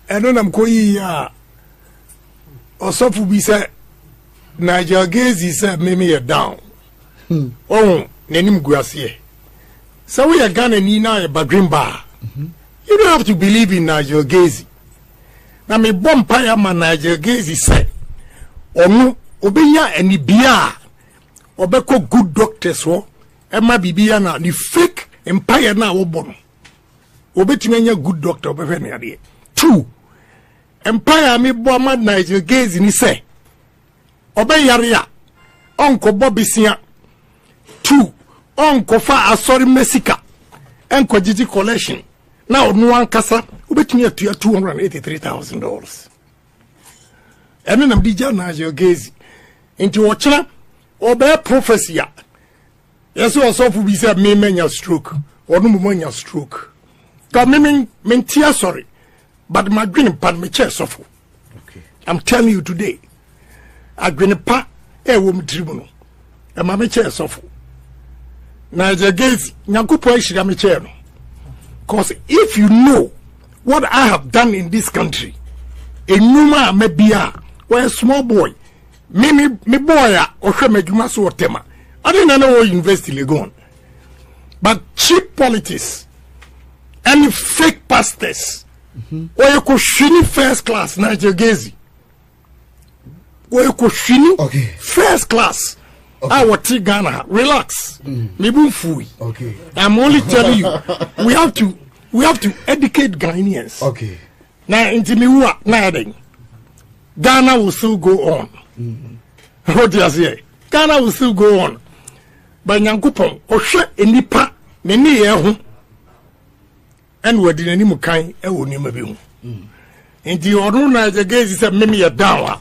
I don't am koyi or so for be said Nigel Gaisie said me down. Oh, nenim guasie. So we are gonna need now a badrim bar. You don't have to believe in Nigel Gaisie. Now me bumpire man Nigel Gaisie said, Omu obeya any bia obeko good doctors wo ema bibia na the fake empire na wo bono. Obetimenya good doctor obefe na ade. 2 empire me bo man Nigel Gaisie ni say obeyare ya onko bobisia 2 onko fa asori mesika enko jiji collection na onu ankasa obetumi atua $283,000 ene nam dija Nigel Gaisie nti wo kira obe prophecy ya yeso osofu bi say me menya stroke onu mo menya stroke ka me mentia sorry but my green pan me chair sofu. Okay, I'm telling you today agwene wo mtribunu e ma me chair sofu Nigel Gaisie nyakupo ehira me chair no. Because if you know what I have done in this country, a numa mebia or a small boy, me boy or shemeduma so tema. I didn't know what university legon. But cheap politics and fake pastors, or you could shini first class Nigel Gaisie. Or you could shini first class. Okay. I will take Ghana. Relax. Okay. I'm only telling you, we have to educate Ghanaians. Okay. Now, in Timiwa, Ghana will still go on. What do you say? Ghana will still go on. But Nyankupon, Oshe enipa, neni yehu, and we didn't even kind, in the order Nigel Gaisie said, "Mimi a down."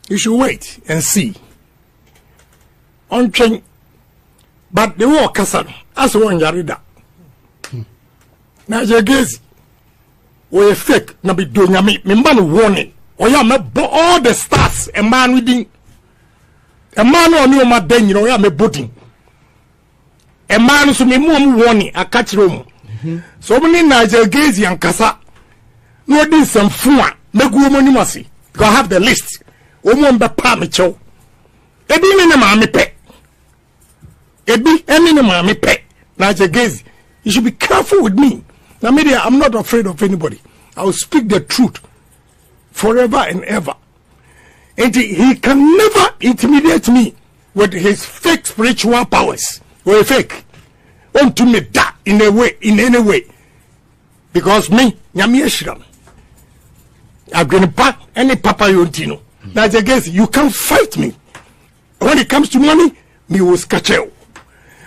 You should wait and see. On train, but the war Kassan, as one yarida. Nigel Gaisie, we fake, na be doing me man warning. Or ya me all the stars, a man reading. A man on you, my den, you know, ya me booting. A man so me mum warning, a catch room. So many Nigel Gaisie and Kasa, no do some fun, make woman you must see. Go have the list. Woman be pamicho. Ebi me na mami pe. Ebi any na mami pe. Nigel Gaisie, you should be careful with me. Now, media, I'm not afraid of anybody. I will speak the truth forever and ever. And he can never intimidate me with his fake spiritual powers. Or fake. Want to make that in any way. Because me, Nyami Eshiram. I'm going to pack any Papa Yontino. Nigel Gaisie, you can't fight me. When it comes to money, me will scratch you.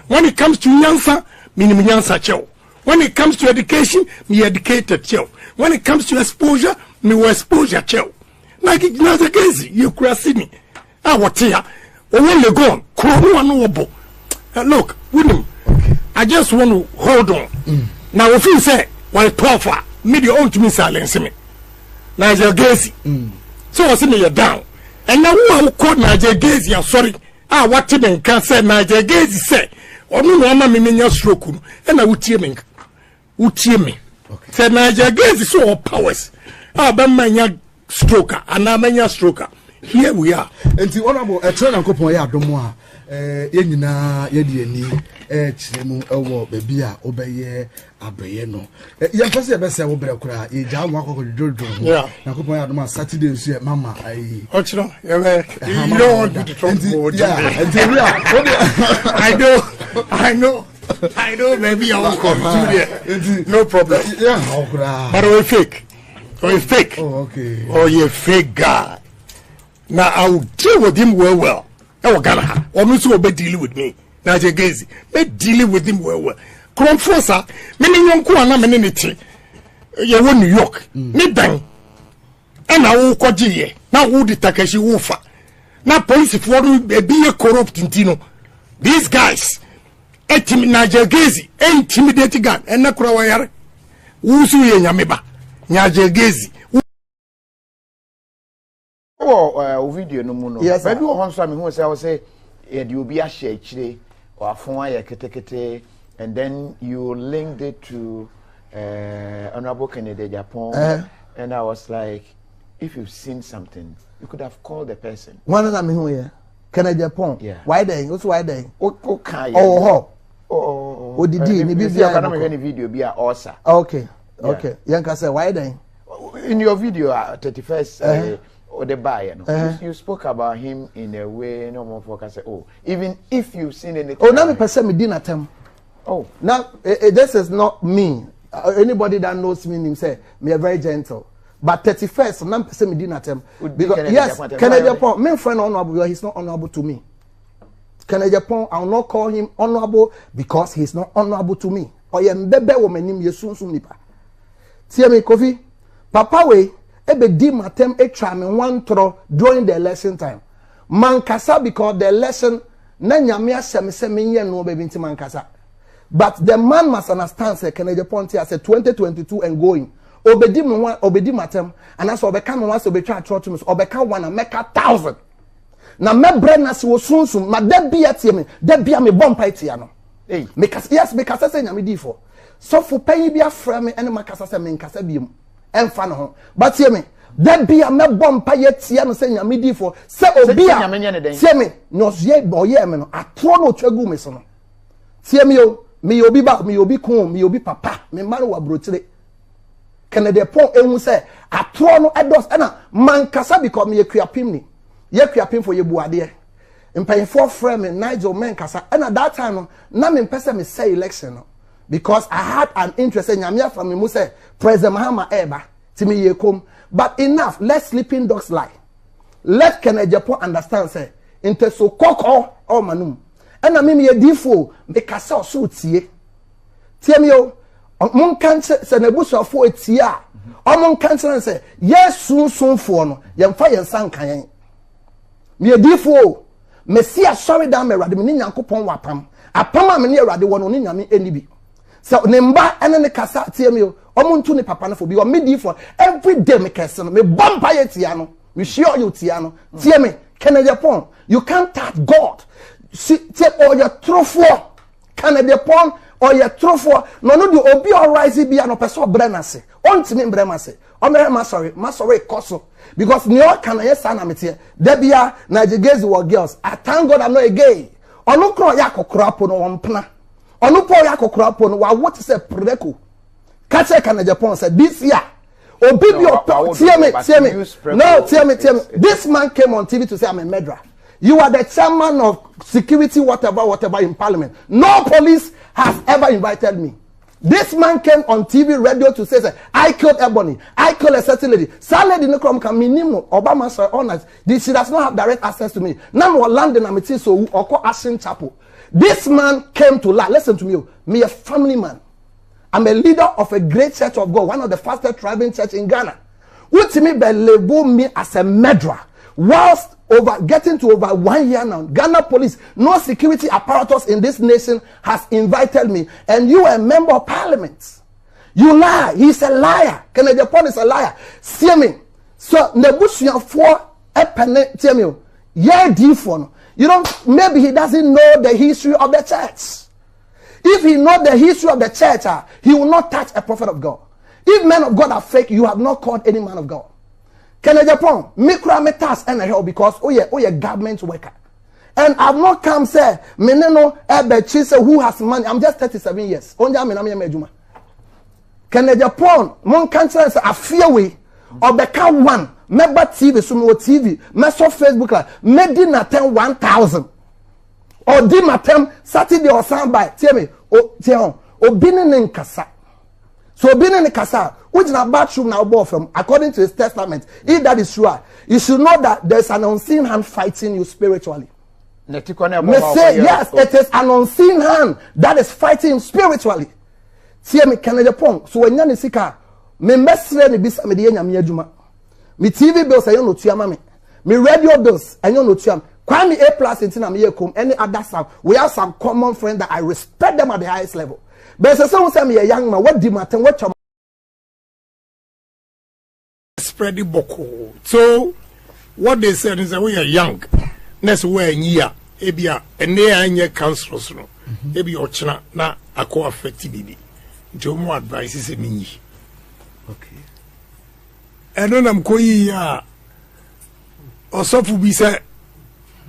When it comes to Nyansa, me Nyansa cheo. When it comes to education, me educated cheo. When it comes to exposure, me will exposure cheo. Like Nigel Gaisie, you crazy me. I was here. When you go on, look, William, I just want to hold on. Now, if you say, well, 12, me the own to me silence me. Nigel Gaisie. So I see me you're down. And now who will call Nigel Gaisie? I'm sorry. What you can say Nigel Gaisie say. Or no mama me menya stroke. And I would tear me. Say Nigel Gaisie so powers. Ben menya stroker. And I menya stroker. Here we are. And the honorable train and couple ya domoa. Yenina yedi chemu ewo baby a obeye abreyeno ya fase e be se wo bre kura e ja mo akoko dodo na couple ya doma Saturday nso mama ai ochiro you don't want to talk about I know maybe I won't come to there no problem but we fake oh okay oh you fake guy now I will deal with him well Ghana, or Miss will be dealing with me. Nigel Gaisie, be dealing with him well. Come for sir, many young Kuana Menity. You won New York, me bang. And I will call G. Now, who the Takeshi Wolfa? Now, police for be a corrupt Tintino. These guys, Nigel Gaisie, intimidating gun, and Nakrawayar. Who's you, Yamiba? Nigel Gaisie. Video no muno. Yes, maybe one time who say I will say you be a share chile or phone ya kete and then you linked it to Honorable Kennedy Agyapong And I was like, if you've seen something, you could have called the person. One of them here. Can I Agyapong? Yeah. Why then? What's why then? Okay. Oh, did you need any video be also? Okay. Okay. Yanka say why then? In your video 31st or the buyer, you spoke about him in a way no more focus say, oh, even if you've seen anything. Oh, now me person me dinner time. Oh, now this is not me. Anybody that knows me say me are very gentle. But 31st, now person me dinner time. Because yes, can I Agyapong? My friend honorable, he's not honorable to me. Can I Agyapong? I will not call him honorable because he's not honorable to me. Or ye mbebe wo menim yesun sum nipa. Tie me Kofi. Papa we ebe di matem etwa me one tro during the election time. Mankasa because the election na nyame asem se menye no be binti mankasa. But the man must understand say Can I Agyapong say 2022 and going. Obedi matem and as obeka me once obetwa atro to me obeka one and make 1,000. Na me brena si wo sunsum ma da bia tie me da bia me bompa tie no. Hey, because say nyame di for. So for pay bi afra me ene makasa say me nkasa biem. Emfa no ho. But tie me da bia me bompa ye tie no say nyame di for. Say obi a tie me no ye boye me no atro no twagu me so no. Tie me o me obi ba me obi kun me obi papa me maro wa brochire. Can I Agyapong ehun say atro no edos na mankasa because me ekuapim ni. Ye ekuapim for ye buade. Mpanyefo frame me Nigel Menkasa and at that time na me pese me say election no because I had an interest in nyame from me mu say President Mahama Eba ti me ye kom but enough let sleeping dogs lie. Let Can I Agyapong understand say inte so koko o manum and na me ye difo me kasa so tie me o mon kan se na busofo etie a o mon kan say yes sunfo no ye mfa ye nsan kan me ye difo Messia sorry down me rade me nyankopon wapam apam a me ne rade wo no ne nyame enibi so ne mba ene ne kasa tie me o omuntu ne papa no fo bi o me di for every day me kese no me bompa ye tia no we sure you tia no tie me Can I Agyapong you can't touch God see tie or your trofo Can I Agyapong or your trofo no do obi or rise bi no person brana se ontimi mbrema se o me sorry koso because neo can yes na metie debia Nigel Gaisie were girls I thank God I'm not a gay onu kro yakokora po no wompna onu po yakokora po no wa what say preku kache Can I Agyapong say this year obi bi tie me no tie me this man came on TV to say I'm a murderer. You are the chairman of security whatever in parliament. No police has ever invited me. This man came on TV, radio to say, I killed Ebony. I killed a certain lady. Some lady no come can minimum. Obama sir honest. She does not have direct access to me. Now we're London and so or call Ashen Chapel. This man came to lie. Listen to me. Me a family man. I'm a leader of a great church of God, one of the fastest thriving church in Ghana. What to me by label me as a murderer. Whilst getting to over 1 year now, Ghana police, no security apparatus in this nation has invited me, and you are a member of parliament. You lie. He's a liar. Can I Agyapong is a liar? See me. So Nebuchadnezzar for a penny. Tell me, yeah, different. You know, maybe he doesn't know the history of the church. If he knows the history of the church, he will not touch a prophet of God. If men of God are fake, you have not called any man of God. Can I Agyapong micro metas and help because oh yeah government worker. And I've not come say meneno ebe say who has money. I'm just 37 years. Onja me na me medjuma. Can I Agyapong mon kan say a fear way or beka one member TV so me TV me so Facebook la me di na 1,000 or di matem Saturday or Sunday tell me o tell obi ne nkasa. So obi ne nkasa which na bathroom now bought from according to his testament. If that is true, you should know that there's an unseen hand fighting you spiritually. Me say yes, it is an unseen hand that is fighting spiritually. See me Can I Agyapong. So when you sika, me mesre ni bisa me de nyame adwuma. Me TV bills ayo no tuama me. Me radio bills ayo no tuama. Kwame A+ intina me yekom any other some. We have some common friends that I respect them at the highest level. But so say me a young man what di matter what spread the boko. So what they said is that we are young. Next way year, ebia ene anye councilors no. Ebi ochna na akọ affect bibi. Nti omo advice is me. Okay. ɛno nam kɔyi a ɔsɔfo bi sɛ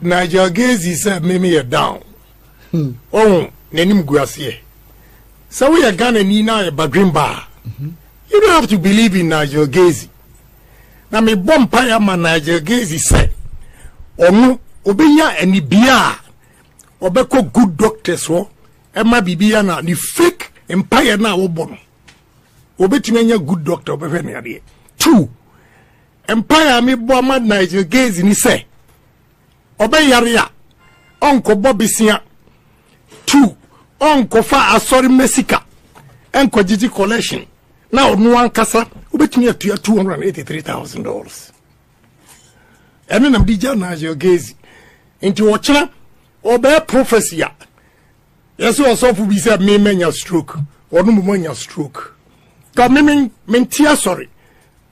Nigel Gaisie sɛ meme yɛ down ɔho n'anim gu aseɛ sɛ woyɛ Ghana ni na yɛ badwen baa you don't have to believe in Nigel Gaisie na mebɔ mpaeɛ ama Nigel Gaisie sɛ ɔno obɛnya anibia a ɔbɛkɔ good doctors hɔ ɛma bibia na ne fake mpaeɛ na wɔbɔ no obɛtumi anya good doctor ɔbɛhwɛ ne adeɛ 2 mpaeɛ a mebɔ ama Nigel Gaisie ni sɛ ɔbɛyare a ɔnkɔbɔ besia 2 ɔnkɔfa asɔre mesika ɛnkɔgyegye collection na ɔno ankasa obɛtumi atua $283,000 ɛno nam de gya Nigel Gaisie nti wɔkyerɛ ɔbɛyɛ prophecy a yɛsɛ ɔsɔfo bi sɛ memanya stroke ɔno mu manya stroke ka mente asɔre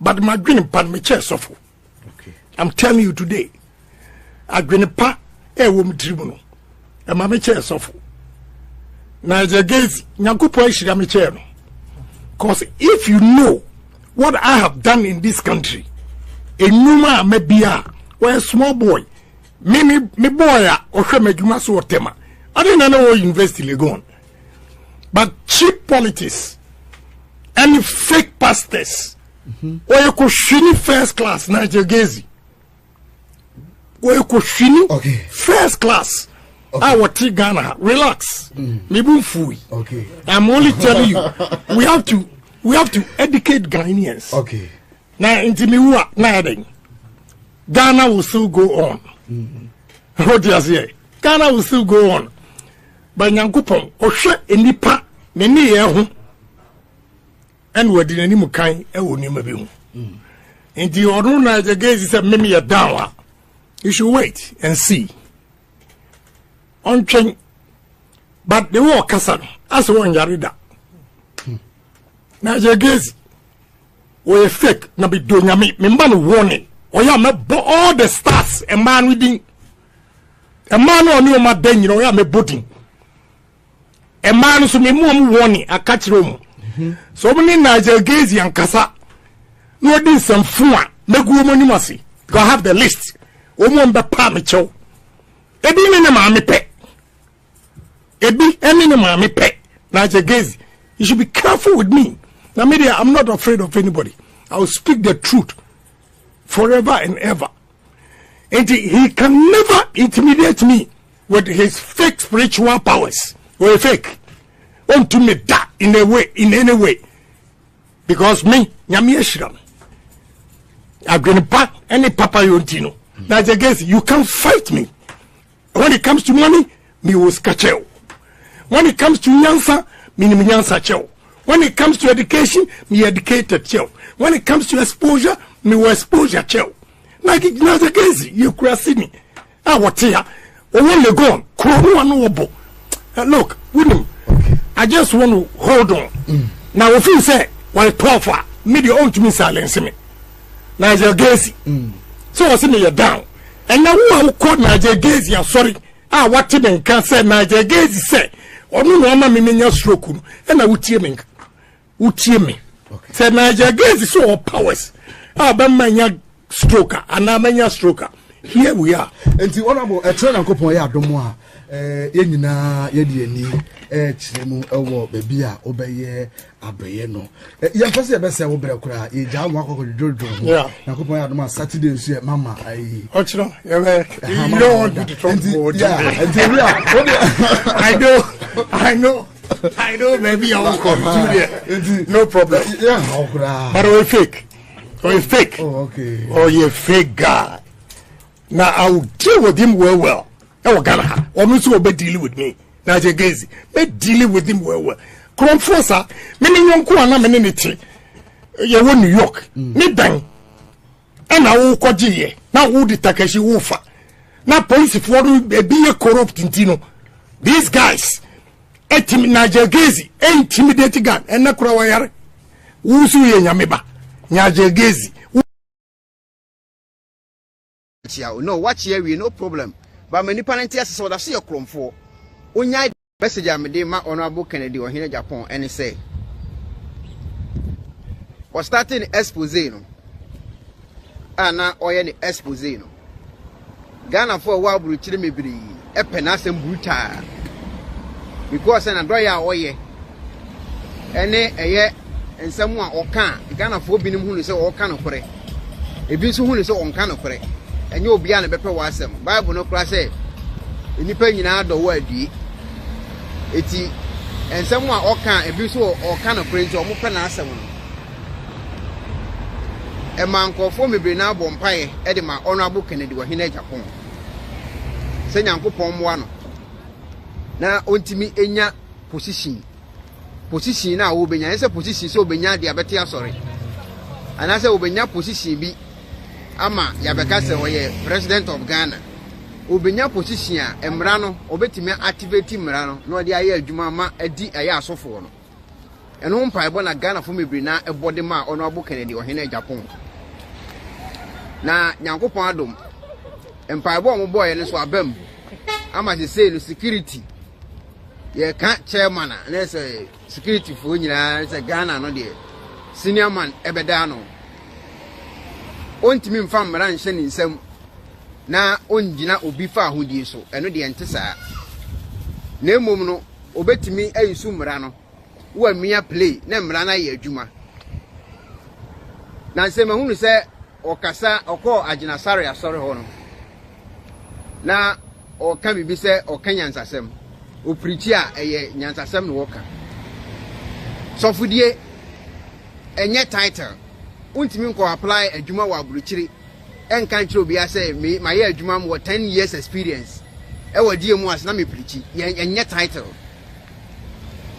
but madwene pa no mekyɛ sɔfo I'm telling you today adwene pa ɛwɔ mu tiri mu no ɛma mekyɛ sɔfo Nigel Gaisie nyankopɔn ahyira mekyɛ no because if you know what I have done in this country enuma mabia we're a small boy me boy a ohwe madwuma so otema I didn't know university legon but cheap politics and fake pastors or you could shini first class Nigel Gaisie or you could shini first class our Ghana relax me fui okay I'm only telling you we have to educate Ghanaians okay now into me na Ghana will still go on what do you say Ghana will still go on but nyankopon ohwe enipa ne ne ye ho and we did any mukan e woni ma bi ho nti odo na Nigel Gaisie say me ya down you should wait and see on train but the war kasa as one yarida Nigel Gaisie we fake na be do nyame me mba no warning oya me all the stars a man within a man on you ma den you know ya me bodin a man so me mu warning a catch room so many Nigel Gaisie and kasa no din some fun me go mo ni masi go have the list o mo mbe pa me chew ebi me na ma me pe ebi emi na ma me pe Nigel Gaisie you should be careful with me now media I'm not afraid of anybody I will speak the truth forever and ever and he can never intimidate me with his fake spiritual powers or fake to me that in any way because me nyame ashram agrepa any papa yontino that's against you can't fight me when it comes to money me will scratch you when it comes to nyansa me nyansa chew when it comes to education me educated chew when it comes to exposure me will exposure chew like Nigel Gaisie you crazy me what here o won le go kro no obo look with him I just want to hold on now if you say why tougher me the own to me silence me Nigel Gaisie so I see me down and now who call Nigel Gaisie sorry what him can say Nigel Gaisie say onu no ma me nya stroke and I would me say Nigel Gaisie so powers be manya stroke and na manya stroke here we are enti honorable etre na nkopon ya adomo a yenyina yedi ani chiremu ewo bebi a obeye abeye no ye fase ye bese wo bere kura ye ja mo akoko dodo na nkopon ya adomo Saturday nso mama ai ochiro ye you don't want to trouble yeah enti we are I know maybe I will come to there no problem yeah but we fake oh okay oh you fake guy now I will deal with him well I Ghana or me so be dealing with me Nigel Gaisie be dealing with him well come force me nyonko ana me ne ti ye wo New York me dan and I will kwaje ye na wo di takashi wo fa na police for be be corrupt intino these guys Nigel Gaisie intimidate gun and na kura wayare wo su ye nyame ba Nigel Gaisie no watch here we no problem but many parents so that see your cromfo onya message am dey ma honorable Kennedy or here Agyapong and say was starting expose no ana oye ne expose no Ghana for wa buru chire mebiri e penasem brutal because na do ya oye ene eye ensem a oka Ghana for binim hu ne se oka no kore ebi so hu ne se onka no kore enye obi a ne bepe wa asem Bible no kra se enipa nyina do wa adie eti ensem a oka ebi so oka no kore nti o mo pe na asem no e man kofo mebiri na bompae e de ma honorable Kennedy wa hina Agyapong se nyankopon moa no na ontimi enya position na wo benya ese position se obenya de abete asore ana se obenya position bi ama ya beka se oye president of Ghana obenya position a emra no obetimi activate mra no na odi aye adwuma ma adi aye asofo no eno mpa ebo na Ghana fo mebiri na ebode ma honorable Kennedy wa hina Agyapong na nyankopon adom empaibo omo boy ne so abam ama se say no security ye ka chairman na say security fo nyina say Ghana no de senior man ebeda no ontimi mfa mra nhye ni nsam na onjina obi fa ahodie so eno de ente saa na emom no obetimi ayisu mra no wo amia play na mra na ye adwuma na se mahunu se okasa oko agina sare asore ho no na oka bibi se oka nyansasem o preach a eye nyansasem no woka sofudie enye title untimi nko apply adwuma wa aburuchiri enka nchiro bia se me maye adwuma mo 10 years experience e wadie mu as na me preach enye title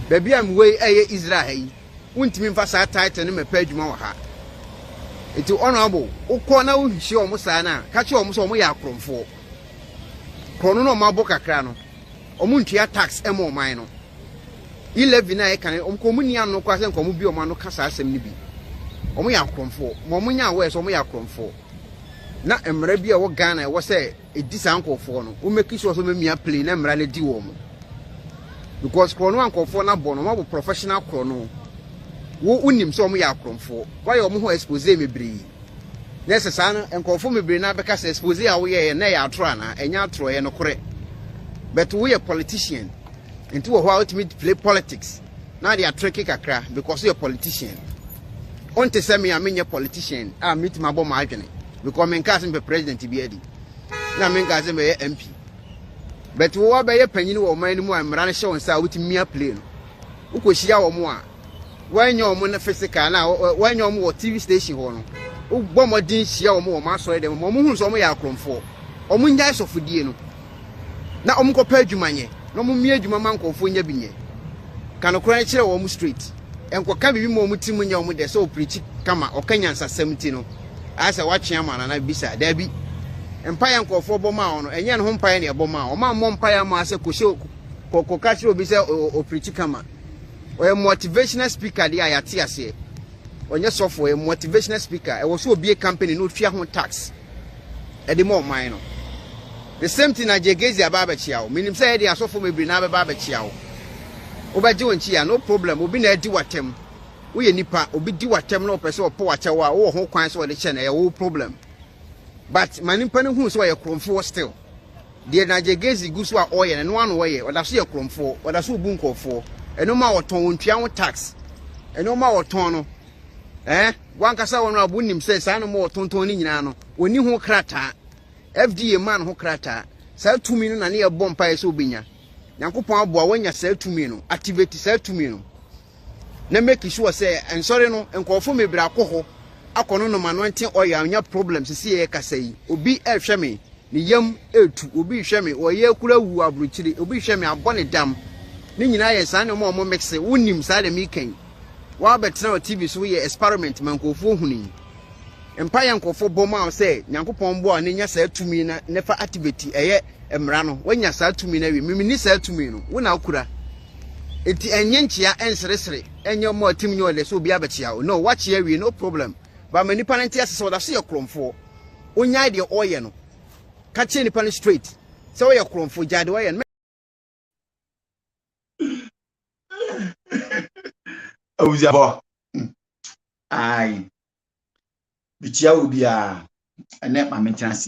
baby am we eye Israel yi untimi mfa sa title no me pa adwuma wa ha eti honorable ukọ na uhihie omo saa na ka che omo so omo ya akromfo krono no mabo kakra no omo ntua tax emo man no 11 na e kan omo komu ni anu kwa se nkomo bi omo anu kasa asem ni bi omo ya akromfo mo omo nya we so omo ya akromfo na emra bi a wo Ghana e wo se edi sa nkofo no o make sure so memia play na emra na di wo mo because krono ankofo na bo no mabo professional krono wo unim so omo ya akromfo why omo ho expose mebiri nese sana enkofo mebiri na beka se expose a wo ye na ya atro na enya atro ye no kore but we a politician into wo how to play politics na they are tricky kakra because you a politician on te say me amenye politician a meet my bomb adwene because men ka se be president bi adi na men ka se be MP but wo ba ye panyin wo man ni mu amra na hye won sa wo ti mia play no ukohia wo mo a wanyo mo na physical na wanyo mo TV station ho no ugbo modin hia wo mo ma so dem mo hu so mo ya akromfo omo nya sofudie no na omo ko pa adwumanye na omo mia adwuma mankofo nya binye kanokora kire wo mo street enko ka bibi mo mutim nya wo de so preach kama okanya nsasam no asa watwe ama na bisa da bi empire nkofo bo ma ono enye no ho empire ne bo ma o ma mo empire ma ase ko ka kire obi se o preach kama o motivational speaker dia ya ti ase onye software motivational speaker e wo so obi company no twia ho tax e de mo man no the same thing Nigel Gaisie aba chia o minim say e de asofo mebiri na aba chia o obaje wonchi ya no problem obi na edi watem wo ye nipa obi di watem na opese opo wachewa wo ho kwan so de che na ye wo problem but manipa ne hu so ye kromfo still de Nigel Gaisie gu so a oye no anu oye oda so ye kromfo oda so obu nkofo eno ma woton wontua ho tax eno ma woton no wankasa wono abunim se sa no ma wotonton ni nyina no oni ho krata FDA man ho krata sa tumi no na ne ye bompa ye so obenya Yankopon aboa wanya sa tumi no activate sa tumi no na make sure say ensori no enkofo mebira akoho akono no manwanten oya anya problems si ye kasa yi obi ehwe me ne yam etu obi hwe me oye kura wu abruchiri obi hwe me abone dam ni nyina ye sa ne mo mixe wonim sa de mikan wa betra o TV so ye experiment mankofo huni empire nkofo boma say Yankopon bo ne nya sa tumi na nefa activate eye emra no wanya sa tumi na wi mimini sa tumi no wona akura enti enye nchia enseresere enye mo tim nyo le so obi abechia no wachia wi no problem ba mani panenti asese oda so ye kromfo onya de oye no ka che ni pan straight so ye kromfo jade oye no Agyapong ai bichia obia and then my maintenance.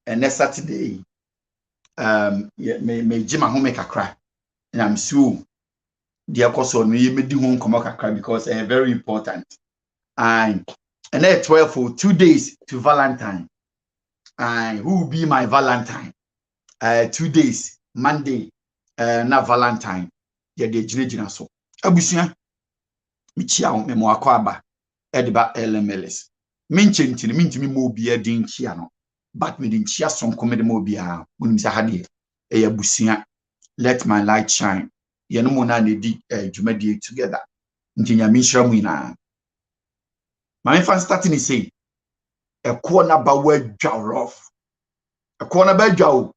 And next Saturday, yeah, me Jim home make a cry, and I'm so dear person me do home come a cry because very important. And then 12 for 2 days to Valentine. And who will be my Valentine? 2 days, Monday, na Valentine. Yeah, the Jina so. Abusia, Michia, me Moakwaba, Ediba LMLS. Minchintini, mintimi mo be a din chiano. But me din chia son comedy mo be a Munimsa Hadi, a Busia. Let my light shine. Yanumona di Jumedi together. Ntinya Misha Wina. My fan starting to say, Ekuonaba wedja rough. Ekuonaba jao.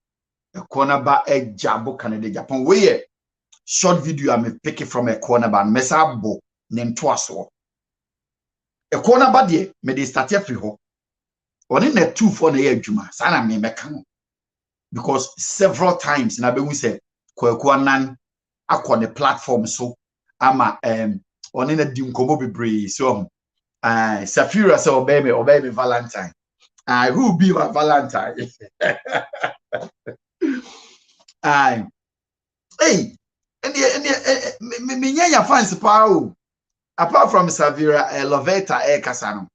Ekuonaba Agyapong Canada Japan. Where short video I may pick it from Ekuonaba and Mesabo name twaso. Ekuonaba de me de start free ho. Only net 2 for the year Juma. Sana me mekano. Because several times na be we say Ekuonan akwa the platform so ama only na dim komo bebre so Safira say obey me Valentine. Who be my Valentine? Hey, and me fans power. Apart from Savira, Loveta, Casano.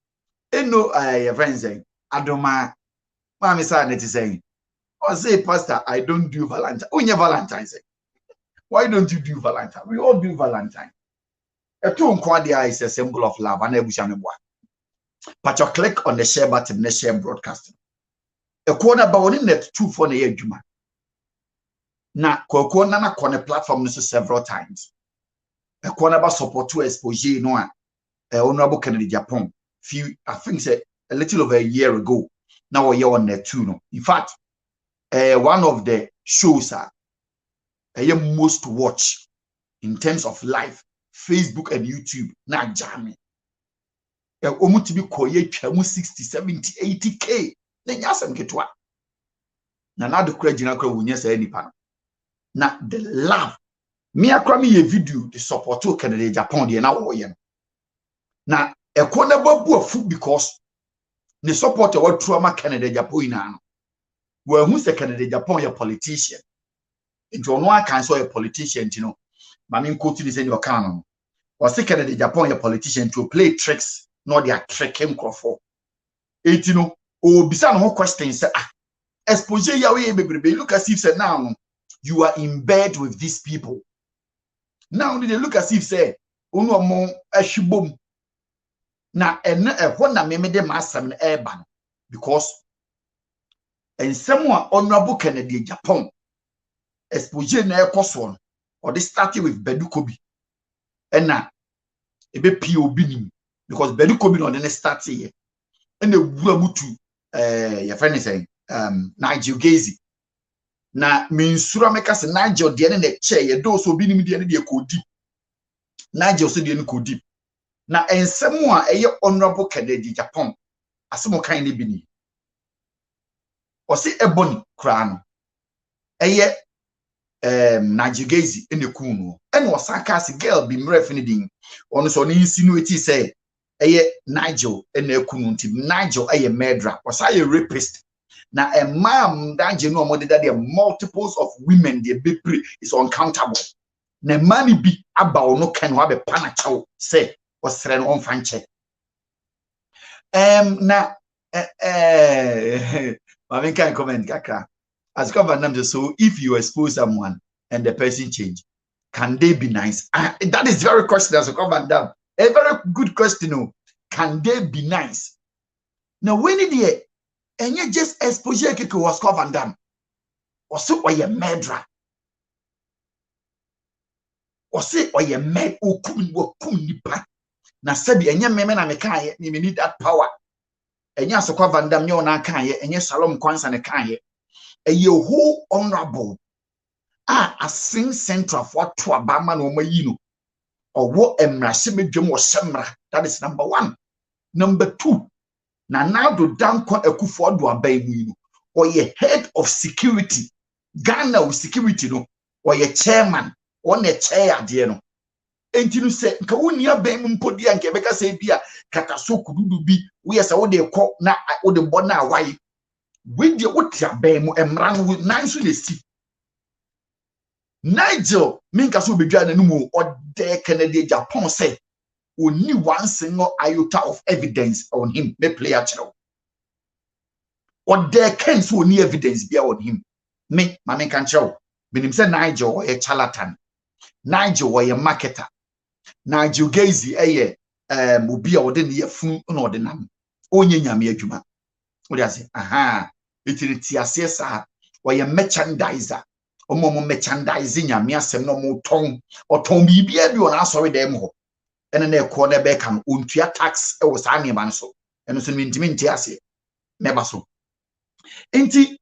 And no, your friends saying, Adoma, Mammy San, it is saying, or say, Pastor, I don't do Valentine. Oh, your Valentine. Why don't you do Valentine? We all do Valentine. A two quadia is a symbol of love, and every but you click on the share button, the share broadcasting. Ekuonaba only net 2 for the year Juma. Na Ekuonana on the platform several times. Ekuonaba support to expose no Honorable Kennedy Agyapong. I think say a little over a year ago. Now we're on there too. No. In fact, one of the shows are most watched in terms of live, Facebook and YouTube. Na Jami. Omuti bi koye twamu 60, 70, 80k. Na nyasam ketwa. Na do kura gina kura wunya sa nipa. Na the love. Me akra me ye video the support to Canada Japan de na wo ye. Na Ekuonaba bu afu because the support what trauma Canada Japan na no. We hu se Canada Japan ye politician. Into no aka so ye politician you know. Ma me quote this in your canon. Was se Canada Japan ye politician to play tricks. No, they are tricking Crawford. It you know, oh, beside no question say exposure Yahweh baby. Look as if say now you are in bed with these people. Now they look as if say uno mo ashibom. Na when na me de masam na urban because and someone Honorable Kennedy Agyapong exposure na ekoso or they started with Bedukobi and na ebe POB ni because Bedu Kobi on the start here. And the Wuamutu your friend is saying Nigel Gaisie. Na minsura meka se Nigel de ne chair ye do so bi nim de ne de ko deep. Nigel so de ne ko deep. Na ensemu a eye Honorable Kennedy Agyapong asemo kan ne bi ni. O se ebony kra no. Eye Nigel Gaisie ene ku no. Ene o saka se girl bi mref ne din. Ono so ne insinuate say Nigel and Ekununti. Nigel a murderer or say a rapist. Now a man Nigel no more that there are multiples of women the baby is uncountable. Na money be about no can have a panachow say was thread on fanche. Na I can comment kaka. As governor so if you expose someone and the person change, can they be nice? That is very question as a governor. A very good question. Can they be nice? Now, when it is, and you just exposure was covered down, or so or a murderer, or say or a mad or kum nipa. Now, sabi and young men and a you need that power. And yes, so covered down your nakaye, and yes, Salom Quans and a kaye. A you whole honorable. A sing central for to a Bama no Mayino. Or what emrashime dwom or semra. That is number 1. Number 2. Now do down kwa Ekufuor do abayi or ye head of security. Ghana with security no or ye chairman or ne chair dear no. enti no se nka woni aban mu mpodi anka beka se bia kataso kududu bi wo yesa wo de kɔ na wo de bɔ na awai we de wo tia aban mu emra no nan so le si Nigel minka so bedwa na numu ode Kennedy Agyapong say only one single iota of evidence on him me play actual or there can so any evidence be on him me mama can show meaning say Nigel or a charlatan Nigel or a marketer Nigel Gaisie obi a ode ne yafun na ode nam onye nyame adwuma what do you say aha it ase sa or a merchandiser omo merchandising nyame asem no mo ton oton bibia bi on asori dem ho ene na Ekuonaba kan ontua tax e wo sa neba no so eno so mintimi nti ase meba so enti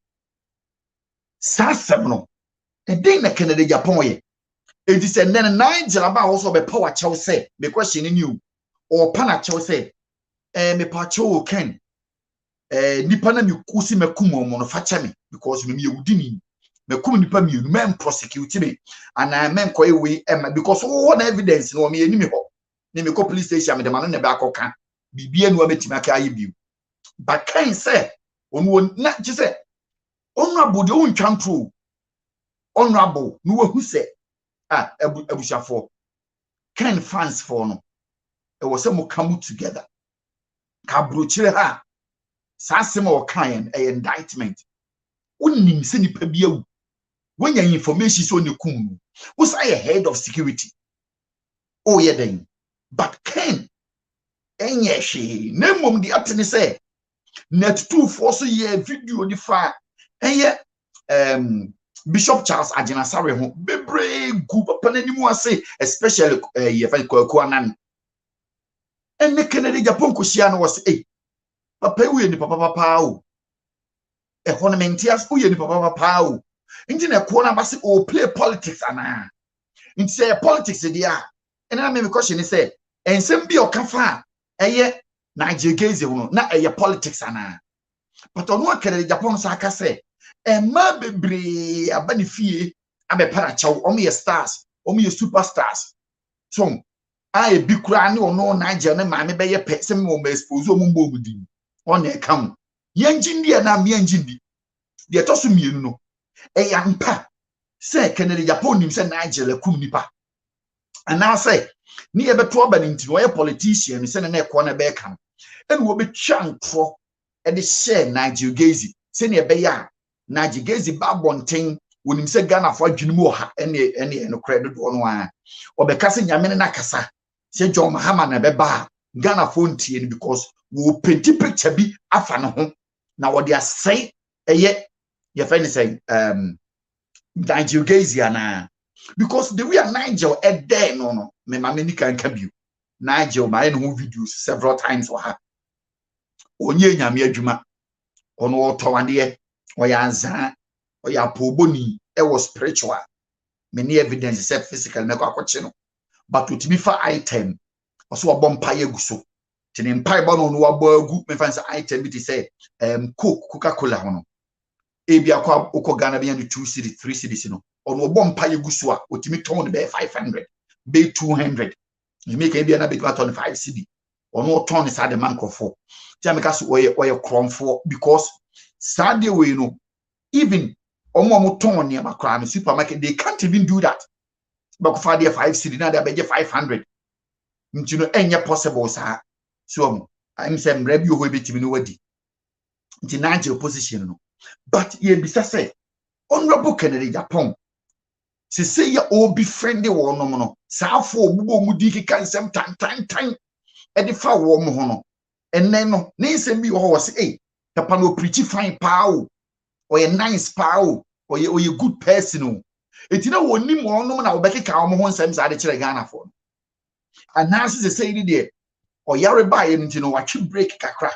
sasem no e den na Kennedy Agyapong ye enti se nen Nigel aba wo so be power chew say me question ni you or pana chew say me pa chew ken nipa na me kusi mekum mo no fa che me because me yewudi ni mekum nipa me men prosecute me and I men koy we because all evidence no me enimi ho ni me ko police station me de mano ne ba akoka bibia no abetima aka aye biu but kan say onu na chi say honorable de untwa ntro honorable no wahu say abushafo kan fans for no e was say mo come together ka brochire ha sasem o kan indictment unnim se nipa bia when your information so ne kum wo say head of security oh yeah then but Ken enye she nemom di atene say net 2 for so ye video di fa enye Bishop Charles Agyapong ho bebre gu papa nanimu ase especially ye fa Ekuonaba enne Kennedy Agyapong ko hia no was papa wi ni papa o e hono mentias wi ni papa o nti na Ekuonaba se o play politics ana nti say politics dia ena me question say ensem bi okafa eye Nigel Gaisie no na eye politics ana but onu Kennedy Agyapong sa aka say ma bebre abani fie abe para chaw omo ye stars omo ye superstars so I bi kura ne ono Nigel ne ma me be ye pe se me mo expose omo mbo gudi on e kan yenjindi na me yenjindi de to so mienu no yampa say Kennedy Agyapong nim say Nigel akum nipa and now say ni ebeto aba nti no ye politician se na Ekuonaba kan ene wo betwa ntro e de share Nigel Gaisie se ne ebe ya Nigel Gaisie ba bonten wonim se Ghana fo adwunumu ha ene no credit ono a obeka se nyame na kasa se John Mahama na beba Ghana fo ntie because wo penti picture bi afa no ho na wo de asai eye ye fa ni say Nigel Gaisie ana because the way Nigel there no me mama ni kan kabiu Nigel ma no videos several times wa ha onye nyame adwuma ono otowade oya anza oya poboni e was spiritual many evidence say physical me kwa kwache no but to be for item also obompa yeguso tini mpa ba no wabo agu me fancy item bi say Coca-Cola hono ebi akwa uko Ghana bi 2 cedi 3 cedis no ono obompa yeguso a otimi ton be 500 be 200 you make ebi na be 5 cedi ono ton sa de mankofo jameka so oye kromfo because Sunday we no even omo ton ne makra no supermarket they can't even do that but for there 5 cedi na they be 500 nti no enye possible sa so I'm saying mra bi ho betimi no wadi nti Nigel position no but ye bisa say honorable Kennedy Agyapong se say ya obi friend wo no no sa afo obubo mu di kika nsem tan e de fa wo mo ho no enen no ne nsem bi wo ho se papa no preach fine pao or a nice pao or you good person eti na woni mo no na obekeka wo ho nsem sa de kire Ghana for and now se say dey or yare buy nti no watch break kakra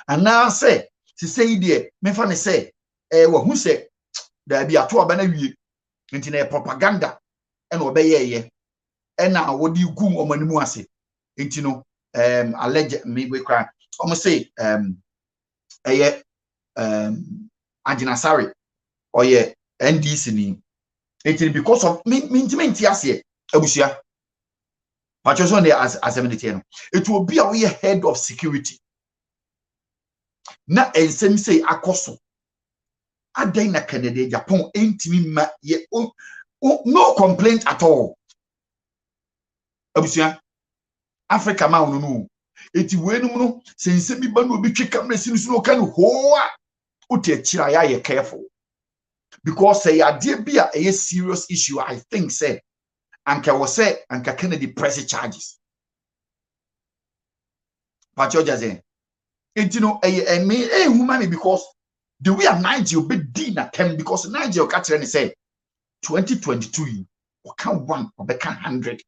and now say se say dey me fa ne say wa hu se da bi ato aba na wie nti na propaganda e na obeyeye e na wodi gum omanimu ase nti no allege me we cry almost say Agyapong or ye NDC ni nti because of me ase abusua But just on the as a minute, it will be a head of security. Na ensem say akoso. Adan na Canada Japan entimi ma ye no complaint at all. Abusia Africa ma no. Eti wenum no sense bi ba no obi twe camera sinu no kan hoa. Uti achira ya ye careful. Because say ade bi a serious issue I think say anka was say anka Kennedy press charges. But you just say it you know me human because the way Nigel be din attempt because Nigel catch and say 2022 we can 1 or be can 100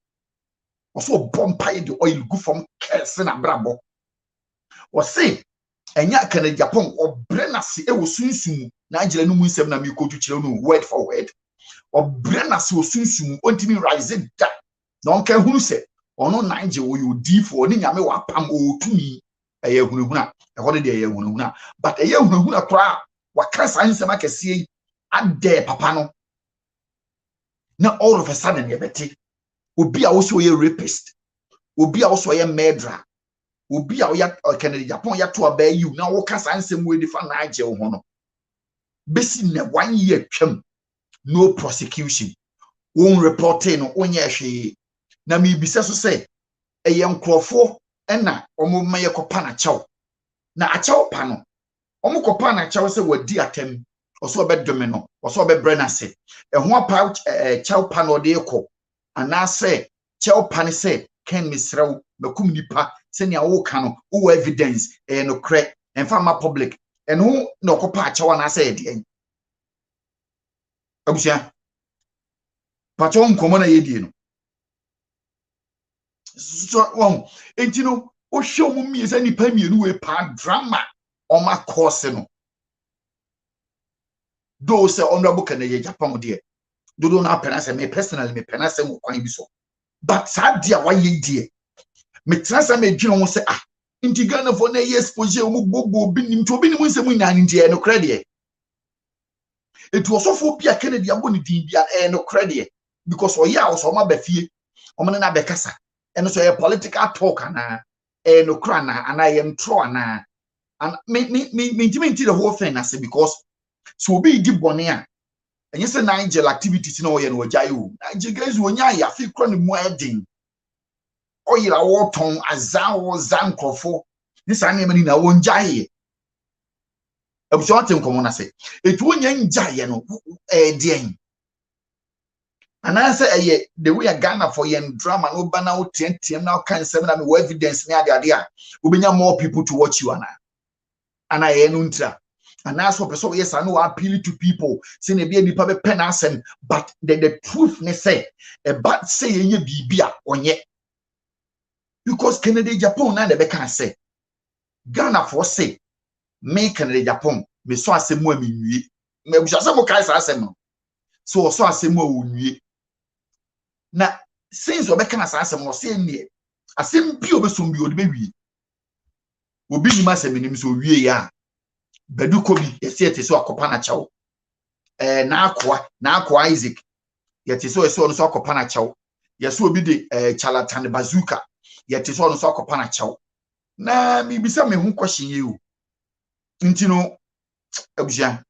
also bumpire the oil go from kersen abrabo or say enya kan Agyapong or brenasi e wo sunsun Nigel no mu nsem na me kotu kire no word for word or brenasi wo sunsun ontimi rise da na onka hunu se ono Nigel wo you di for ni nyame wa pam o tumi eye hunahuna e ho de eye hunahuna but eye hunahuna kra waka nsem akese ade papa no na all of a sudden ye beti obi a wo so ye rapist obi a wo so ye murderer obi a ya Kennedy Japan ya to aba you na wo kasa nsem we difa na age ho no besi na 1 year twam no prosecution won reporting no onye hwe na me bisa so say eye nkrofo na omo maye kopa na chaw na achaw pa no omo kopa na chaw say wadi atem oso obedome no oso obebrenase eho apa chaw pa no de ekọ ana say chaw pa ne say ken misrew makum nipa senia wo ka no wo evidence no kre emfa ma public eno no kopa achaw na say de en abusia pacho nkomo na yedie no so won entino o hwe mo miesa nipa mienu we pa drama o ma course no do say honorable Kennedy Japan de do na penase me personally me penase mo kwan bi so but sad dia wa ye die me trasa me dwene ho say nti Ghana for na yes exposure mo gbogbo bi nim to bi nim nsem nyan nti no credit it was so bia Kennedy aboni din bia no credit because o ya o so ma ba fie o me na be kasa eno so a political talk ana no kra na ana yem tro ana and me the whole thing as because so be di bone a enye se Nigel activities na o ye no wajai o Nigel Gaisie onya ya fi kro ne mu edin o yira wo ton azawo zankrofo ni sa na mani na wo njai ebuso atem komo na se etu onya njai no dien anase eye the way a Ghana for yen drama no bana o tiem now kan sem na me evidence me ade a obenya more people to watch you ana ye no ntra anase person yes I know appeal to people say na be nipa be pen asem but the truth ne say e bad say yenye bibia onye because Kennedy Japan na be kan say Ghana for say me Kennedy Japan me so asem mo amenwie me busa asem mo kai sa asem no so asem mo onwie na since obeka na asem no say nie asem bi obesom bi ode be wie obi ni masem nim so wie ya badu kobi yesi ete so akopa na chawo na akwa Isaac yete so no so akopa na chawo yeso obi de charlatan bazooka yete so no so akopa na chawo na mi bisa me hu question ye o nti no abuja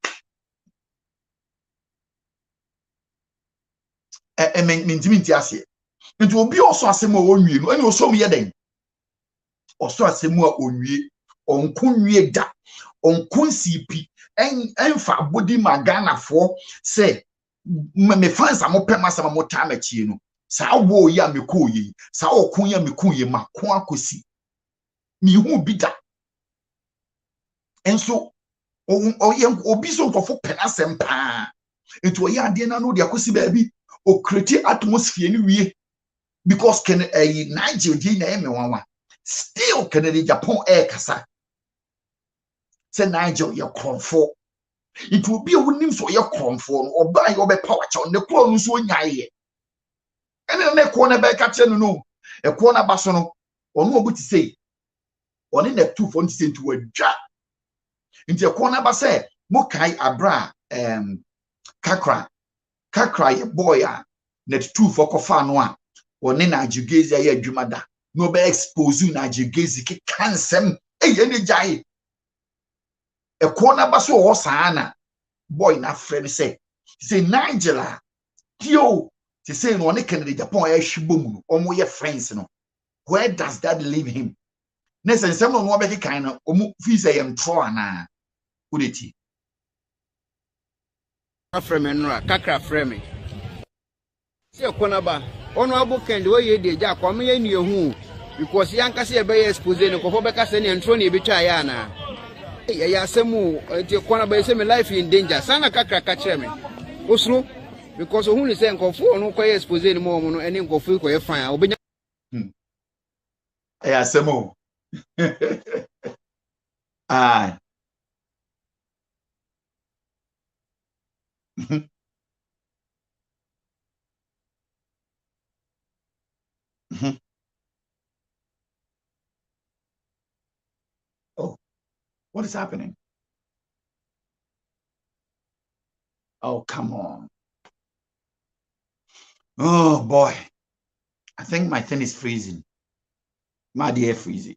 minti ase nti obi oso asem a onwie no ani oso me yeden oso asem a onwie onkunwie da onkun CP enfa body magana for say me fans amopem asem amota machi no sa wo ya meko yi sa okun ya meko yi makon akosi mi hu bi da enso obi so nkofo penasem pa etu oya ade na no de akosi ba bi o create atmosphere ni wie because can Nigel di na eme wanwa still Kennedy Japan kasa say Nigel ye kromfo it will be a wonim so ye kromfo no oba ye obe power cha ne kro no so nyaye ene ne ko na be ka che no Ekuonaba so no ono obuti say oni na two for nti nti wadwa nti Ekuonaba say mo kai abra kakra ye boy a net two for kofa no a One Nigel Gaisie aye adwuma da. No be expose Nigel Gaisie ki kansem ene jai. Ekuonaba so wo saana. Boy na friend say Nigel yo to say no one can the Agyapong Ekuonaba omo ye friends no. Where does that leave him? Next and some no be kind of omo fi say em tro ana. Udeti. Frame nra kakra frame. Se Ekuonaba honorable Kendi we ye dey ja kwam ye nu ehu because yanka se be expose no kofo be ka se ne ntro ne ebetwa ya na. Ya asemu enti Ekuonaba say me life in danger. Sana kakra ka kire me. Osuro because who ni say nkofo no kwa expose ni mo no ene nkofo ko ye fan obenya. Ya asemu. Ah. Oh, what is happening? Oh, come on. Oh, boy. I think my thing is freezing. My dear freezing.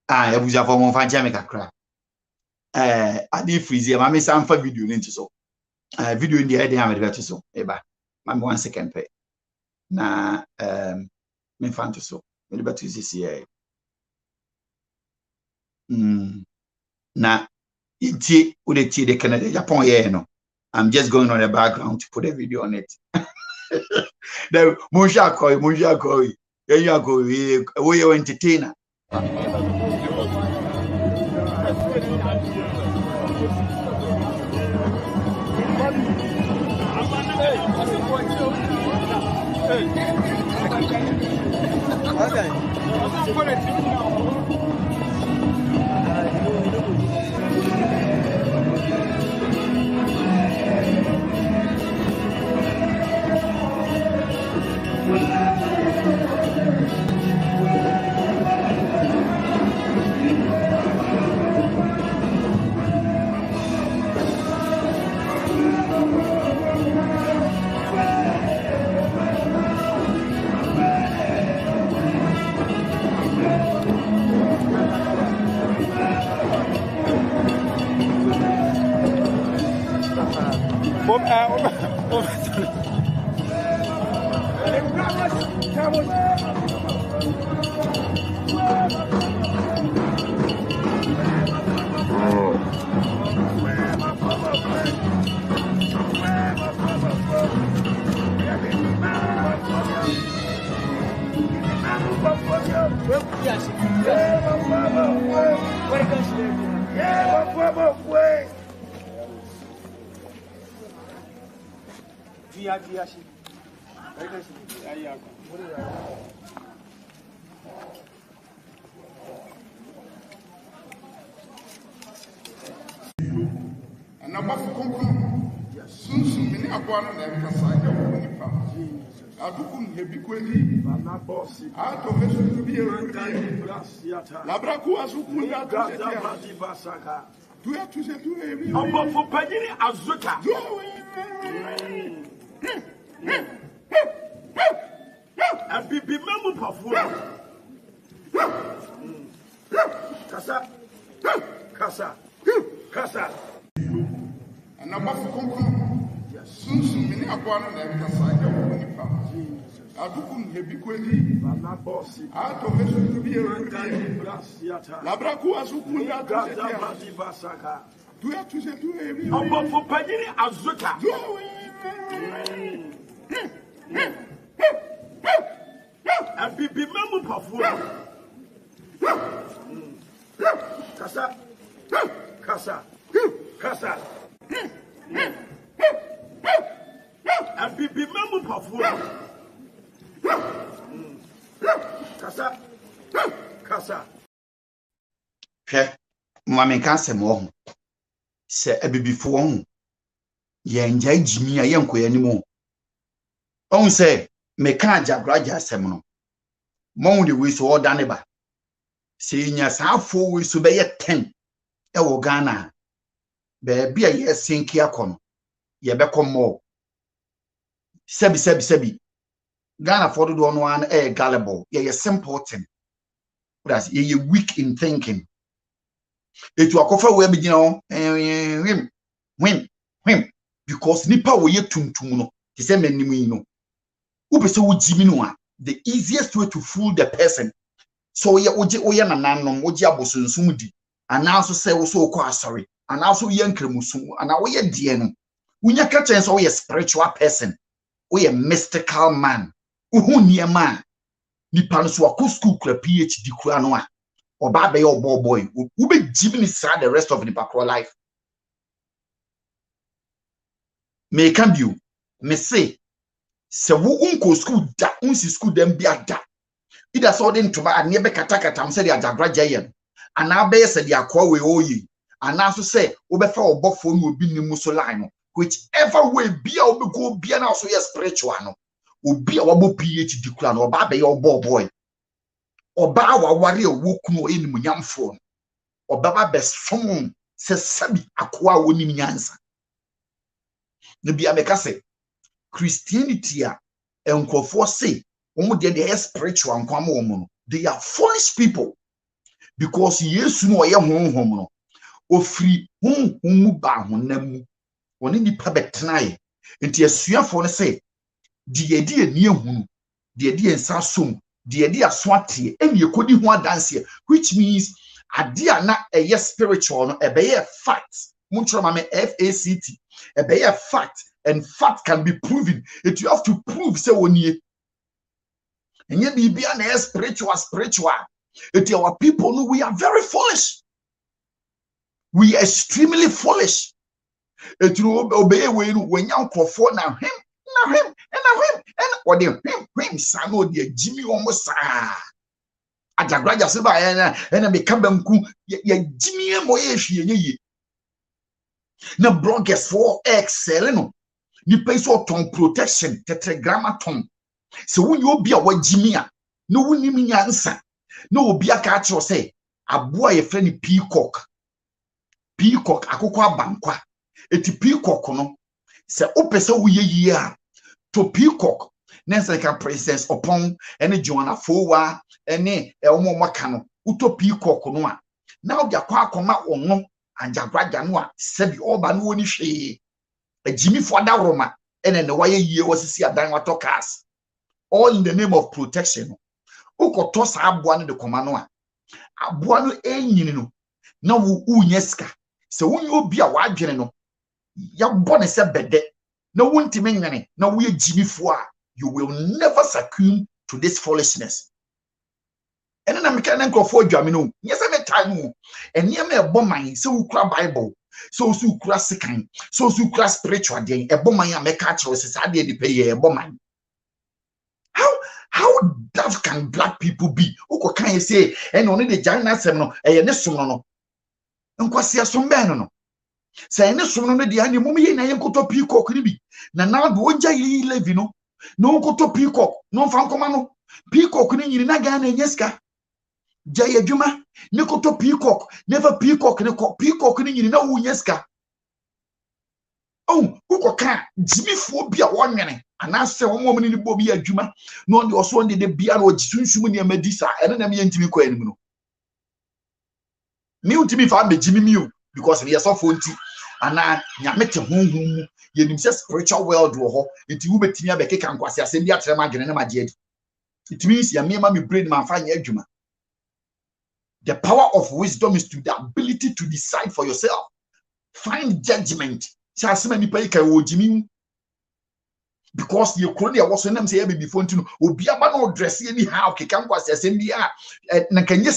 Ah, ebuja for mon fan jame kakra. Adi freeze ma me san fa video ni ntiso. Video ndi e dey am dey so. Eba. Ma 1 second pay. Na me fan to so. Me dey to this here. Na intie wo dey tie the Canada Agyapong here no. I'm just going on the background to put a video on it. The Monja Koi. Yeah, you go we you entertainer. And I'm off to soon, many are born and I'm a I couldn't be quickly. I told him to be a Labraku as who put out do you have to say to him? Oh, for Pagini Azuka. And be member of Casa. And I'm off to soon, many are born and I'm a I couldn't be quickly. I told him to be a Labraku as who put out do you have to say to him? Oh, for Pagini Azuka. And be member of Casa. And be member of Kasa. Kasa. Hwɛ mame ka asɛm wɔ ho sɛ abibifo ho yɛngya gyimi a yɛnkɔ anim ɔhu sɛ meka agyagoraagya asɛm no mɔhu de wei so ɔda ne ba sɛ yɛnya saafo wei so bɛyɛ 10 ɛwɔ Ghana baabi a yɛsenki akɔ no yɛbɛkɔ mmɔ sɛbi Ghana for dodoɔ no an gullible yɛyɛ simple thing that's yɛyɛ weak in thinking etu akɔfa wo abegyina ho hwim because nipa wo yɛ tuntum no te sɛ manim yi no wo pɛ sɛ wo gyimi no a the easiest way to fool the person so woyɛ nananom woje abosonsum di anaaso sɛ wo so kɔ asɔre anaaso yɛ nkramusu ana woyɛ die no wonya ka kyɛn sɛ woyɛ spiritual person woyɛ mystical man uhu niema nipa no so akɔ school kura PhD kura no a oba be your boy wo be gyimi ni sa the rest of the pakro life me can be me say se wo unko school da unsi school dem bia da ida so de ntoma ane be katakata am se de ajagraja yen ana be se de akwa we oyi ana so se wo be fa obofo no obi ni mu so line no whichever way bia wo be go bia na so yes spiritual no obi a wabo PhD kura no oba be your boy oba awaware wo kunu enimu nyamfo oba ba best from se sabi akwa woni nyansa ne bia me ka se Christianity a enkrofo say omo de spiritual nkwam wo no they are foolish people because yesu no ye honhom no ofri honhom mu ba honam mu oni nipa betenae enti asuafo no say die eni ehunu die nsa som die aso atie eni ekodi ho adanse which means ade na eye spiritual no ebeye fact munchro ma me FACT ebeye fact and fact can be proven it you have to prove say wonie enye bibia na spiritual it our people know we are very foolish we are extremely foolish it you obey we no wanya nkrofo na him and what him sano de jimi omo sa ajagraja se ba na be kabanku ya jimi e mo ye hwie ye na bloggers for excel no ni pay so ton protection tetragrammaton se woni obi a wajimi a no woni nyansa na obi aka atro se aboa ye frɛ ni peacock akoko abankwa eti peacock no se opese wo ye yie a to peacock nense ka princess opon ene Joanna Fowa ene omo maka no uto peacock no a na obi akwa akoma ono anjagraja no a sebi oba no woni hwe ajimi fo adawroma ene ne waye yie wasisi adan wato cars all in the name of protection ukoto sa aboa no de koma no a aboa no enyini no na wo unyeska se wonye obi a wadwene no ya bone se bede na wontime nyane na wo yejimifo a you will never succumb to this foolishness ene na meka na nkrofo adwame no nyese me time mu ene ma eboman se wo kura bible so su kura sekan so su kura spiritual den eboman a meka kire se sade de peye eboman how that can black people be uko kan ye say ene oni de jana asem no eye ne som no nkwase asom ben no say ne som no de ani mum ye na ye nkoto peacock ni bi na na do oja yi levi no no nkoto peacock no fa nkoma no peacock ni nyiri na ga na enyeska jaya dwuma ne koto peacock never peacock ne ko peacock ni nyiri na wo nyeska oh uko kan jimifo bi a wonwene anase wonwo ni bo bi adwuma no de oso de bia na ojisunsumu ne amadisa ene na me ntimi ko anim no mi utimi fa be jimi mi o because we so fonti ana nyamete honhum ye nim se spiritual world wo ho enti wo betimi abekeka nkwase asem bi atrema adwene na magye adi it means ya me ma me brain man fa nya adwuma. The power of wisdom is to the ability to decide for yourself. Find judgment. Because you could was when them say baby phone to obi aba no dress anyhow keka nkwase asem bi a na kanye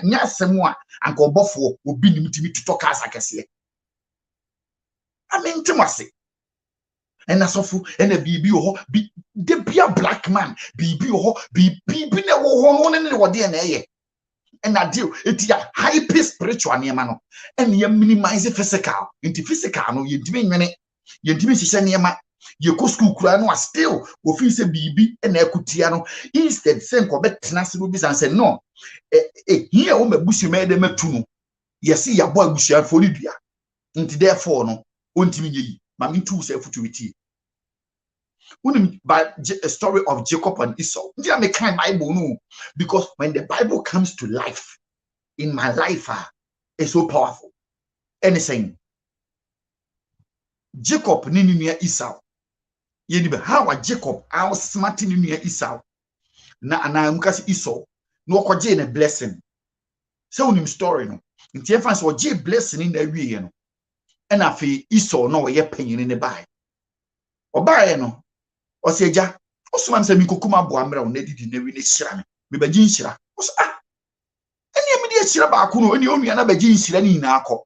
nya asem a anka obofo obi nim timi to talk as akese. I mean timase. and asofu and a bibi ho be a black man bibi ho bibi ne wo ho ne wo de na ye and I deal it ya hyper spiritual niema no and ye minimize physical into physical no ye ntimi nwene ye ntimi hihye niema ye ko school kura no still wo fi se bibi na akutia no instead say ko betena se bi san say no here wo mabusu me de matu no ye see ya boy abusu afo ni dua nti therefore no ontimi ye ma me tu se futuity by a story of Jacob and Esau. I make kind Bible no, because when the Bible comes to life, in my life, it's so powerful. Anything. Jacob nini near Esau. Yedibe how Jacob I was smart near Esau. Na mukasi Esau no ko je na blessing. So unim story no. Nti e fancy o je blessing in the wie no. And afi Esau no ye panyin ne bai. Obaye no Oseja, Osman said, Mikukuma Boamra, Neddy, Nevi, Shirami, Bibajin Shira. Was any immediate Shirabakuno, and you only another Jin Shirani Nako.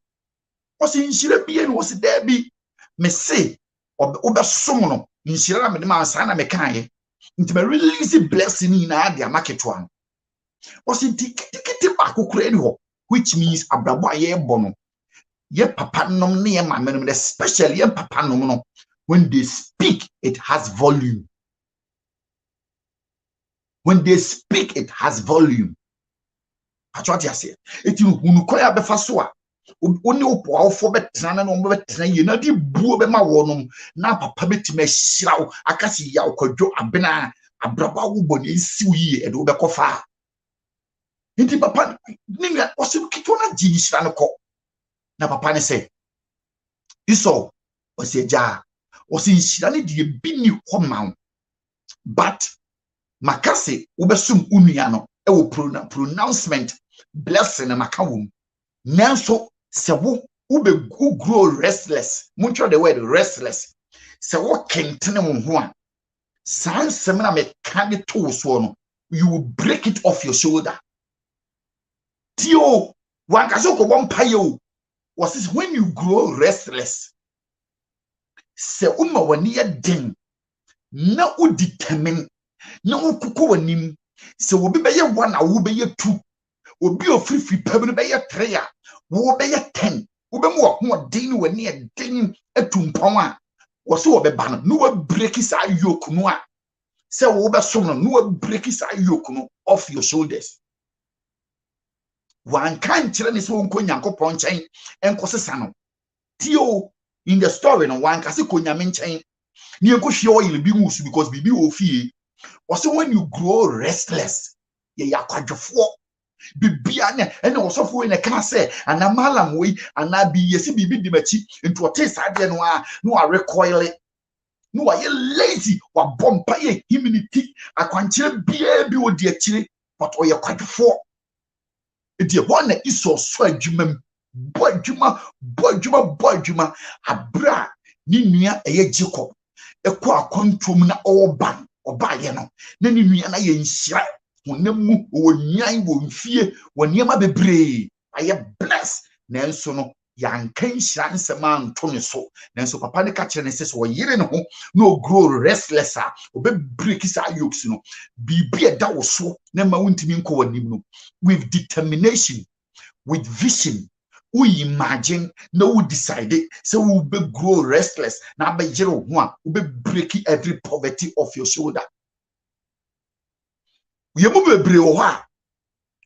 Was in Shirabian, was there be Messe or Oba Somono in Shiram and Masana Mekai into a release blessing in Adia market one. Was in Ticket Baku Creno, which means Abrabaye Bono. Ye papa nom near my men, especially ye papa nomono. When they speak, it has volume. When they speak, it has volume. That's what I say. It you unukoya befaswa. Only opo for betrana no betrana ye na di buo be ma wonom na papa betime hyiraw akasi ya okodwo abena abraba wo boni nsiw yi e do be kofa. Nti papa ninga osim kitona ji hyira no ko. Na papa ne say Esau oseja osi hyira de bi ni homa but makase ubesum unua no e wo pronouncement blessing na makawum nanso se wo ube grow restless muncho the word restless se wo kentene wo ho a sansem na me ka de to so no you will break it off your shoulder tio wankaso ko bompaye o was when you grow restless se uma wani ya den na u determine na u kuko wanim se obi be ye 1 a wo be ye 2 obi ofrifi pam no be ye 3 a wo be ye 10 wo be mu ho den wani ya den atumpon a wo se wo be ba no wo break sa yoke no a se wo be so no wo break sa yoke no off your shoulders wan kan kire ne se wo nko Nyankopon nchen enkosesa no tio in the story no wan kase konyame nchen ni enkohwe oil bi musu because bibi ofie also when you grow restless ye yakwadwofo bibia ne ene osofo ne ka se anamalam we anabi yesi bibi dimachi into otesa de no a no a recoil no a ye lazy wa bompa ye humility akwankyere bia bi odi akire but oye kwadwofo edi one iso so adwumam boadwuma abra ni nua eye Jacob ekọ akontom na oba ye no na ni nua na ye nhyira honemu wonyan wonfie woniema bebre aye bless nanso no yanka nhyira nsema nto ne so nanso papa ne ka kire ne se so yire ne ho no grow restless a obe break sa yokes no bibi eda wo so na ma wontimi nko wanim no with determination with vision we imagine no we decide so we will be grow restless na be jero ho a we be break every poverty off your shoulder we mu bebre wo ha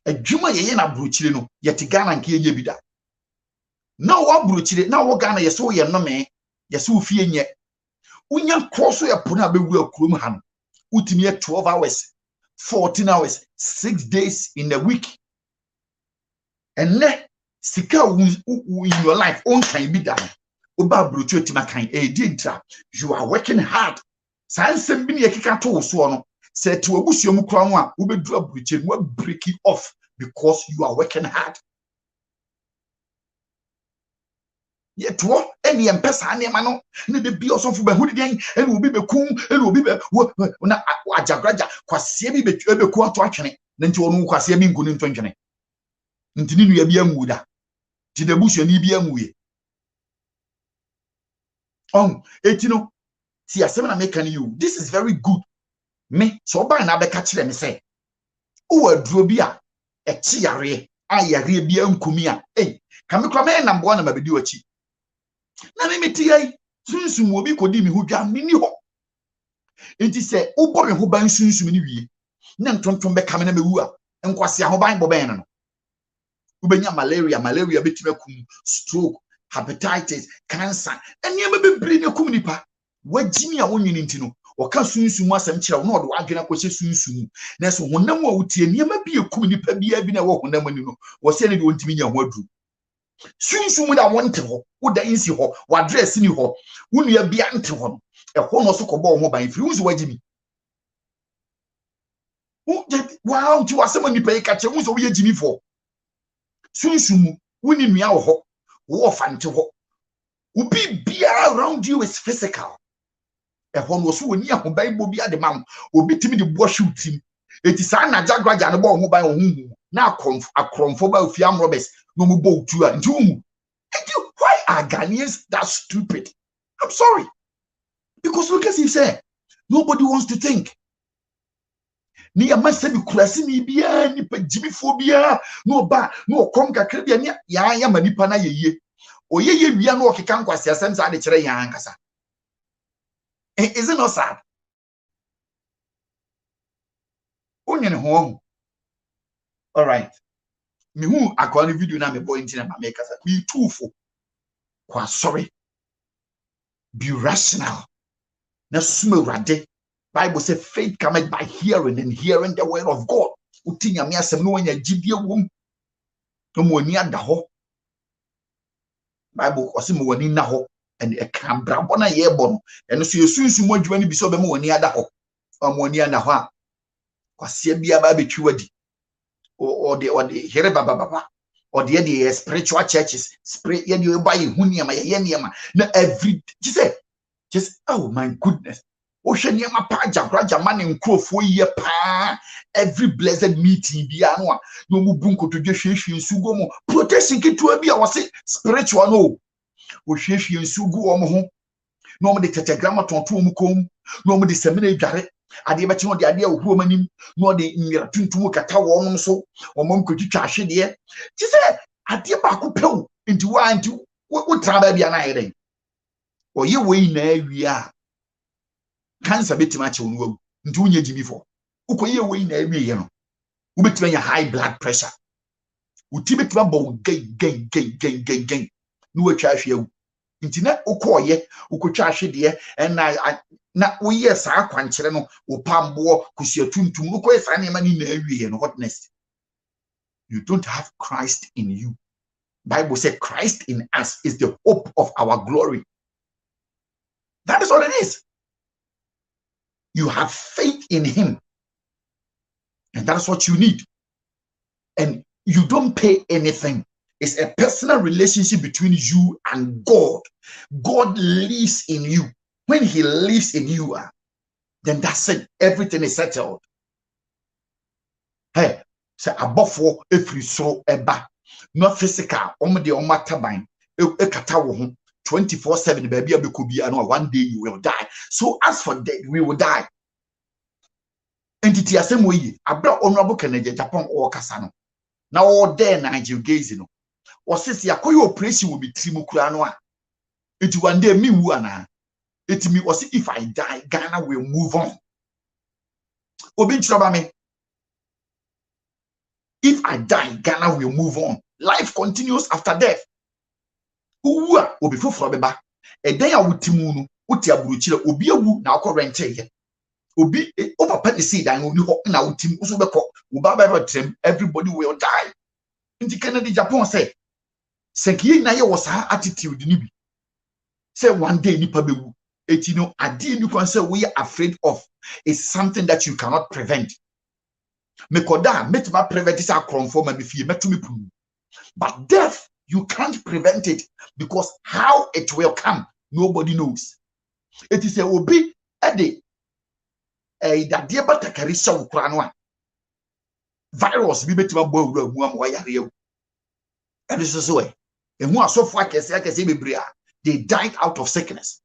adwuma ye na brochire no yete Ghana nke ye bida na wo brochire na wo Ghana ye so ye nome ye so fie nye unya cross ya pona be wu akurum ha no utimi 12 hours 14 hours 6 days in a week and sika in your life on can be done oba brochu etima kan dintra you are working hard sansem bi ne yakika to so no say to abusuom kura ho a wo bedu abrochu wo break it off because you are working hard yeto eni empesa ne ma no ne de bi osofo ba hudi den eni obi beku eni obi be na ajagraja kwase bi beku ato atwene na nti onu kwase bi nkuni ntwentwene ntini nu ya bi anwuda ti de busu ni bi anwuye etino See, as I'm making you, this is very good. Me, so by na be catch them say, oh, a drobia, a chiare, ayare bia nkumia. Hey, can me come number one na be do achi. Na me tie, sunsun obi kodi mi ho dwa mini ho. Enti say, ubo me ho ban sunsun ni wie. Na ntonton be kame na mewu a, enkwase ahoban bo ben no. Ubenya malaria betime kum, stroke, hepatitis, cancer. Eniema bebre ne kum nipa. Wagimi a wonwini ntino. Oka sunsun asem kira no do adwena kwose sunsun. Na so honam a wutie eniema bi ekum nipa bia bi na wo honam ani no. Wo se ne de wontimi nya ho adu. Sunsun da wonte ho, wo da insi ho, wo address ni ho. Wonua bia nte ho no. Ehwo no so kobo ho ban firi unso wagimi. Wow, nti wasem nipa yi ka che unso wo yagimi fo. Sunsun woni nua wo ho, wo fante ho. Ubi bia around you is physical. Ehon wo so woni ahoban bo bia de ma obi timi de bo hwutim. Eti sa na jagraja ne bo ho ban ohunhu na akromfo ba ofiam robes no mu bo tu a nti umu. Why are Ghanaians that stupid? I'm sorry. Because look as you say, nobody wants to think. Ni amase bi kurasi ni bia ni pa jimi phobia no ba no kom kakra bia ni ya manipa na yeye. Oyeye wia no okeka nkwase asem sa de kire yan kasa. Is it not sad? Onye ne ho. All right. Me hu akwa video na me boy ntina ma make kasa. Be truthful. Kwa sorry. Be rational. Na sume rade. Bible say faith cometh by hearing and hearing the word of God. Utinya me asem no anya gidie wom. No mo ani ada ho. Bible osim woni na ho and e kan brabo na ye bo no eno so yesunsu mo adwuma ni bi so be mo woni ada ho mo woni ana ho a kwase bia ba betwi wadi o de here baba o de the spiritual churches spirit ye de buy huniama ye niama na every just oh my goodness o hwe niama pa ajabraja ma ne nkrofo ye pa every blessed meeting bia no a no mu bunko to hwehwe nsugo mo protection ketua bia wo se spiritual no o hwehwe nsugo wo mo ho no mo de tetegrama tonto mu kom no mo de semina dware ade be chi no de ade ahuro manim no de nwira tuntum kata wo no so wo mo nkotwitwa ahwede ti se ade ba ko pew nti wa nti wo traba bia na yeden o ye we na awia cancer betima che wonu wagu nti unye jimi fo ukoye we na awie no ubetima ya high blood pressure utibetima bo gen no watwa ahwe awu nti na ukoye ukotwa ahwede na uye sa kwankere no upambo kusia tuntum ukoye sa na ma ni na awie no what next? You don't have Christ in you. Bible said Christ in us is the hope of our glory. That is all it is. You have faith in him. And that's what you need. And you don't pay anything. It's a personal relationship between you and God. God lives in you. When he lives in you, then that's it. Everything is settled. Hey, say above every so eba. Not physical. Omde omataban. Ekata wo ho. 24/7 baby abekubi and one day you will die. So as for death, we will die. Entity asemo yi abra honorable Kennedy Agyapong o kasa no. Na all there Nigel Gaisie no. O sisi akoye operation will be trimu kura no a. Enti one day me wu ana. Eti me o say if I die Ghana will move on. Obi nchroba me. If I die Ghana will move on. Life continues after death. Uwa obi foforo beba eden ya wutimu no uti aburuchire obi awu na akọ rente ye obi o papa de see dan oni ho na wutimu so beko wo baba trem everybody will die. Nti Kennedy Agyapong say senki na ye wo sa attitude ni bi say one day nipa bewu eti no ade ni kon say we are afraid of is something that you cannot prevent. Mekoda metima prevent is akromfo ma be fie metumi punu, but death you can't prevent it because how it will come, nobody knows. It is a obi ede that dear batakari so kranwa virus bi betima bo wura mu am wayare ewu. And this is way. And who are so far kese bebre they died out of sickness.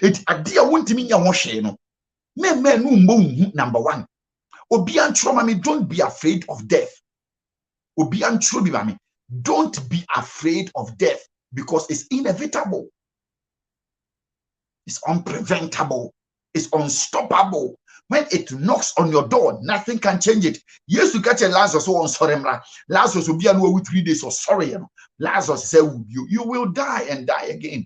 It idea won't mean ya wash no. Men no mo number one. Obian trauma me, don't be afraid of death. Obian trauma me, don't be afraid of death because it's inevitable. It's unpreventable. It's unstoppable. When it knocks on your door, nothing can change it. Yes, you get a Lazarus on sorry, Lazarus will be with 3 days or sorry. Lazarus said, you will die and die again.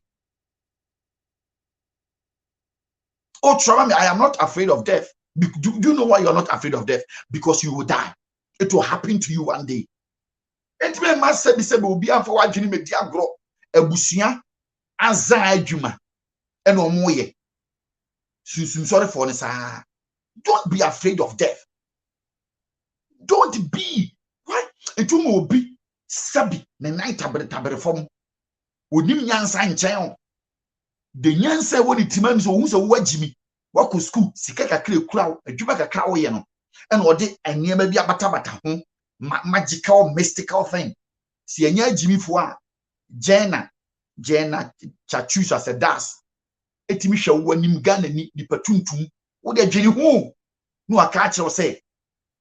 Oh, trauma me, I am not afraid of death. Do you know why you're not afraid of death? Because you will die. It will happen to you one day. And me must say, will be for what you media grow a busia azajuma and omoye. Sorry for this. Don't be afraid of death. Don't be. Why? It will be sabi the night tabere form. Onim nyansa nchen. The nyansa woni timam so hu so wajimi. Wako school sika kakre kura adwuma kakra wo ye no. And ode aniema bi abata ho magical mystical thing. Si anya jimi fo a Jenna chachusa as a das. Etimi hwa wanim Ghana ni patuntum. Wo de dwene ho no aka akere say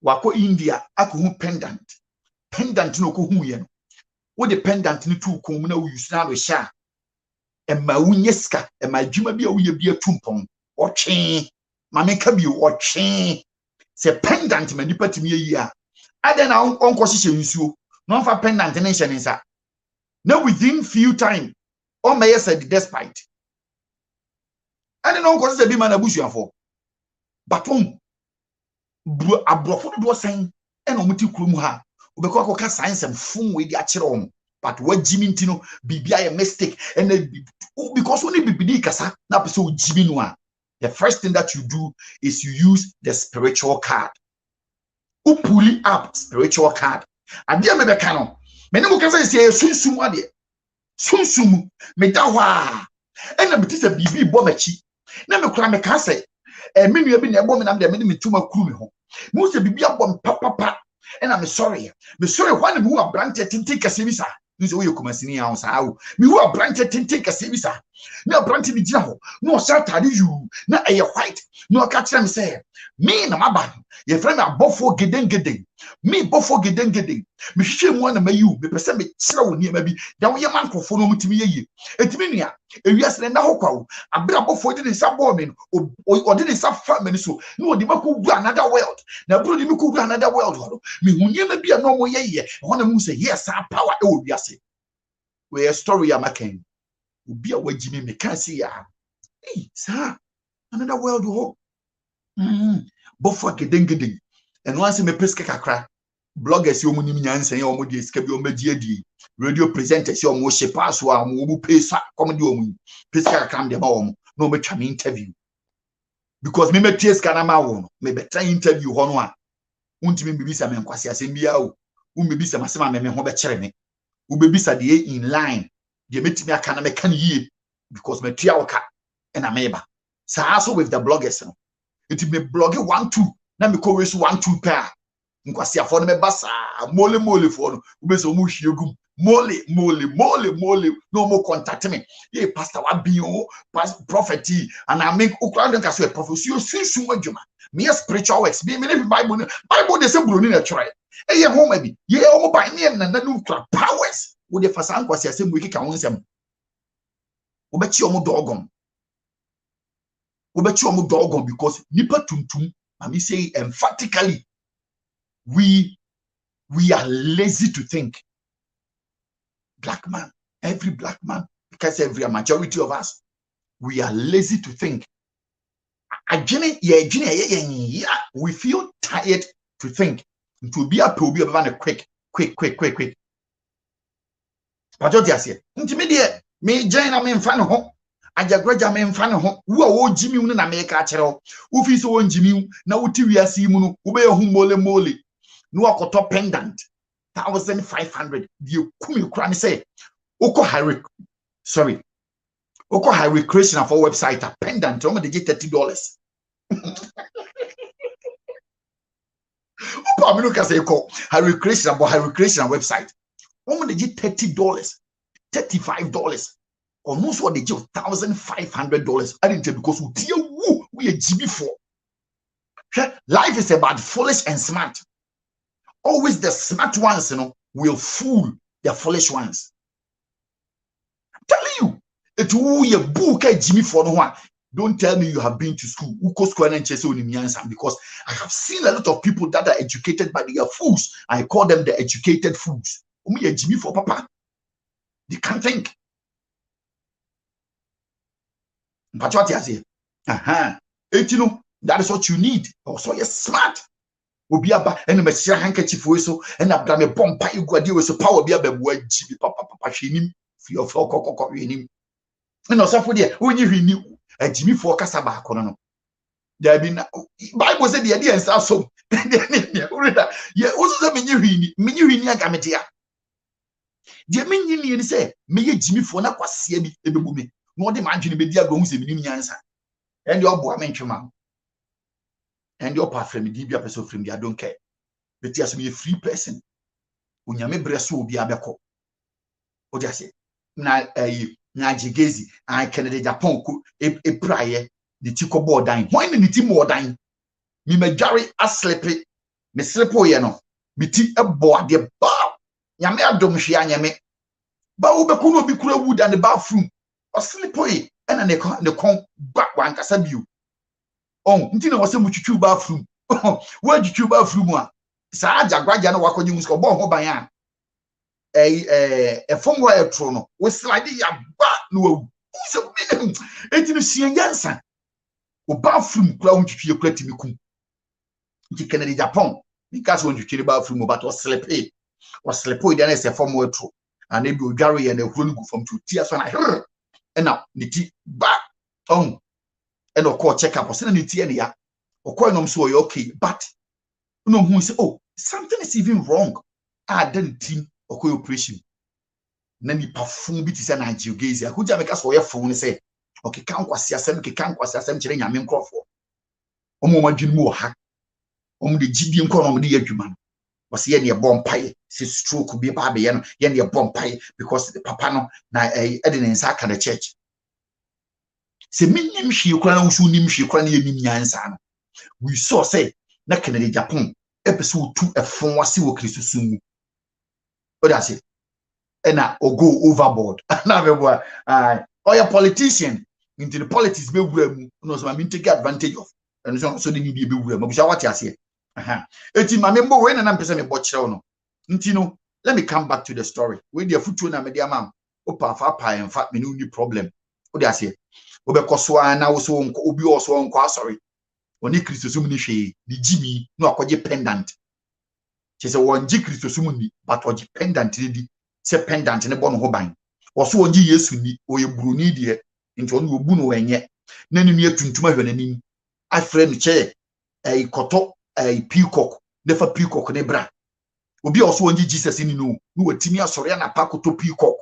wako India akohu pendant no ko hu ye no. Wo de pendant ni tu kom na wo use na lo sha ema wunyeska ema adwuma bi a wo ye bi atumpon otwe mame ka bi otwe se pendant ma nipa timi yi a aden na onko hihye nsuo no fa pendant ne hye ne nsa na within few time o may said despite aden na onko se bi ma na busuafo batom abrofo do sen e na omuti kurom ha obekọ akoka science and fun we di akere om but what jimi ntino bibia a mistake and because only bibidi kasa na pese o jimi no a the first thing that you do is you use the spiritual card. Who pull it up spiritual card? Ade me be kano. Me ne mo kasa se sunsumu ade. Sunsumu me da wa. E na biti se bibi bo machi. Na me kura me ka se me nua bi na ebo me na me me tuma kuru me ho. Mo se bibi abom papa. E na me sorry. Me sorry when me hu abrante tintin kase bi sa. Nso we kumasini ya onsa awu me hu abrante tintin kase bi sa. Na abrante bi gina ho. No satade you na eye white. No ka kira me say me na maba. Ye friend abofo gedengeden. Me bofo gedengeden. Me hwehwe mu na mayu. Me pese me kira wo niam bi. Da wo ye mankofo no mutimi ye. Etimi nua. Ewiase na ho kwawo. Abira bofo de nsa bo me no. O de nsa fa me so. No de maku gu another world. Na bro de maku gu another world ho. Me hu niam bi no mo ye. Ho na mu say yes power e wo wiase. We a story amaken. Obi a wagimi me kan see ya. Hey, sir. Another world ho. Bofo gedengeden. And once me peske kakra. Bloggers yo munim nyansen yo mo de ska bi o magi adi. Radio presenters yo mo she pass wa mo bu pesa come de o mu. Peska kakra de ba o mo. No me twa me interview. Because me metie ska na ma wo no. Me better interview ho no a. Untimi bibisa me nkwase asem bia o. Umbibisa masema me ho be kere me. Ubibisa de in line. De metimi aka na me kan yie because me tua oka e na meba. So also with the bloggers no. It me blog 1-2 na me ko we so 1-2 pa. Nkwase afo no me basa mole fo no. Ubese omu hwiegum mole no mo contact me. Ye pastor wa bi o prophet and I make ukra den kaso prophecy sunsun adwuma. Me spiritual works be me Bible dey say bro ni na try. E ye home bi ye omo ba me na no ukra powers. Wo de fasa nkwase asem we kika wonsem. Wo be chi omo dogom. Because nipa tuntum, I say emphatically, we are lazy to think. Black man, every black man, because every majority of us, we are lazy to think. We feel tired to think. To be a quick. But just say, intermediate, me Jane, I'm in front of home. Ajagraja me mfa ne ho wo jimi unu na me ka kire ho wo fi so won jimi na wo ti wiase mu no wo be hu mole no akoto pendant 1500 die kumi kura ne say ukọ high recreation for website a pendant o me dey $30 uko aminu ka say ko high recreation website o me dey $30 $35 almost what they give $1,500. I didn't tell because we a GB4. Life is about foolish and smart. Always the smart ones, will fool the foolish ones. I'm telling you, it will be a book Jimmy for no one. Don't tell me you have been to school. Because I have seen a lot of people that are educated, but they are fools. I call them the educated fools. Only a Jimmy for papa. They can't think. But what you say? That is what you need. Also, you're smart. Obi aba and me share handkerchief we so and abda me bompa you go we so power be ababu ajibi papa hwenim fi of kokoko hwenim and osafo de onyi hwini ajimi fo kasa ba kono no there be Bible say de ensa so urida ye ozo say menyi hwini aga me dia de menyi ni say meye jimi fo na kwase bi ebebu me no de madwene be dia go hu se minim nyansa and your boy mentwema and your part from the DBA person from the I don't care. But yes, me a free person. Unyame breso obi abeko. O just say na Nigel Gaisie I can the Agyapong e praye the tiko board dying. Why ni ti more dying? Me majari asleep me slepo ye no. Me ti e board de ba. Nyame adom hwea nyame. Ba wo beku no bi kura wood and the bathroom. O slepo ye and ne kon back wan kasa biu. Oh, ntina wase muchuchu bathroom. Where chuchu bathroom a? Sa agagwaja na wakonyi musko bo ho ban a from where tro no. We slide ya ba no wu. So etinu sienyansa. O bathroom kula unchuchu ye kula timikum. Nti Kennedy Agyapong. Because when you bathroom but was sleep e. Was sleep e then say from where tro. And e bi odware ye na ehuru gu from to tia so na. And now niti ba and of course check up or send it ya or coin on so okay, but no who say, oh, something is even wrong. I didn't team or cooperation. Then the perform bit is an Nigel Gaisie. Who just make us for your phone say, okay, can't was some chilling a main crop for. Omo Jim Moha. The GDM column the human was here near bomb pie. Sis stroke could be a baby and near bomb pie because the papano na Edin sack at the church. Se minim hwie kura na usu nim hwie kura na yenim nyansa. We saw say na Kennedy Agyapong episode 2 efon wase wo Kristo sumu. What does it? And I go overboard. Na be boy. Or your politician into the politics be wura mu. No so I mean take advantage of. And so they need be wura mu. But what you say? Eti ma membo we na na mpese me bo kire no. Nti no, let me come back to the story. We dey futu na me dey am. Opa fa pa en fa me no ni problem. What do you say? Obekoswa na wo so obi oso nko asori oni Kristosum ni hwe di jimi no akoje pendant chese wonji Kristosum ni but oje pendant ni di se pendant ne bo no ho ban oso wonji Yesu ni oyeburu ni de nti oni obu no wenye na ni atuntum ahwe nanim afre no che koto peacock nefa peacock ne bra obi oso wonji Jesus ni no watimi asori na pakoto peacock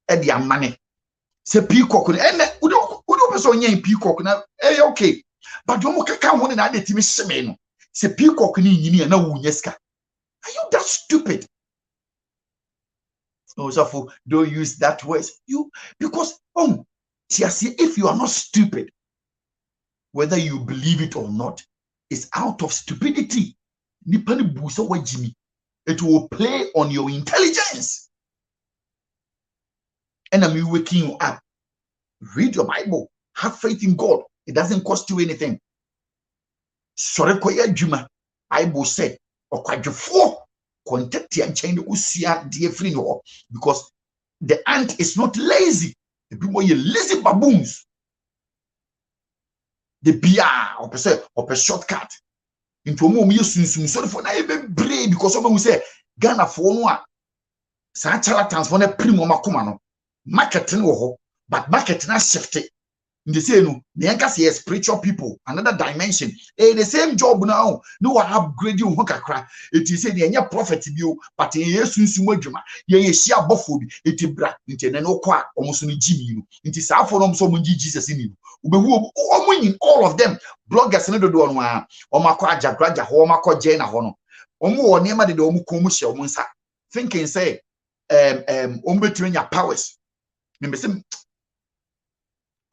e de amane se peacock ne ene so nya peacock na okay but do mo kaka ho na de timi seme no se peacock ni nyini na wo nyeska are you that stupid? No so don't use that word you because if you are not stupid whether you believe it or not it's out of stupidity nipa ni buso wajimi it will play on your intelligence and I'm waking you up. Read your Bible. Have faith in God. It doesn't cost you anything. Sorry, koya juma. Bible said, "Okwadjofo contact and change usia dear free no," because the ant is not lazy. The people are lazy baboons. The beer or a shortcut into a moment. Sorry for na even brave because someone will say Ghana for no. Sa charlatans for na primo makomano marketing wo but marketing has shifted. They say no, the anchor spiritual people, another dimension. The same job now. No, I upgrade you. It is saying the prophet you, but in yes, Sumajuma, ye share buffobi, it is black, into no qua, almost in Jimmy. It is our form so Jesus in you. Winning all of them. Bloggers and the one, or Mako Jagraja, or Mako Jana Hono. Omo near the Omukomusha Monsa. Thinking say, between your powers.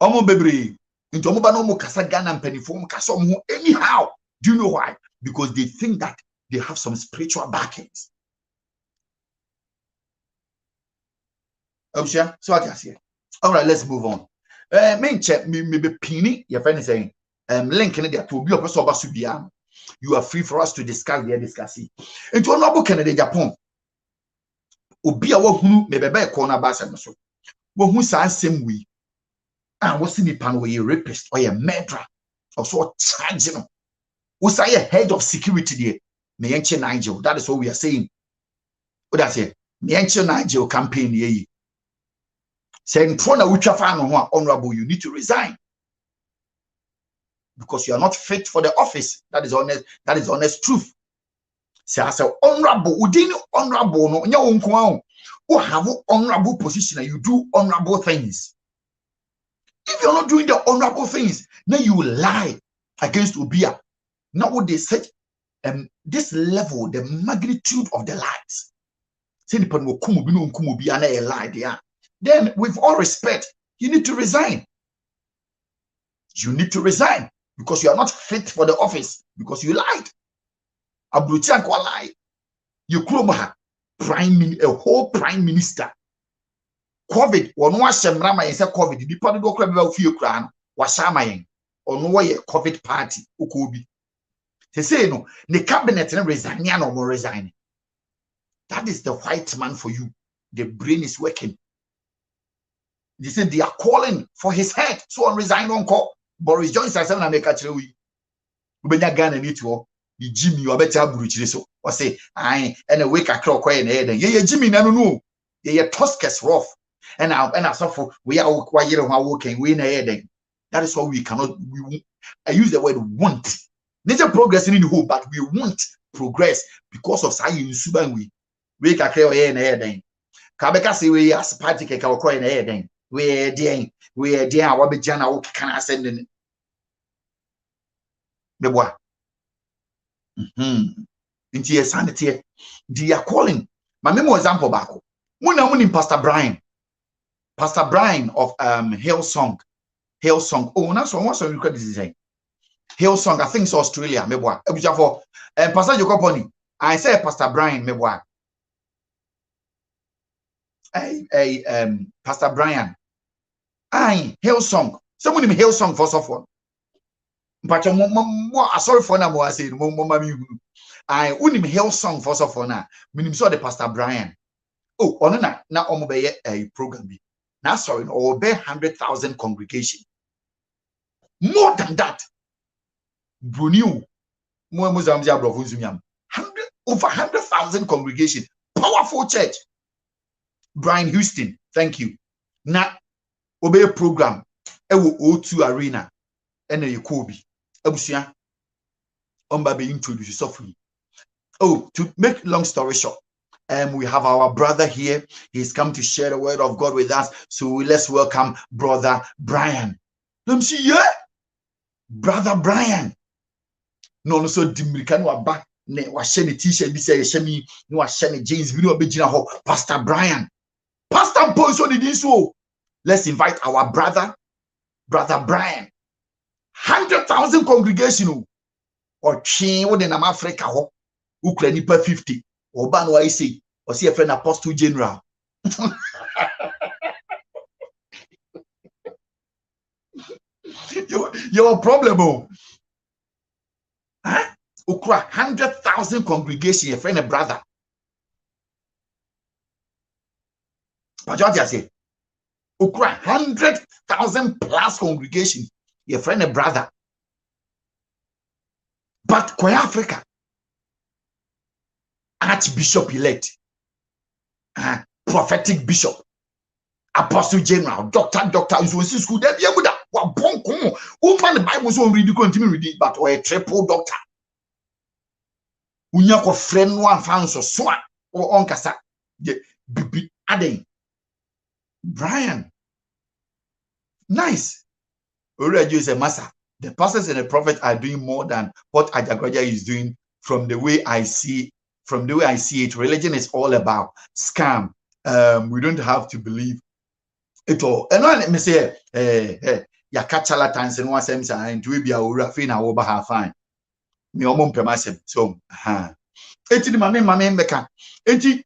Omo bebre. Into omo ba no mo kasa Ghana mpanifo mo kasa omo anyhow. Do you know why? Because they think that they have some spiritual backings. So what I say? All right, let's move on. Me check me be pini your friend is saying link in there to be a person. You are free for us to discuss there discussing. Into Ekuonaba Canada Agyapong. Obi a wahunu me bebe Ekuonaba asem so. Wahu sa asem wi. Ah, what's in the pan where you rapist or a murderer or so charge no. What's a head of security there? Me enche Nigel. That is what we are saying. What I say? Me enche Nigel campaign ye. Saying Trona Uchafa no honorable, you need to resign. Because you are not fit for the office. That is honest truth. Say as a honorable, within honorable no nya wonko who have honorable position and you do honorable things. If you're not doing the honorable things, then you will lie against Obia. Now what they said, this level, the magnitude of the lies. Say the person will come be a lie there. Then with all respect, you need to resign. You need to resign because you are not fit for the office because you lied. Abrutia kwa lie. You kloma a whole prime minister. COVID one was shamrama and said COVID. The party do crab about few crown was shamaing or no way COVID party ukubi. They say no, the cabinet and resign no more resigning. That is the white man for you. The brain is working. They said they are calling for his head. So on resign on call. Boris Johnson said, "I make a true. Ubenya Ghana need to the Jimmy you better bruchile so. Or say, I and a wake a clock in head. Yeah, Jimmy, no. Yeah, Tuscus rough. And I suffer. We are quiet while walking. We in a head. That is why we cannot. I use the word want. Nature progress in the hope, but we want progress because of science. We wake a clear in a head. Kabeka say we as party cake our coin head. We are there, what be Jana can I send in the boy? Into your sanity, they are calling. My memo example back. One Pastor Brian of Hillsong. Oh, that's one so you could say Hillsong. I think it's Australia. Me boy. For Pastor Jokoponi. I say Pastor Brian. Me boy. Pastor Brian. Hillsong. Someone in Hillsong for so far. But sorry for now. I say, I unim Hillsong for so far now. Minim saw the Pastor Brian. Oh, on na omobeye a program. Now sorry, or be 100,000 congregation. More than that. Brunio. More Mozambique Brovunzumiam. Over 100,000 congregation. Powerful church. Brian Houston, thank you. Now obey program ewo O2 arena ene Yakobi abusia omba be introduce softly. Oh, to make long story short, we have our brother here. He's come to share the word of God with us. So let's welcome Brother Brian. Let me see, yeah, Brother Brian. No, so Dimrikan wa back ne wa share the t-shirt bi say shemi no wa share the jeans bi no be gina ho Pastor Brian. Pastor Paul so did this so. Let's invite our brother Brian. 100,000 congregation or chain within Africa ho. Ukraine per 50. Or ban what I say. Or see a friend Apostle General. Your problem, oh. Huh? Ukra 100,000 congregation, your friend a brother. But what I say? Ukra 100,000 plus congregation, your friend a brother. But Kwaya Africa, Archbishop elect, prophetic bishop, Apostle General, Doctor, school, there be a good one. Open the Bible so read, continue reading, but or a triple doctor. Unyako friend one found so swan or onkasa, the bibi adding. Brian, nice. Already is a master. The pastors and the prophet are doing more than what Agyapong is doing. From the way I see it, religion is all about scam. We don't have to believe Eto eno me say ya catch charlatans no asem say into we bia owura fe na wo ba ha fine me omo mpem asem so enti ni mame mbeka enti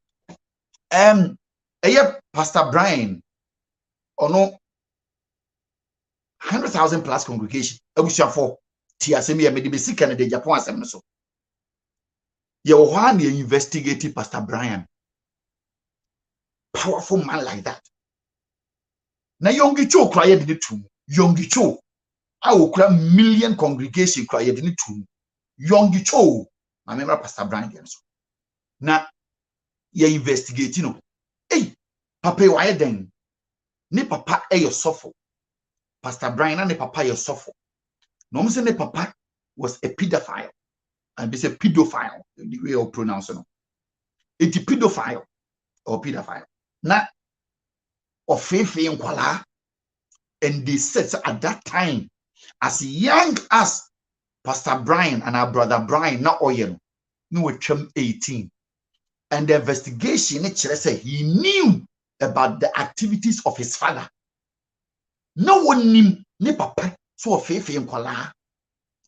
eye Pastor Brian ono 100,000 plus congregation abusuafo ti asem ye me de be sika na de Agyapong asem no so ye wo ha na investigate Pastor Brian, powerful man like that. Na yongi cho kra ye de tu yongi cho a wo kra million congregation kra ye de tu yongi cho na member Pastor Brian dem so na ye investigate no papa why den ni papa your suffer Pastor Brian and the papa your suffer no me say ne papa was a pedophile and be say pedophile the way of pronounce no it's a pedophile or pedophile na ofefe nkwala. And they said at that time, as young as Pastor Brian and our brother Brian, now Oyen, no were 18. And the investigation, said he knew about the activities of his father. No one knew, ne papa, so a faith in Kuala,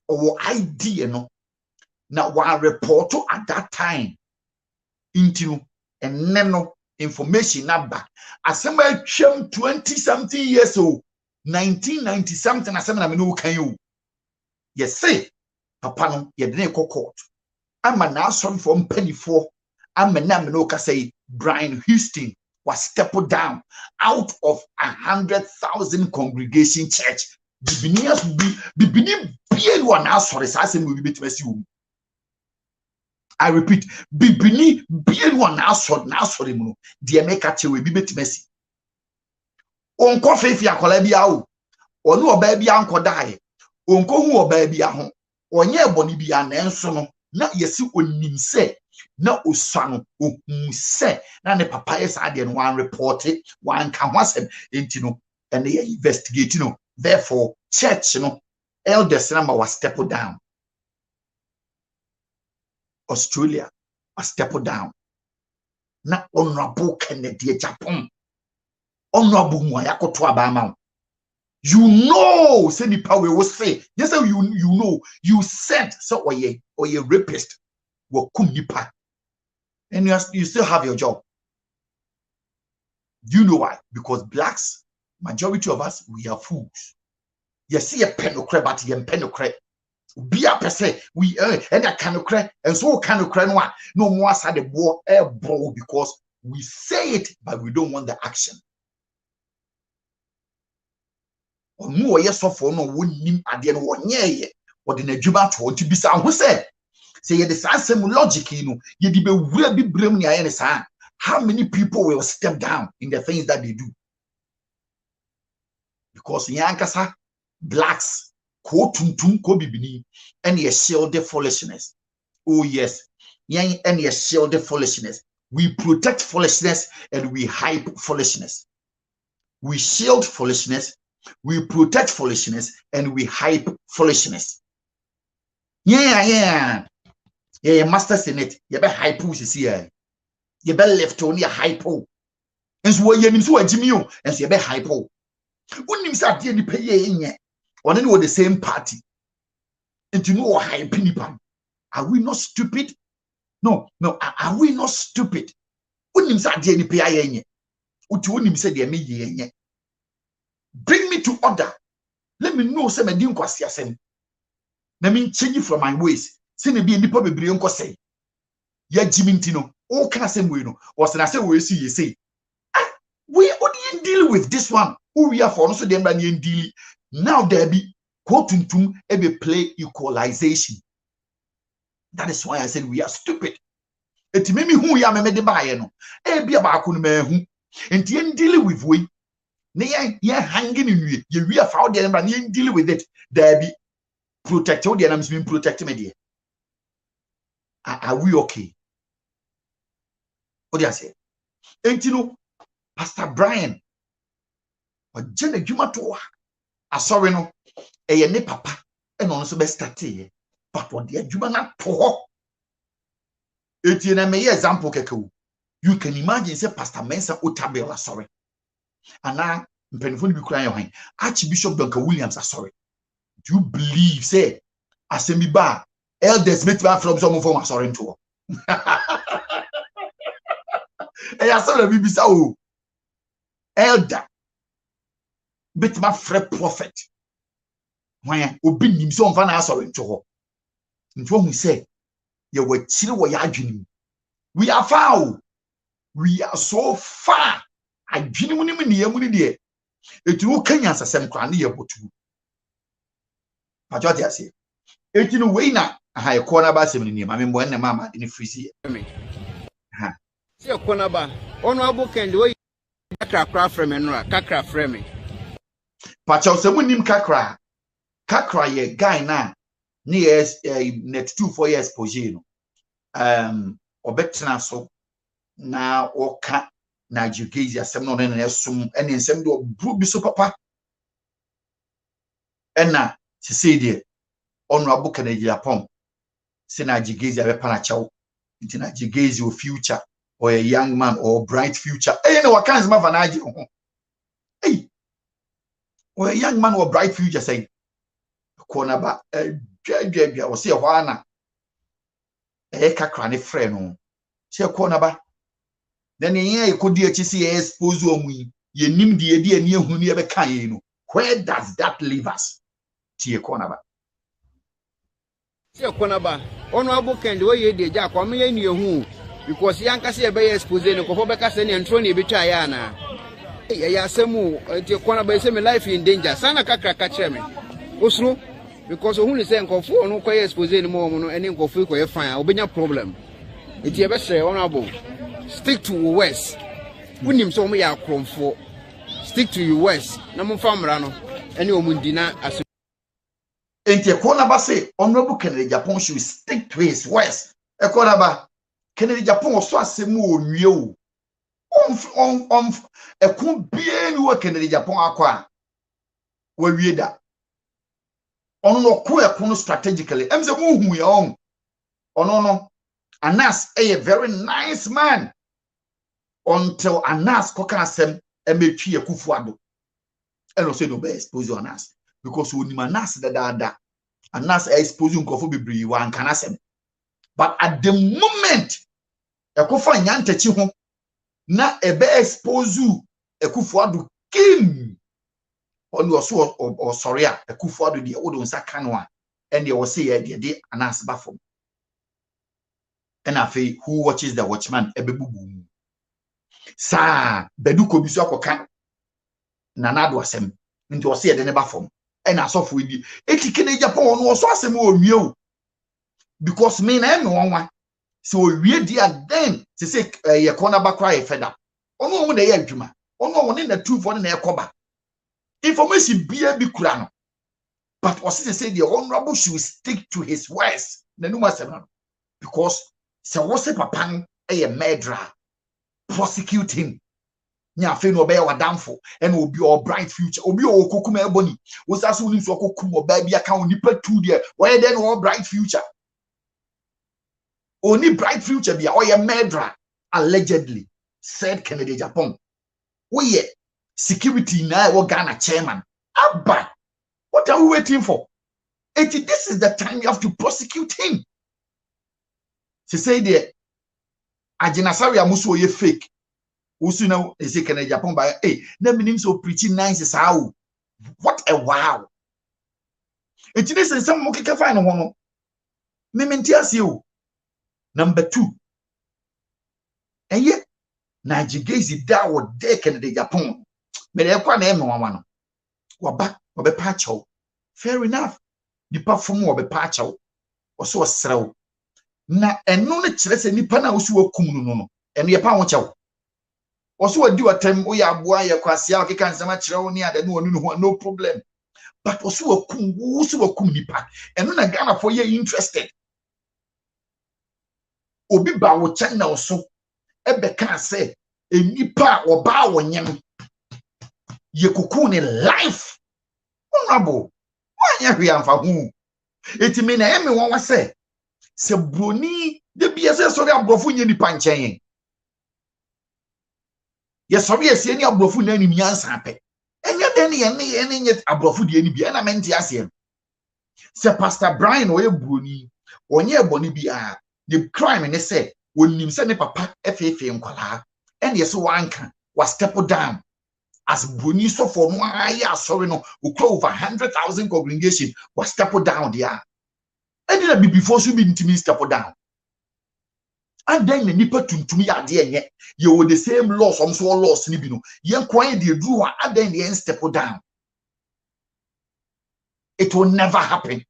or idea, no. Now, while report at that time, into and nano information number, as somebody 20-something years old. 1990 something as I know can you yes say papa no ye didn't court I'm now sorry from penny for I'm no say Brian Houston was stepped down out of 100,000 congregation church bibini be one now sorry say we be you I repeat bibini be one now sorry no de make a we be betimesi onko fefi akola bia o onu oba bia ankodae onko hu oba bia ho onye eboni bia na enso no na yesi onim se na osano ohun se na ne papa yes ade no one report one ka hwasem enti no and they investigate no therefore church no elders number was stepped down. Australia was stepped down na honorable Kennedy Agyapong honorable Mwayakoto Abama. You know, say the power will say, yes, you know, you said so or ye rapist will come nipa, and you still have your job. You know why? Because blacks, majority of us, we are fools. You see a penocre, but you penocre. Be a per se, we and a canocre, and so canocre no more side the war air ball because we say it, but we don't want the action. No yes for no wouldn't ade no wonye or the Najuma to be sound who said say the same logic you know ye di be wura bi brem ni aye sa how many people will step down in the things that they do because yankasa blacks ko tuntum ko bibini and ye shield the foolishness. Oh yes, yan and ye shield the foolishness. We protect foolishness and we hype foolishness. We shield foolishness, we protect foolishness, and we hype foolishness. Yeah, masters in it. You be hype who is here. You be left on your hypo. And so you need to Jimmy, and so you be hypo. When you start the pay in or then with the same party. And you know hype nipan. Are we not stupid? No, are we not stupid? When you start the pay in you said the bring me to order. Let me know some medin kwasi asem. Na me change from my ways. Say na be nipa bebre nko say. Ya jiminti no. O kan asem we no. O se na say we see ye say. We only deal with this one. Who we are for no so dem na deal. Now there be quotuntum e be play equalization. That is why I said we are stupid. Eti me hu ya me de baaye no. E bia ba ko no ma hu. Enti en deal with we. Yeah, hanging in you. We are found there and deal with it. There be protected. The enemies being protected. Me are we okay? What do I say? And you know, Pastor Brian, or Jenna Juma to I saw no, ne papa, and also best started. But what the Juma not to it in a may example. You can imagine, say, Pastor Mensa Utabela, sorry. And now mpenifo bi kura yohan Archbishop Duncan Williams sorry do you believe say asemi ba elders met ba from some form sorry nto e ya so la bibisa o elder bet ma frɛ prophet wan obi nim so mfa na sorry nto ho nto hu say ye wachire wo ya adwene we are far we are so far adwene mu nim ne yam ne de etu kanya asasem kwa ne ye botu pajo de ase etu no we na ha Ekuonaba asem ne ma me mbo ne mama ne frisi ha se Ekuonaba ono abokende we kakra frame no kakra frame pacho se mu nim kakra ye guy na ne yes net 2 years poje no obetena so na oka Nigel Gaisie asem no ne sum ene nsem de obru bi so papa ena se say de honorable Agyapong se Nigel Gaisie abepa na chawo nti Nigel Gaisie o future or a young man or bright future eh no wakanz ma vanaji ho eh or a young man or bright future say Ekuonaba dwa o se ho ana kakra ne frɛ no se Ekuonaba then ye ekodi achi se expose omu ye nim de ye ani ehunu ne be kan ye no where does that leave us ti Ekuonaba se Ekuonaba ono abokende we ye de ja kwa me ye ni ehunu because yankase ye be expose ne kofo be ka se ne ntro ne betwa ya na ya asemu ti Ekuonaba se me life in danger sana kakra ka kire me osuru because ohun se nkofo no kwa ye expose ne mo no ene nkofo ko ye fine obenya problem eti ye be se ono abo stick to your words unim so mo ya kromfo stick to your words na mo famra no ene omundina aso enti Ekuonaba say honorable Agyapong should stick to his words Ekuonaba Agyapong so asemu onwie o ekun bie ni wo Agyapong akwa wa wie da ono no ko ekun strategically emse mo hu ya ono no Anas a very nice man until Anas koka asem emetwi Ekufuado eno say no be expose Anas because we ni Anas da Anas expose nkofo bebri wan kan asem but at the moment Ekufa nyantachi ho na ebe expose Ekufuado king on your so or sorry Ekufuado de wo don saka no a ene wo say ye de Anas bafom and afi who watches the watchman ebebubu sa beduko biso akoka na nado asem nti o se de ne bafom and asofo edi etike na Agyapong no so asem o wie o because me na me wonwa so wie dia then se Ekuonaba cry feda ono wo na ye adwuma ono wo ne na 2 for na ekoba information bia bi kura no but o se the honorable should stick to his words na no asem no because so what's a papa a murderer prosecute him nya fe no be ya wadamfo and will be your bright future obi o kokuma eboni wo sa so ni so kokum oba bia ka onipa tu there why then all bright future only bright future bia or your murderer allegedly said Agyapong we security na wo Ghana chairman abba what are we waiting for this is the time you have to prosecute him. She say there Ajinasari amusu ye fake. Usu na ese Agyapong by na minim so preaching nice is how. What a wow. It is some mo keke fa no ho no. Me menti ase o. Number 2. Eye Nigel Gaisie da wo de Agyapong. Me de kwa na e me wanwa no. Waba obe pa chaw. Fair enough. Di perform obe pa chaw. Oso osrew. Na eno ne kire se nipa na osu wakum no eno ye pa ho chew oso wadi watam o ya aboa ye kwase a okeka nsama kire wo ni ade no onu ho no problem but oso wakum nipa eno na Ghana for ye interested obi ba wo China oso ebe ka se enipa oba wo nyem ye kuku ni life honorable wanya hwe amfa hu etimi na eme won wase se broni de bia se so de abrofo nye nipa nchen ye so ye se ni abrofo na ni nyansa pe Enya den ye nyet abrofu de ni bia na mente ase. Se Pastor Brian oye broni, onye eboni bia, the crime ne say wonim se ne papa efefe nkwala. And yes wanka was step down as broni so for no aya sorry no we over 100,000 congregation was step down there. And then before so be intimi step down. And then the nipa tuntumi ade enye you with the same laws so laws ni bi no yen kwan de do and then the step down. It will never happen.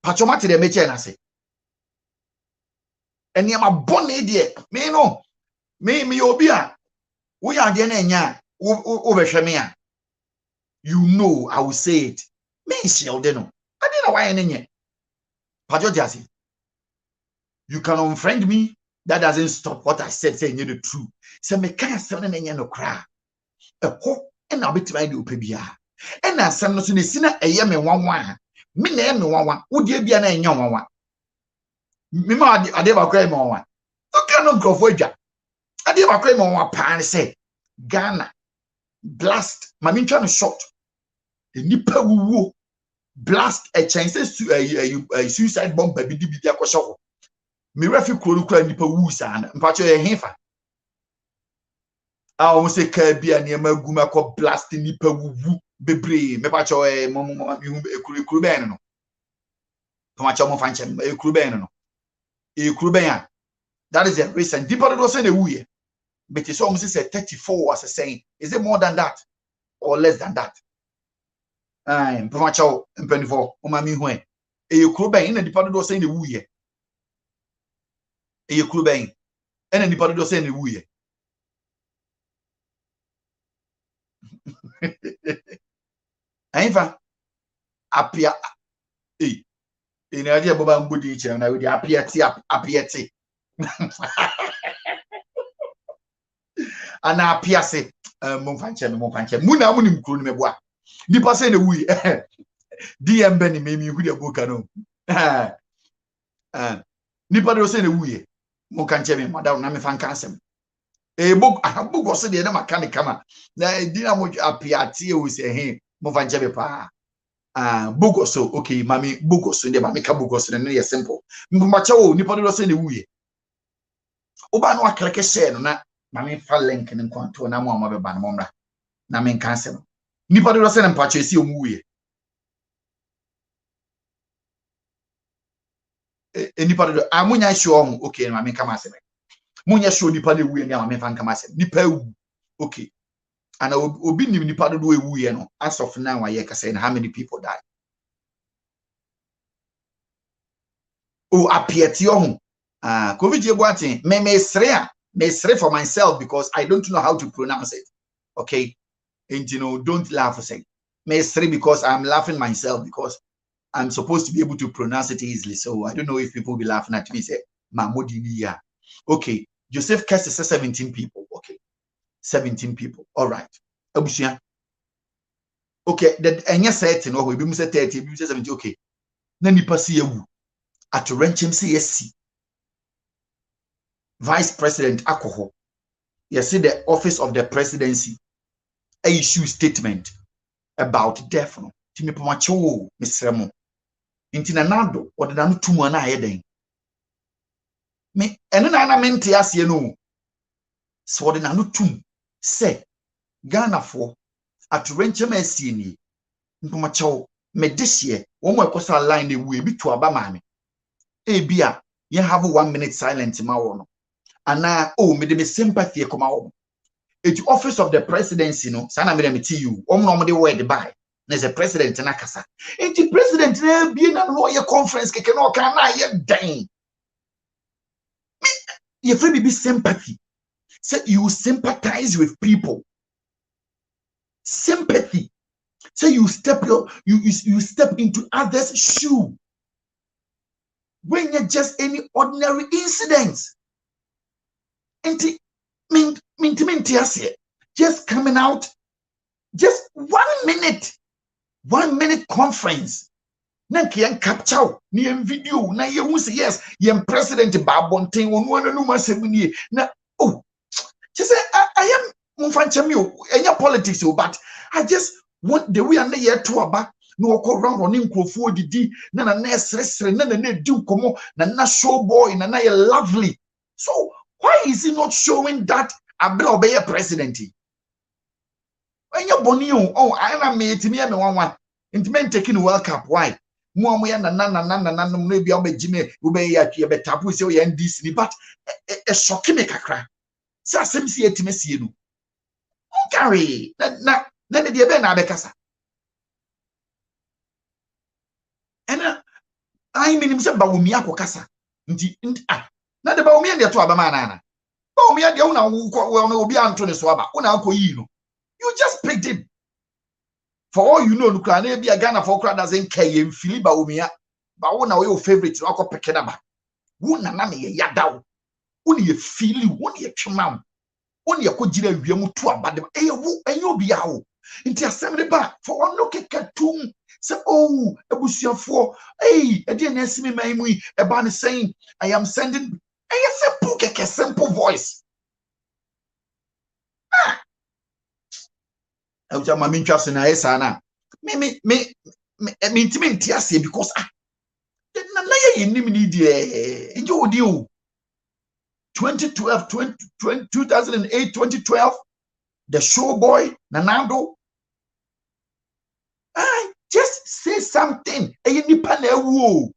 Pachomati de meche na say eni ama bone de me no me obi a wo ya de na enya wo behwe me a you know I will say it me shield no ade na why enye Pachojasi you can unfriend me that doesn't stop what I said say the truth say me kan say na enye no kra eho na obetima de opebia na asem no so na sina eye me wanwa me na me wanwa wo de bia na enye wanwa me ma ade ba kra me wanwa okay no grofo adwa ade ba kra me wanwa pa say Ghana blast mami ntwa no shot nipa wuwo blast a chance a suicide bomb baby di bi akosho me refi kuro kura nipa wu sana mpacho ye hefa a o se ka bia ne ma guma ko blast nipa wuwu bebre me pacho mo hu ekuru ben no mpacho mo fanche ekuru ben no ekuru ben a that is a recent deeper do say na wu ye but it's almost say 34 as a saying is it more than that or less than that mpamacho mpenifo omami hu ekuru ben na deeper do say na wu ye ekuru ben na deeper do say na wu ye Ainfa apia ina ade boba ngudi che na we di apia ti ana apia se mo fanche muna munim kru ne meboa nipa se na wi DM beni me hu de boka no nipa do se na wi mo kanche me madam na me fan kansem book so de na mechanic ma na dina mo apia ti e wo se he mo fanche be pa bugoso okay mami bugoso ndi mami ka bugoso ne ye simple mbumacha wo nipa do se ne wuye oba no akreke share no na mami fa link ne kwanto na mo amabe ban momra na men cancel nipa do se ne mpacha esi omu wuye nipa do amunya show omu okay mami kama aseme munya show nipa ne wuye ne mami fa kama aseme nipa wu okay and obi nipa do we wuye no as of now I can say how many people died. Oh, appear to you. COVID Jebuatin, me for myself because I don't know how to pronounce it. Okay. And you know, don't laugh say. Me because I'm laughing myself because I'm supposed to be able to pronounce it easily. So I don't know if people will be laughing at me. Say, Mamodinia. Okay. Joseph Kess says 17 people. Okay. 17 people. All right. Abushia. Okay. That any certain or we be 30, we 70. Okay. Then you pass you. At Renchem CSC, Vice President Akoho, you see the office of the presidency issue statement about death. Timi Pomacho, Mr. Remo. Intinanado, or the Nanu Tumana heading. Me, and then I meant to ask you know. So the Nanu Tum say, Ghana for at Renchem SCN, Pomacho, me this year, one more coastal line, they will be to Abamani. Bia, you have 1 minute silence in my own. And now, me de sympathy come out. It's office of the presidency, no, Sana me tell you, normally where the buy. There's a president in Akasa. And the president being a lawyer conference, can I dang. You feel be sympathy. So you sympathize with people. Sympathy. So you step into others' shoe. When you're just any ordinary incidents. And just coming out, just 1 minute, 1 minute conference. Na kian capture, ni video, na ye who say yes, ye president Babonte on one no masemuni. Na oh, She said, I am Mufantchamio, any politics, but I just want the way I near to about no go round running for the nana ness wrestling, nana do come na show boy, nana lovely. So why is he not showing that Abel be a president? When you're bonio, oh, I am made to me and one intimate taking World Cup. Why? More nana maybe I'll be Jimmy, ube ya tapu say we end Disney, but a shocking make a cry. So some see it miss you. Carry na the be na bekasa. And I mean himself Bawumi akokasa. Nti na de Bawumi de to abama na. Bawumi de una wo obi anto ne so aba. Una akoyi no. You just picked him. For all you know, Ukraine be a Ghana for crowd doesn't care him Philip Bawumi. Ba wona your favorite no akọ pekenaba. Wona na me yadaw. Wona ye feel, wona ye twemam. Wona ye kogire wiam to abade. Ewu enyo bia wo. Nti asem ba for one no kekatum. Say, oh, Ebusiafo, hey, I didn't see me, my Ebani saying, I am sending a simple voice. I was my interest in Aesana. Me, because the Nalaya in Nimini, you do 2012, 2008, 2012, the showboy, Nanando. Just say something. Eyi nipa na ewu.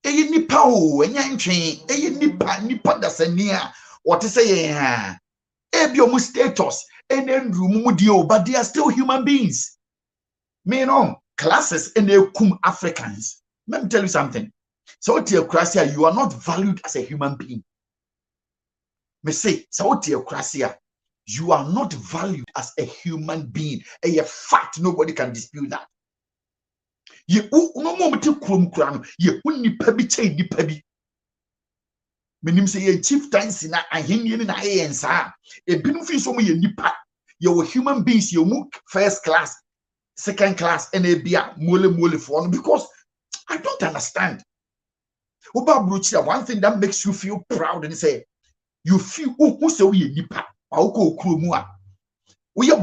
Eyi nipa o, enya ntwen. Eyi nipa da sania. What is say ha? Ebi omu status, enendru mu di o, but they are still human beings. Me no classes and they kum Africans. Let me tell you something. So theocracia, you are not valued as a human being. Me say, so theocracia. You are not valued as a human being. A fact, nobody can dispute that. You no more krum kram. You ni pebi chain ni pebi. Menim say ye chief times na ahenye na ayensa. E binu fi so mo ye nipa. You human beings. You move first class, second class, and a bia mole for because I don't understand. Oba bruchia, one thing that makes you feel proud and say you feel who say we nipa. We are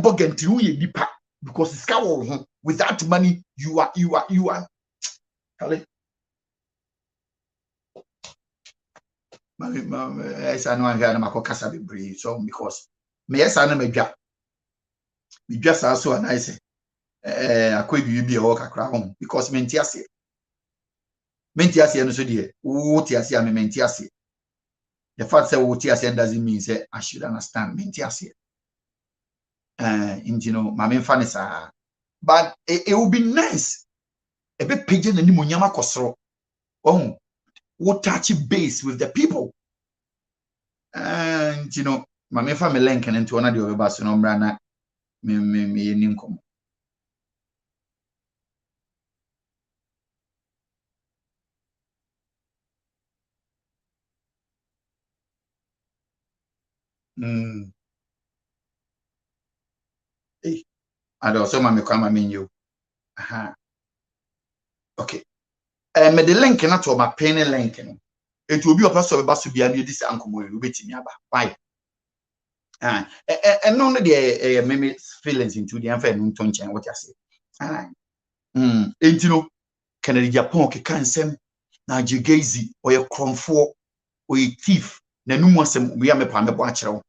bugging to you nipa because it's cow without money you are yes I know I'm here na kasa be brave so because me yes I know me just also and I say akwa bi e wo kakra hom because menti ase no so de wo ti ase am menti ase. The fact that what you doesn't mean say I should understand. You know, my main fan is but it would be nice. A bit pigeon and Munyama Kosro. Oh, what touch base with the people. And you know, my main family link and into another of us, no brana me income. Hey, and also my come menu. Okay. Me the link na to my penny link no. It will be a person of basu bia this uncle will be me aba. Why? And none of the meme feelings into the unfair no tonchen what you say. And you know, can Agyapong ke kansem Nigel Gaisie or your cromfo or a thief na no one sem we am me pa me bo akere.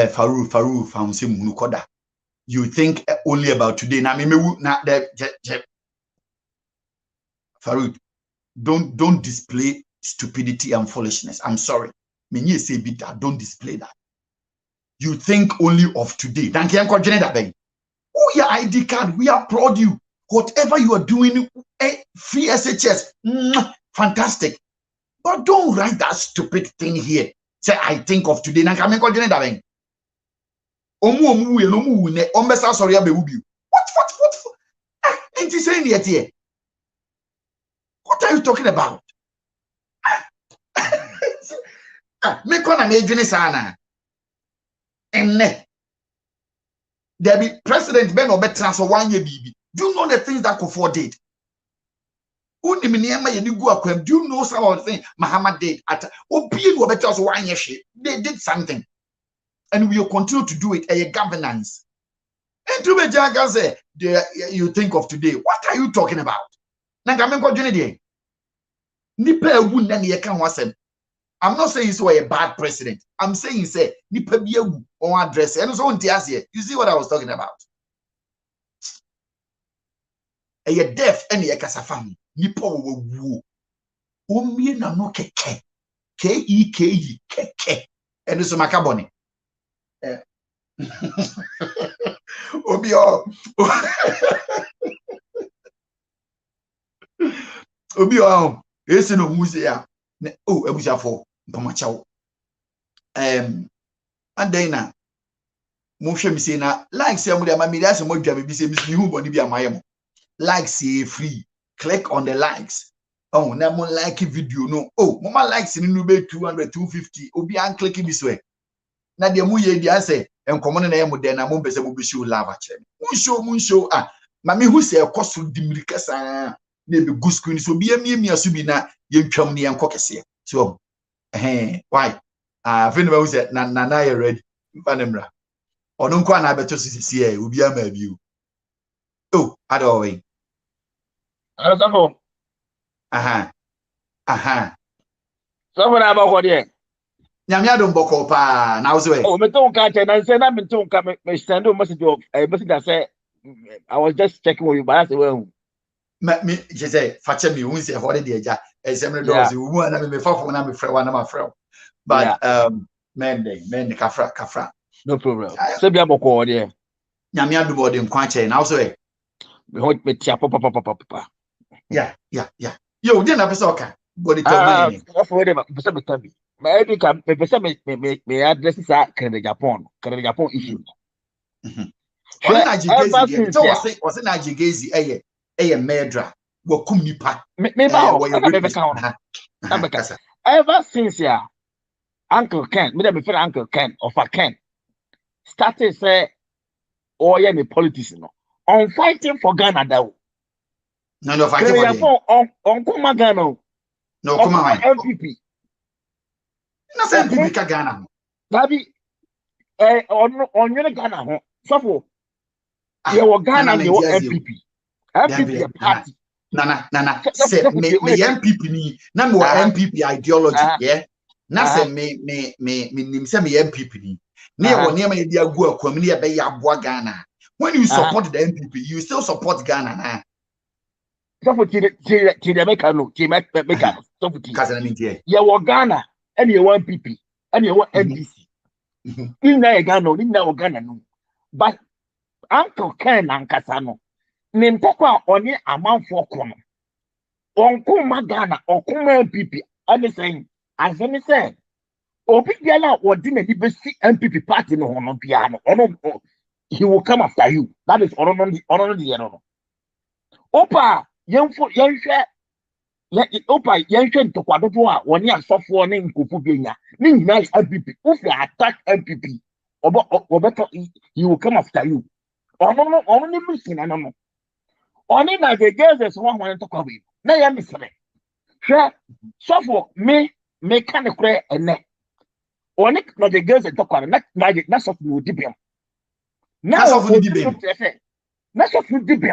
Faru found some munukoda. You think only about today. Now me na Faru, don't display stupidity and foolishness. I'm sorry. Me say bita, don't display that. You think only of today. Thank you, that. Oh, your ID card, we applaud you. Whatever you are doing, free SHS, fantastic. But don't write that stupid thing here. Say, I think of today. What? Ain't you saying yet here? What are you talking about? Me kona me dwene sana. Enne. there be President Ben or transfer 1 year BB. Do you know the things that Kufuor did? Do you know some of the things Muhammad did at they did something, and we will continue to do it. A governance. And to be Jagaze, you think of today, what are you talking about? I'm not saying he's a bad president. I'm saying say nipa biawu on address. And so you see what I was talking about? A deaf and a kasa family. Nipa wo. Omi na no keke. Keke keke. And so makaboni. Obi o. Obi o. Ese no museum. Oh, ebuja for mpamachawo. And then na mo hwe mi say na like say mo dey ma media say mo dwa me bi say mi hu boni bi amayem. Like say free. Click on the likes. Oh, na mo like video no. Oh, mama likes ni no be 200 250. Obi an click this way. Na de mo ye dia say enkomo na ye mo de na mo be say mo be show love ache. Mo show ma me hu say ekoso dimirika sa na be good screen so bi emi asu bi na ye ntwam ne enko kese. So why? Fini we say na you ready. Mfanemra. Ono nko na beto sisi e obi ama biu. Oh, how we? Alasafo. Aha. So when about what there? Nyame adom boko pa na wo say. Oh, me ton ka che na say na me ton ka me send a message of message that say I was just checking with you but I say well. Me je say fache me won say hode de eja esem do say wo na me fafo na me frɛ wa na ma frɛ. But men kafra. No problem. So be boko there. Nyame adom body nkwa che na wo say. Me hot me tia papa. Yeah. Yo, didn't have a body tell me. That's what they tell me. Maybe can me address is Agyapong issue. Was it Nigel Gaisie a murderer? What come nipa? Ever since Uncle Ken, me friend Uncle Ken of a Ken started say, oh yeah, me politics no. On fighting for Ghana though. No, fighting for on Kuma Ghana. No, come on. MPP. No, say MPP ka Ghana. Baby, on your Ghana, so you were Ghana, you were MPP. MPP party. Nana. Say me MPP ni. Na me MPP ideology, yeah. Na say me say me MPP ni. Ne wo ne ma ye dia gu akwam ne ye be ya aboa Ghana. When you support the MPP, you still support Ghana now. So for the mechanic, so for you were Ghana and you want MPP and you want NDC. In Ghana, no. But Uncle Ken and Kasano, Nintokwa only amount for Kono. Uncle Magana or Kuma MPP, anything, as any said. Obi Gala or didn't even see MPP party no on piano. He will come after you. That is honor the Opa, young share. Opa, young share to Quadroa, 1 year soft warning Kupubina. Ning nice MPP. If you attack MPP, or better, he will come after you. Only missing, I don't know. Only like the girls is one want to talk with. Now you're missing it. Share, so for me, kind of clear and neck. Only like the girls that talk about it, that's what you did. Now, that's what you did.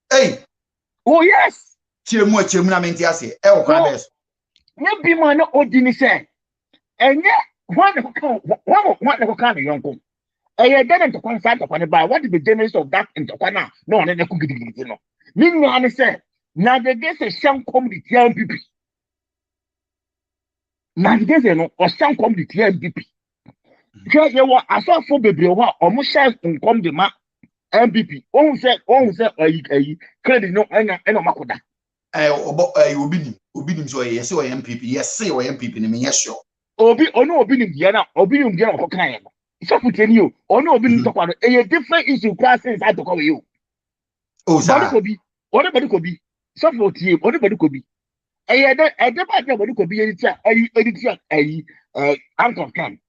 Hey. Oh, yes. Chemu mentiase. Kwades. Maybe man odini say. And yet, one kind of young. I didn't consult upon it by what is the genesis of that in Tokana? No one ever could get it. Meaning, say, now the guess a sham come the MPP. Now the guess or sham come the MPP. You were a soft for baby or almost shall come the map. MPP. On say, credit no, and Makoda. Obinim so yes, or MPP, yes, say or MPP, and yes, sure. Obi, or no, Obinim Diana, Obinim Diana, Hokan. So put in you, or no, Obinim talk about a different issue classes I to call you. Oh, sir. What could be? So for team, what could be? I don't what could be a Uncle Ken.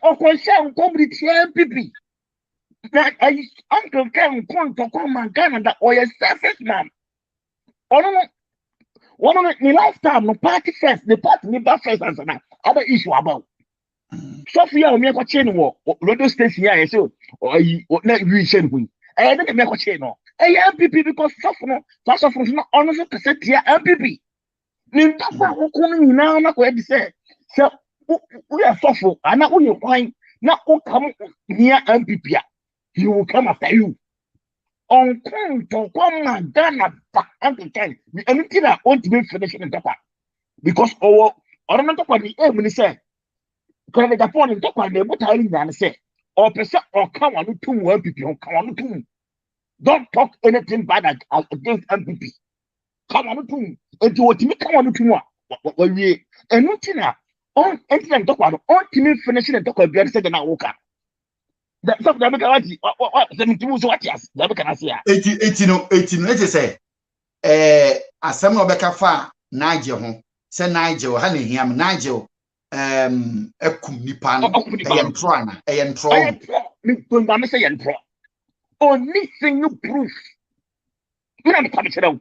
Or concern come with MPP. Uncle Ken come Canada or a surface man. One of the lifetime, no party first, the party never first answer now. Other issue about Sophia or Mako Chain war, radio station here, so or not reaching wing. I didn't make a chain or a MPP because first of all, not honest to set here MPP. Ninda who coming now, not where they say. So we are thoughtful, and not when you find not who come near MPP. He will come after you. On come Ghana back Uncle Ken. Anything I want to be finished in the paper. Because our ornamental for the aim when he said, because the point in the paper, they put and say, or percent or come on to MPP or come on to. Don't talk anything bad against MPP. Come on to. And to what me come on to what we and nothing on anything talk about on to finishing the talk of the second hour. That's what what yes, that can I say. 18 say asem no beka fa Nigel ho say Nigel ha na hiam Nigel ekum nipa no eyentro ana eyentro me pon say yentro only single proof me na me come chere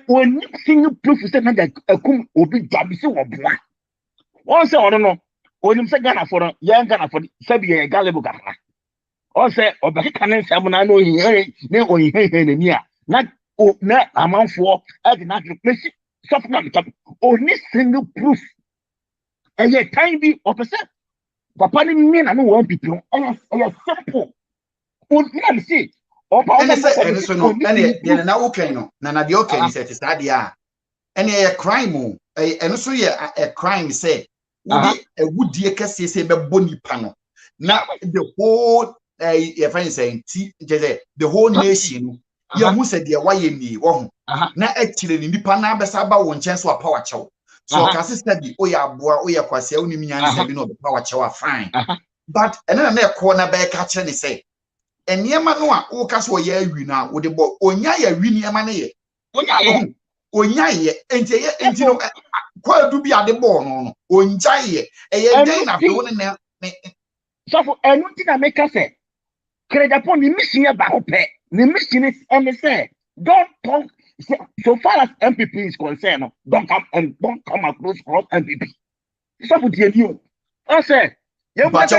only single proof say na ekum obi jabi se wo boa won say ono no onim say Ghana for Ghana for sabi ye galebo Ghana. Or say, or back cannon, someone know he no near. Not a month for I did not replace it. Something only single proof. And yet, time be opposite. Papa didn't mean I know one people. I simple. Would not see. Or and now okay, no. Nana the okay, said it's idea. And a crime, and also a crime say, a wood dear Cassie say, but bonny panel. Now the whole. Your friend saying the whole nation, you who said the why me, now actually in the Panabasaba won't chance to a power chow. So Cassis said, oh, yeah, boy, oh, yeah, quasi only me and the power chow fine. But another corner back catcher, they say, and near Manoa, oh, Caswa, yeah, we now would the boy, oh, yeah, really a money. Oh, yeah, and you know, quite to be at the bone, oh, Jay, and then after one now. So for anything I make us say. Credit upon the mission about pay. The mission is say, don't talk so far as MPP is concerned, don't come across MPP. So for you. I say, but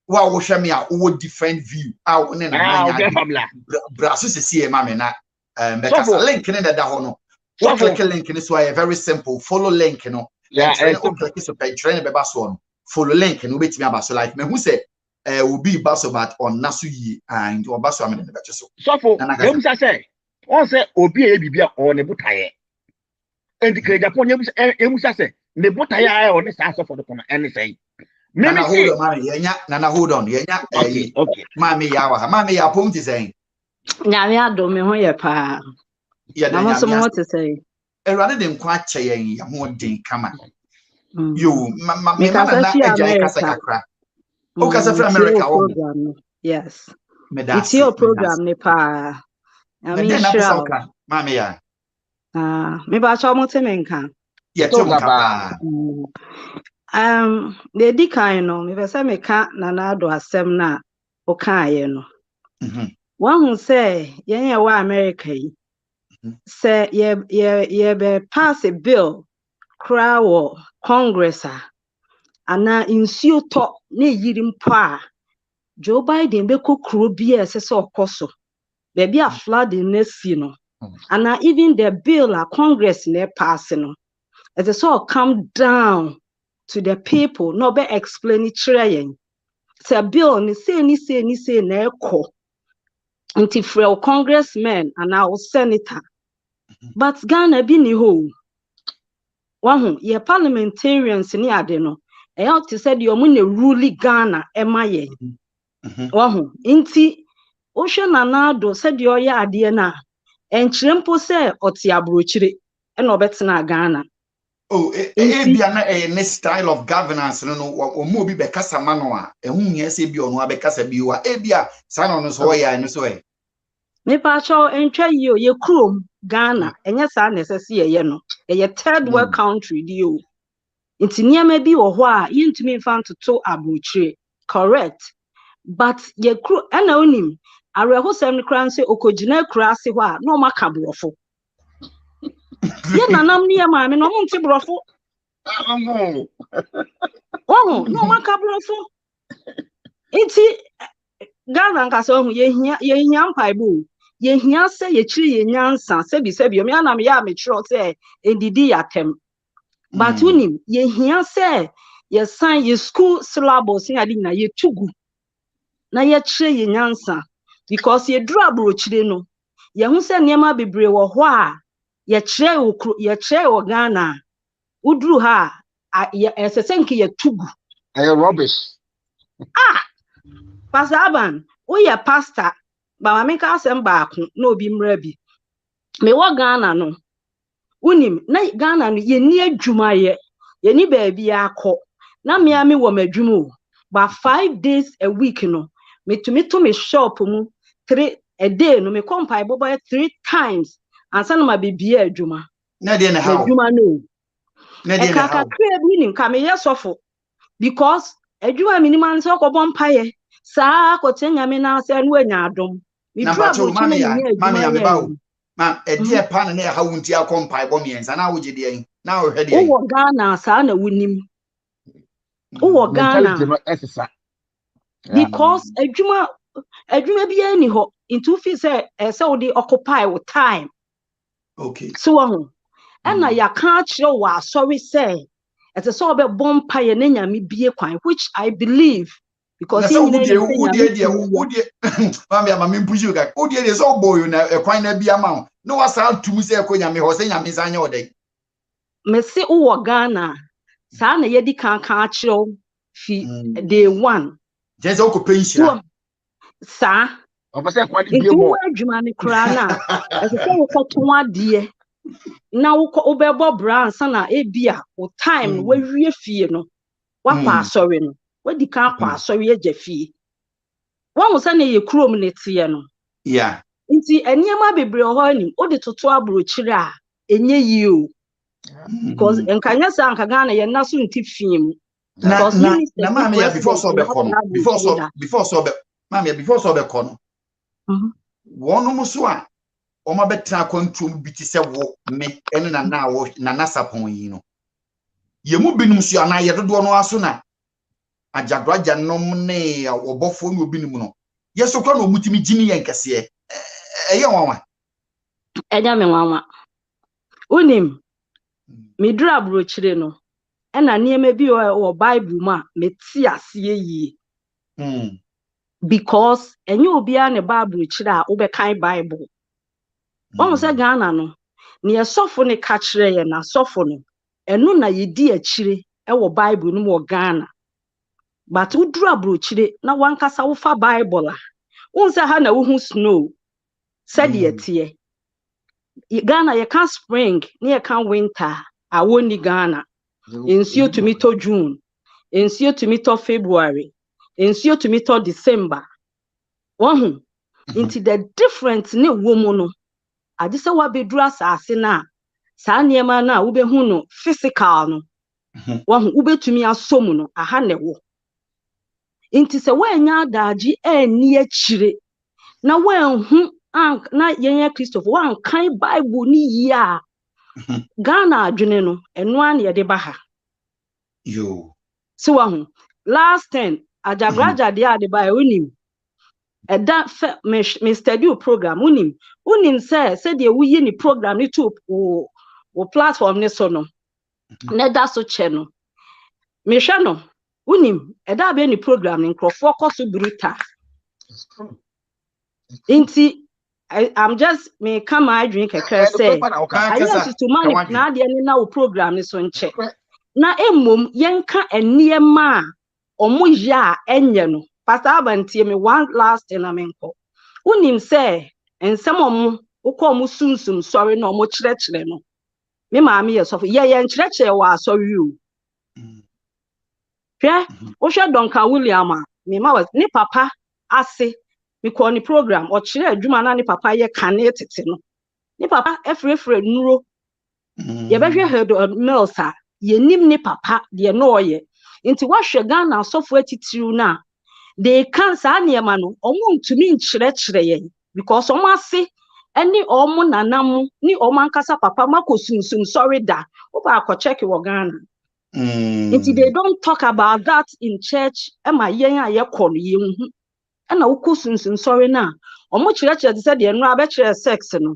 what me would different view. I will Brasus see a mamma because a link in the hono. What click a link in this way very simple. Follow link, you know. Yeah, train the bus one. Follow link and wait me about so like me who say will be basobat on Nasuyi and or baso amen the better so. So for them say one say obi e bibia on the butaye. And the credit upon you say the butaye on the side for the corner and say. Nana hold on, mommy, Nana hold on, okay. Mammy ya point is saying. Nyame adom me ho ye pa. Yeah, na so mo to say. E rather than quite saying ya ho den kama. You me na eja kasa kakra. O kasa from America o. Yes. It's your program ne pa. I mean sure. Mami ya. Me ba cho mo te me nka. Yeah, to ka. The di kan no me pese me ka Nana do asem na o kan ye no. One who say ye wa America yi. Say ye be pass a bill cry wo Congress ana insuo to na yiri mpo a Joe Biden be kokro bi a sese okoso be bia flood in nesi no ana even the bill a Congress na pass no it is all come down to the people no be explain it yen say bill ni say na ekọ nti frɛ congressman ana o senator but Ghana bi ni ho wahu ye parliamentarians ni ade no e out said you mo na rule Ghana e ma ye wahu nti o hwe Nana do said you ye ade na enkyerempo se oti abrochire e na obetena Ghana. Oh, bia na ne style of governance no omo bi be kasa ma no a ehun ye se bi ono be kasa bi wa bia sa no so ya no so e me pa cho entwa yi ye krom Ghana enye sa necessary ye no ye third world country di o nti niam bi wo ho a yintumi fan toto abrochire correct but ye crew ana onim areho sem no kran se okogina kura ase ho a no maka brofo ye nanam ne maame no mo nti brofo oh no maka brofo iti Ghana nkasa ohu ye hia mpaibo ye hia se ye chiri ye nyansa se bi o me anam ya me chiro se endidi yatem but unim ye hia se ye san ye school syllabus ni adi na ye tugu na ye chiri ye nyansa because ye dru abrochire no ye hu se niema bebre wo ho a ye chire wo Ghana udru ha ye esesenki ye tugu rubbish Pastor Aban we ye pastor ba ma menka asem baako na obi mra bi me wo Ghana no unim na Ghana no ye ni adwuma ye ni ba bia akọ na me ame wo madwuma ba 5 days a week no me to me shop mu 3 a day no me kompai bobo 3 times ansa no ma bibia adwuma na de na how adwuma no na de na how kra bi nim ka me yesofo because adwuma minimum so ko bompa ye saa ko tenya me na ase no anya adom me dru abochi na me adwuma ma edi e pa na ha wunti akompai bo miensa na wo gide en na wo hwede en wo Ghana saa na wunim wo Ghana because adwuma bi ani ho into feel say wo dey occupy with time okay so ho na ya kan kire wa sorry say it is all about bompa ye na nyame bie kwan which I believe because you mama mpuju ga odi dey so boy na kwan na bia ma no wasa tum say ko nyame ho say nyame sanya odai me se wo Ghana saa na ye di kan kire fi day 1 je so ko pension saa obase kwa di bie mo adwuma ne kra na e se wo koton ade na wo bebo bransa na ebia wo time wo wie fie no wa kwa asori no wadi kan kwa asori agya fie won se na ye krom ne tie no yeah nti eniema bebre ho anim odi toto abrochire a enye yi o because enkanya sa anka Ghana ye naso nti fie mu because na mama ya before so be kono before so be kono wonu muso a o ma betra kwantum biti se wo me ene na wo na nasapon yi no ye mu binum so ana ye dodo no aso na ajagraja nom ne obofo no binum no ye so kwa no mutimi gini ye nkese eye wanwa enya me wanwa unim me dura brochire no ena niema bi o Bible ma meti ase yi because enye obi a ne Bible chire a wo be kan Bible won se Ghana no ne esofo ne ka kire ye na sofo no eno na ye di akire e wo Bible no wo Ghana but udru abrochire na wankasa wo fa Bible a won se ha na wo hu snow said ye tie Ghana ye kan spring ne ye kan winter a woni Ghana ensuo to me to June ensuo to me to February ensuo to me to December won into the different ne wo mu no ade se wa bedru asase na saa niema na wo be hu no physical no won wo betumi asom no aha ne wo inti se wa nya adaji eni akire na wa hu na yenya Christopher wan kan Bible ni yia Ghana adwene no eno an ye de baha yo so wa hu last 10 ajagraja de ade ba onim eda me study program unim say de wuyi ni program ni to o platform ni so no na da so che no me hwe no unim eda be ni program ni nkrofo koso bruta inti I'm just me come I drink a say I used to manage na de ni na o program ni so nche na emom yenka eniema omo ya enye no Pastor Abantie me one last thing amenko unim say ensem omo uko sunsum sorry no omo kire no me maami ye sofo ye nkire wa sorry o hwe wo hwe Donka William me ma was ni papa ase me ko ni program o kire adwuma na ni papa ye kane tete no ni papa efrefre nuro ye behwe head Melsa ye nim ni papa de no ye nti wa hwe Ghana sofo atitiru na they can't say nneɛma no ɔmo ntumi nkyerɛkyerɛ yɛn because ɔmo ase ɛne ɔmo nanamu ne ɔmo ankasa papa mako sunsun sorry da oba akɔ check wɔ Ghana. They don't talk about that in church. Emma yɛn a yɛkɔ no yɛn hu ɛna wokɔ sunsun sorry na ɔmo kyerɛkyerɛ te sɛ deɛ no abɛkyerɛ sex no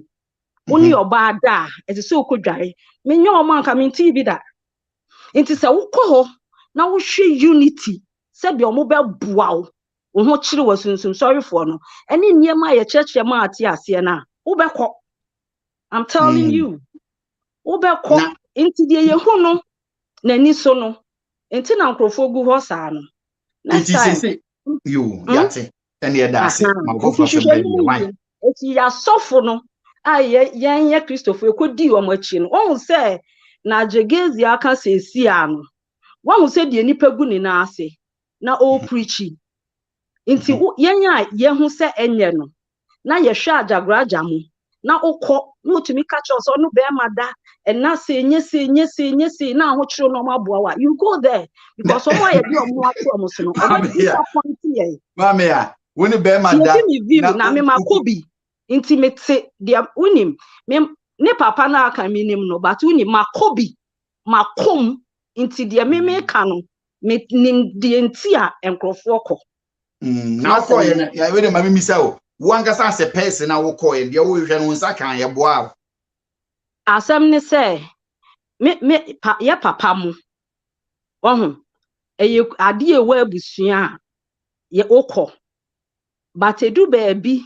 woni ɔbaa da ɛte sɛ okɔ dware menye ɔmo anka menti bi da nti sɛ wokɔ hɔ na wohwɛ unity sɛ deɛ ɔmo bɛboa wo ho kyerɛ wɔ sunsun sorry for no ɛne nneɛma a yɛkyerɛkyerɛ ma ate aseɛ na wobɛkɔ I'm telling you wobɛkɔ nti deɛ yɛhu no n'ani so no nti na nkrofo gu hɔ saa no next time you yate ɛne ɛda ase ma nkofo so bɛ ni wan eti ya sɔfo no a yɛn Christopher ekodi wɔn akyi no wɔn sɛ na Gaisie aka sɛ esi ano wɔn sɛ deɛ nipa gu ne na ase na o preachi nti yɛn a yɛhu sɛ ɛnyɛ no na yɛhwɛ agyagoraja mu na okɔ mutumi catch us no be mada and na say nyese na ho kyerɛ no maboa wa you go there because someone ye bi omo ato omo so no omo disappoint ye mama ya woni be mada na me makobi intimate dia unim me ne papa na aka minim no but unim makobi makom inti dia me ka no me nim die nti a enkrofo kɔ na kɔ ye ya we de mama mi sa o Wangasa se person na wo koy de wo hwe no nsa kan ye boa asem ne se me ya papa mu ohun eye ade ewa abusua ye okọ but edu baabi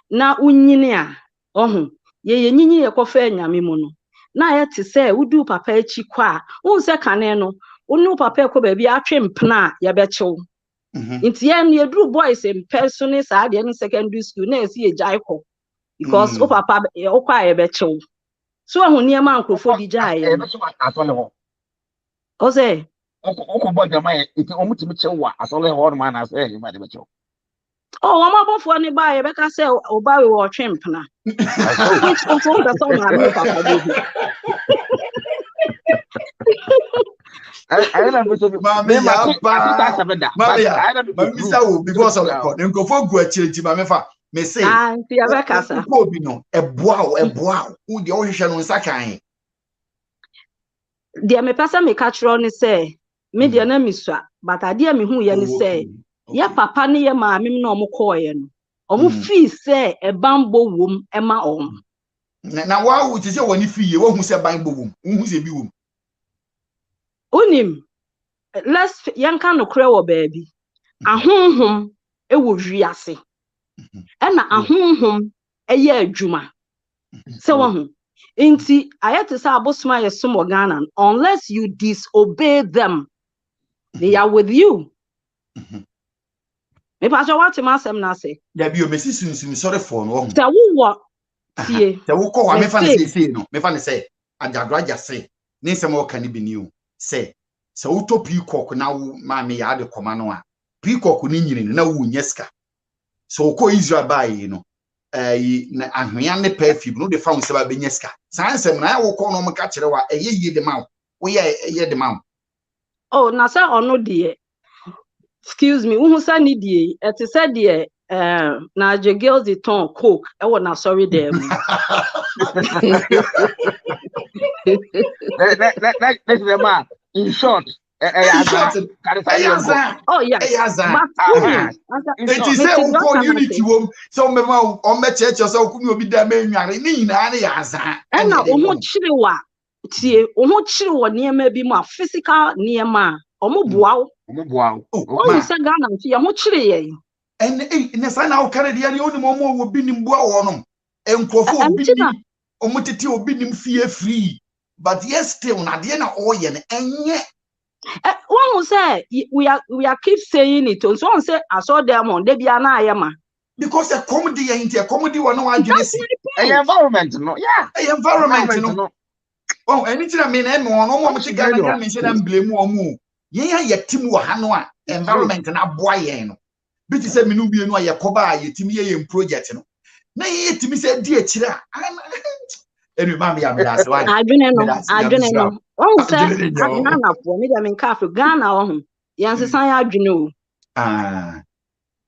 na unyini a ohun ye nyinyi ye kofa anyame mu no na ye te se wudu papa echi kwa a won se kane no wonu papa ekọ baabi atwe mpena ye bechew nti yɛn yɛduru boys in person saa deɛ in secondary school na esi ejaiko because o papa o kwa yɛbɛkyew so ahụ nneɛma nkrofo di gya yɛ asɔle hɔ o sɛ o bɔ jama yɛ eti o mutimi kyew wa asɔle hɔ no ma na sɛ yɛ ma de bɛkyew o wɔn abɔfoɔ ne ba yɛbɛka sɛ o ba we wɔ twem pena which also the song na me papa do I remember to mama misa wo because of the court nkofo gu achirenti mama fa me say nti abekasa ko bi no eboa wo de o hwehwe no nsa kan de me pesa me ka kyerɛ ne sɛ me de na misua but ade a me hu ye ne sɛ ya papa ne ye maame m na omo kɔɔ no omo fi sɛ ebambo wom ema om na wa wo ti sɛ wani fi ye wo hu sɛ bambo wom hu sɛ bi wom unim let's yanka no kre wo baabi ahonhom ewo wiase na ahonhom eye adwuma se wo ho nti ayete say abosoma ye som Ghana unless you disobey them they are with you me pa so what masem na say da bi o mesi sunsun sorry for no ho ta wo tie ta wo ko wa me fa ne say no me fa ne say ajagraja say ne nsem wo kan bi ni o say so uto peacock na wo ma me ya de koma no a peacock ni nyini na wo nyeska so ko Israel bae no na ahwea ne perfume no de fa unse ba benyeska sansem na ya wo ko no mka kire wa eye de ma wo ye de ma oh na say ono de excuse me wo sa ni de et say de na Nigel Gaisie ton coke e wo na sorry there let's remember in short oh yes it is a community wom so me ma o me church so ku mi obi da ma nware ni nyina ne yaza and na o ho chirewa tie o ho chirewa niema bi ma physical niema o mo boa o se Ghana nti ya ho chire ye en ne sa na o kare dia ne oni mo wo bi nim boa wo no enkrofo obi nim o mo tete obi nim fie free but yes still na de na o ye ne enye one will say we are keep saying it so on say I saw them on they be na ayema because a comedy ain't a comedy one no agnes environment no yeah environment no oh anything I mean no mo mo Ghana me say dem blame omo yen ya team wo ha no a environment na boa yen no bi ti say me no bi no ya koba ya team ye project no na ye team say di akira anyway mama ya me that's why adwene no oh say Ghana for me dem in cafe Ghana oh yan sesan ya adwene o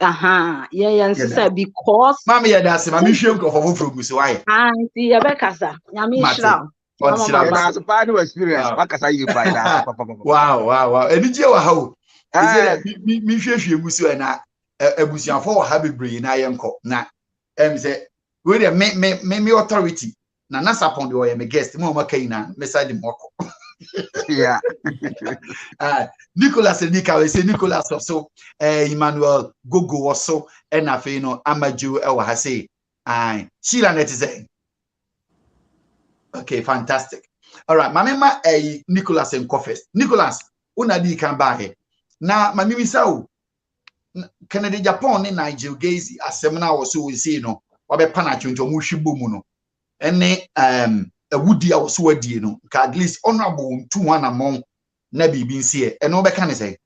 Yeah, sister, because Mammy, that's my shame of from why. Auntie Rebecca, Yamisha. That's a part of experience. What can I you buy that? Wow. And did you how? Is it me share you and a busian for happy brain? I am called now. Say, with a me authority. Na nasa upon the me guest, Mama Kaina, Messiah the Moko. Yeah. Nicholas and Nika, we say Nicholas also, Emmanuel Gogo also, and Afeno, Amaju, Hase. Sheila net is saying. Okay, fantastic. All right, my mama, Nicholas and Coffees. Nicholas, una di can buy. Now, my mimi sao. Canada, Japan, and Nigel Gaisie, as seminar or so we see no, or be panachu into Mushibumuno. Any a woody also a deal, at least honorable 2-1 among Nebi being here, and no can say.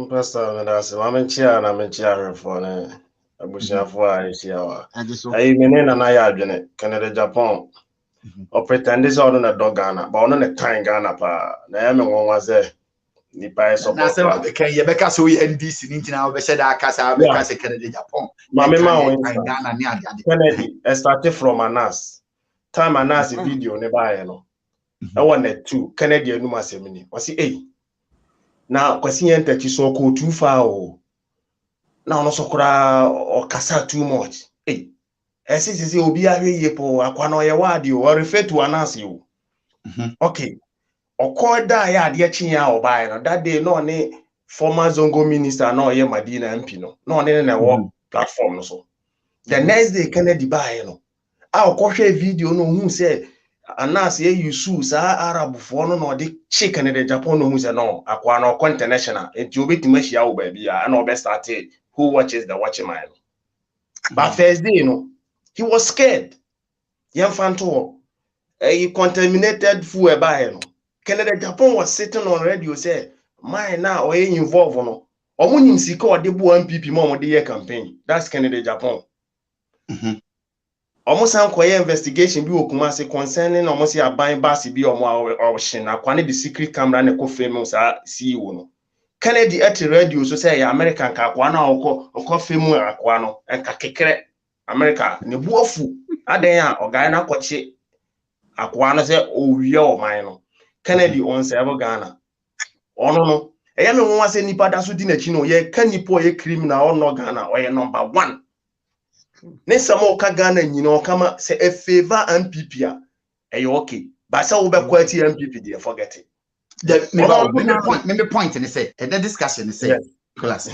Pastor, I'm in chair and I'm in chair for a bush for I see our. I mean, and I have been it, Canada, Japan, or pretend this on a dog Ghana, but on a time Ghana, Naomi was there. The price of Rebecca, so we NDC in now, we said, I can't Canada, Japan. Mamma, Kennedy, I started from Anas. Time Anas video, never know. I wanted to Kennedy and Numa Semini. I see, hey. Now, question that you so go too far. Now, no so or Casa too much. Hey, I see, Obia, Yepo, Aquano, Yawadio, or refer to Anas you. Okay. Or call that ya chinya or buy that day no ne former Zongo minister no ye Madina MP no ne na work platform so. The next day Kennedy buy no. I'll watch a video no who say Anas ye you sue sa Arab for no de chicken in the Japan no who say no akwa no international and you be to mesh ya baby and no best started who watches the watching man. But first day he was scared. Young fanto he contaminated food buy no. Canada Japan was sitting on radio say my now or involved no omunim sika or de bo MPP mo de campaign. That's Canada Japan. Almost ankoye investigation bi okuma say concerning almost a buying bass bi or shin akwane the secret camera na ko famous CEO no. Kennedy at radio so say American ka akwa na okọ famous akwa no enka kekere America ne buofu aden a oga na kwache akwa no say owie o man no. Kennedy on serve Ghana. No. I am one say nipa da so di na chi no ye kan nipo ye criminal no Ghana or ye number 1. Ne samo ka Ghana nyino kama say a favor MPP a okay. But say we be quality MPP dey forget it. The point and say and the discussion is say class.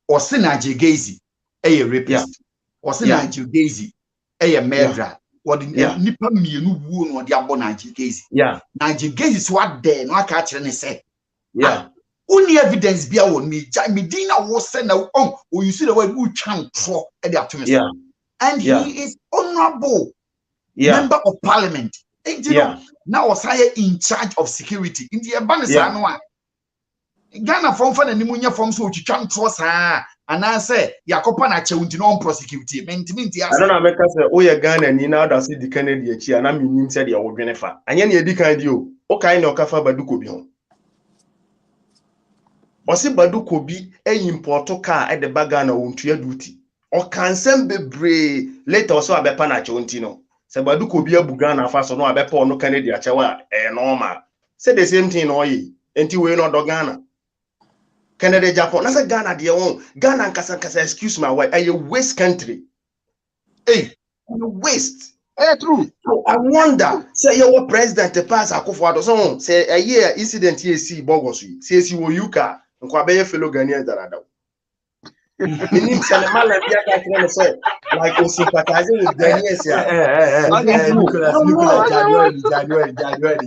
Or say Nigel Gaisie a rapist. Or say Nigel Gaisie a murderer. What the nipa mienu wu no de abo Nigel Gaisie. Nigel Gaisie so what there no aka kire ne say. Only evidence bia won me Medina was send now you see the way who chan tro e dey atom. And he is honorable member of parliament. Now was higher in charge of security. In the Ebanisa no Ghana from fan and nimunya from so chan tro sa and I say Yakopa na chewunti no prosecute. I don't know make us say Ghana ni na da see the Kennedy echi and am nim said ya wo dwene fa. Anya na edi kan di o kai na okafa baduko bi ho. O se baduko bi import car e de baga na wontua duty. O kan sem bebre later so abepa na chewunti no. Se baduko bi abu Ghana fa so no abepa no Kennedy achewa normal. Say the same thing no yi. Enti we no do Ghana. Canada, Japan, that's a Ghana, dear own. Ghana and Kasa, excuse my wife, are you waste country? Hey, you waste. Hey, true. So I wonder, say your president to pass a coffee so say a year incident here, see Bogosi, says you were Yuka, and Kwabe fellow Ghanaians that are down. Meaning, Salamal and say, like you sympathizing with Ghanaians.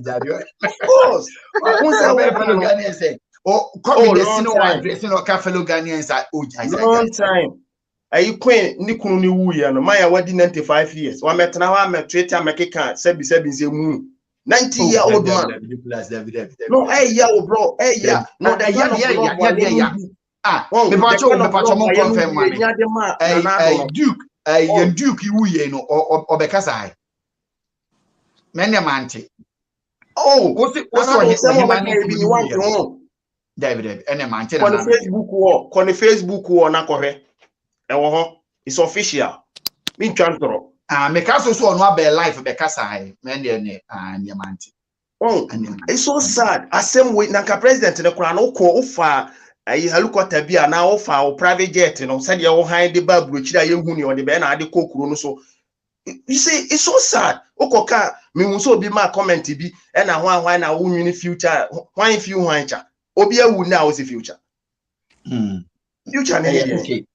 January. Of course. Who's a fellow Ghanaian say? Oh, come the sino dressing or fellow Ghanaians at long time. Are you queen Nikunu ni wuya no my wadi 95 years. Wa metna wa metweta mekeka sebi say moon. 90-year-old man. No, hey yeah, bro. Hey yeah. No, the yeah. Me pacho mo confirm man. Duke wuye no obekasa. Menya mante. Oh, what's what you want to David ene manche na Facebook wo na kohwe ewo ho is official min twantoro me ka so no abel life be kasa hai me ne manche. Oh, it's so sad. Asem we nanka president ne kura no ko ofa ayi helicopter bia na ofa o private jet no said ye wo han de ba brochira ye hu ne o de be na ade kokuro no so. You see, it's so sad. Okoka me hu so bi ma comment bi e na hwan na wo nwini future hwan fi hwan cha. Obi awu na wo se future. Future ne ye. Okay.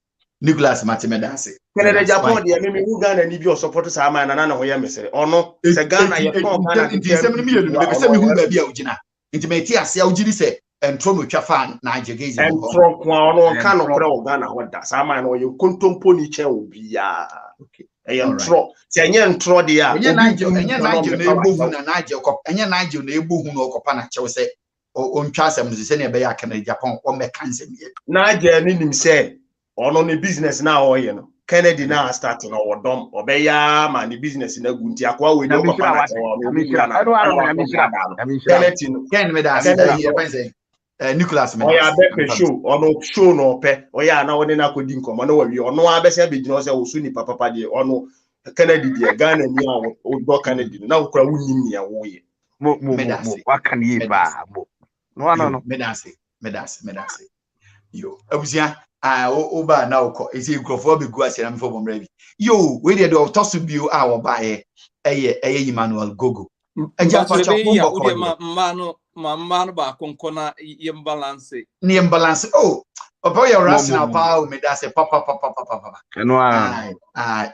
Nicholas Matimedase. Canada Japan de me hu Ghana ni bi o support sa man na ho ye mesere. Ono se Ghana ye ton Ghana de sem ni me yenu be se me hu ba bia ugina. Nti me ti ase a ugiri se entro no twa fa Nigel Gaisie. Entro kwa ono ka no kra o Ghana ho da sa man no ye kontompo ni che obi ya. Okay. Entro. Se enye entro de ya. Enye Nigel na egbo hu na Nigel kop. Enye Nigel na egbo hu na okopa na chew se o ntwa asem no se ne be ya Canada Japan o me kanse me. Nigel ni nim se ono ne business na oye no Kennedy na start no wodom obeya ma ne business na gunti akwa we no papa na Ken me da say Nicholas me oya be show ono show no pe oya na woni na kodi nkomo na wawi ono abese abegina o se wo su ni papa de ono Kennedy de Ghana ni a o do Kennedy na okura wunim ni a wo ye mo waka ni ba mo no me da say yo abusia oba na ukọ esi nkrofo be gu ase na mfo bomra bi yo we dey do tosu bio a wo ba eye Emmanuel Gogo eja fa cha bomba ko ma no ba konkona yem balance oh obo your rational power me da say papa eno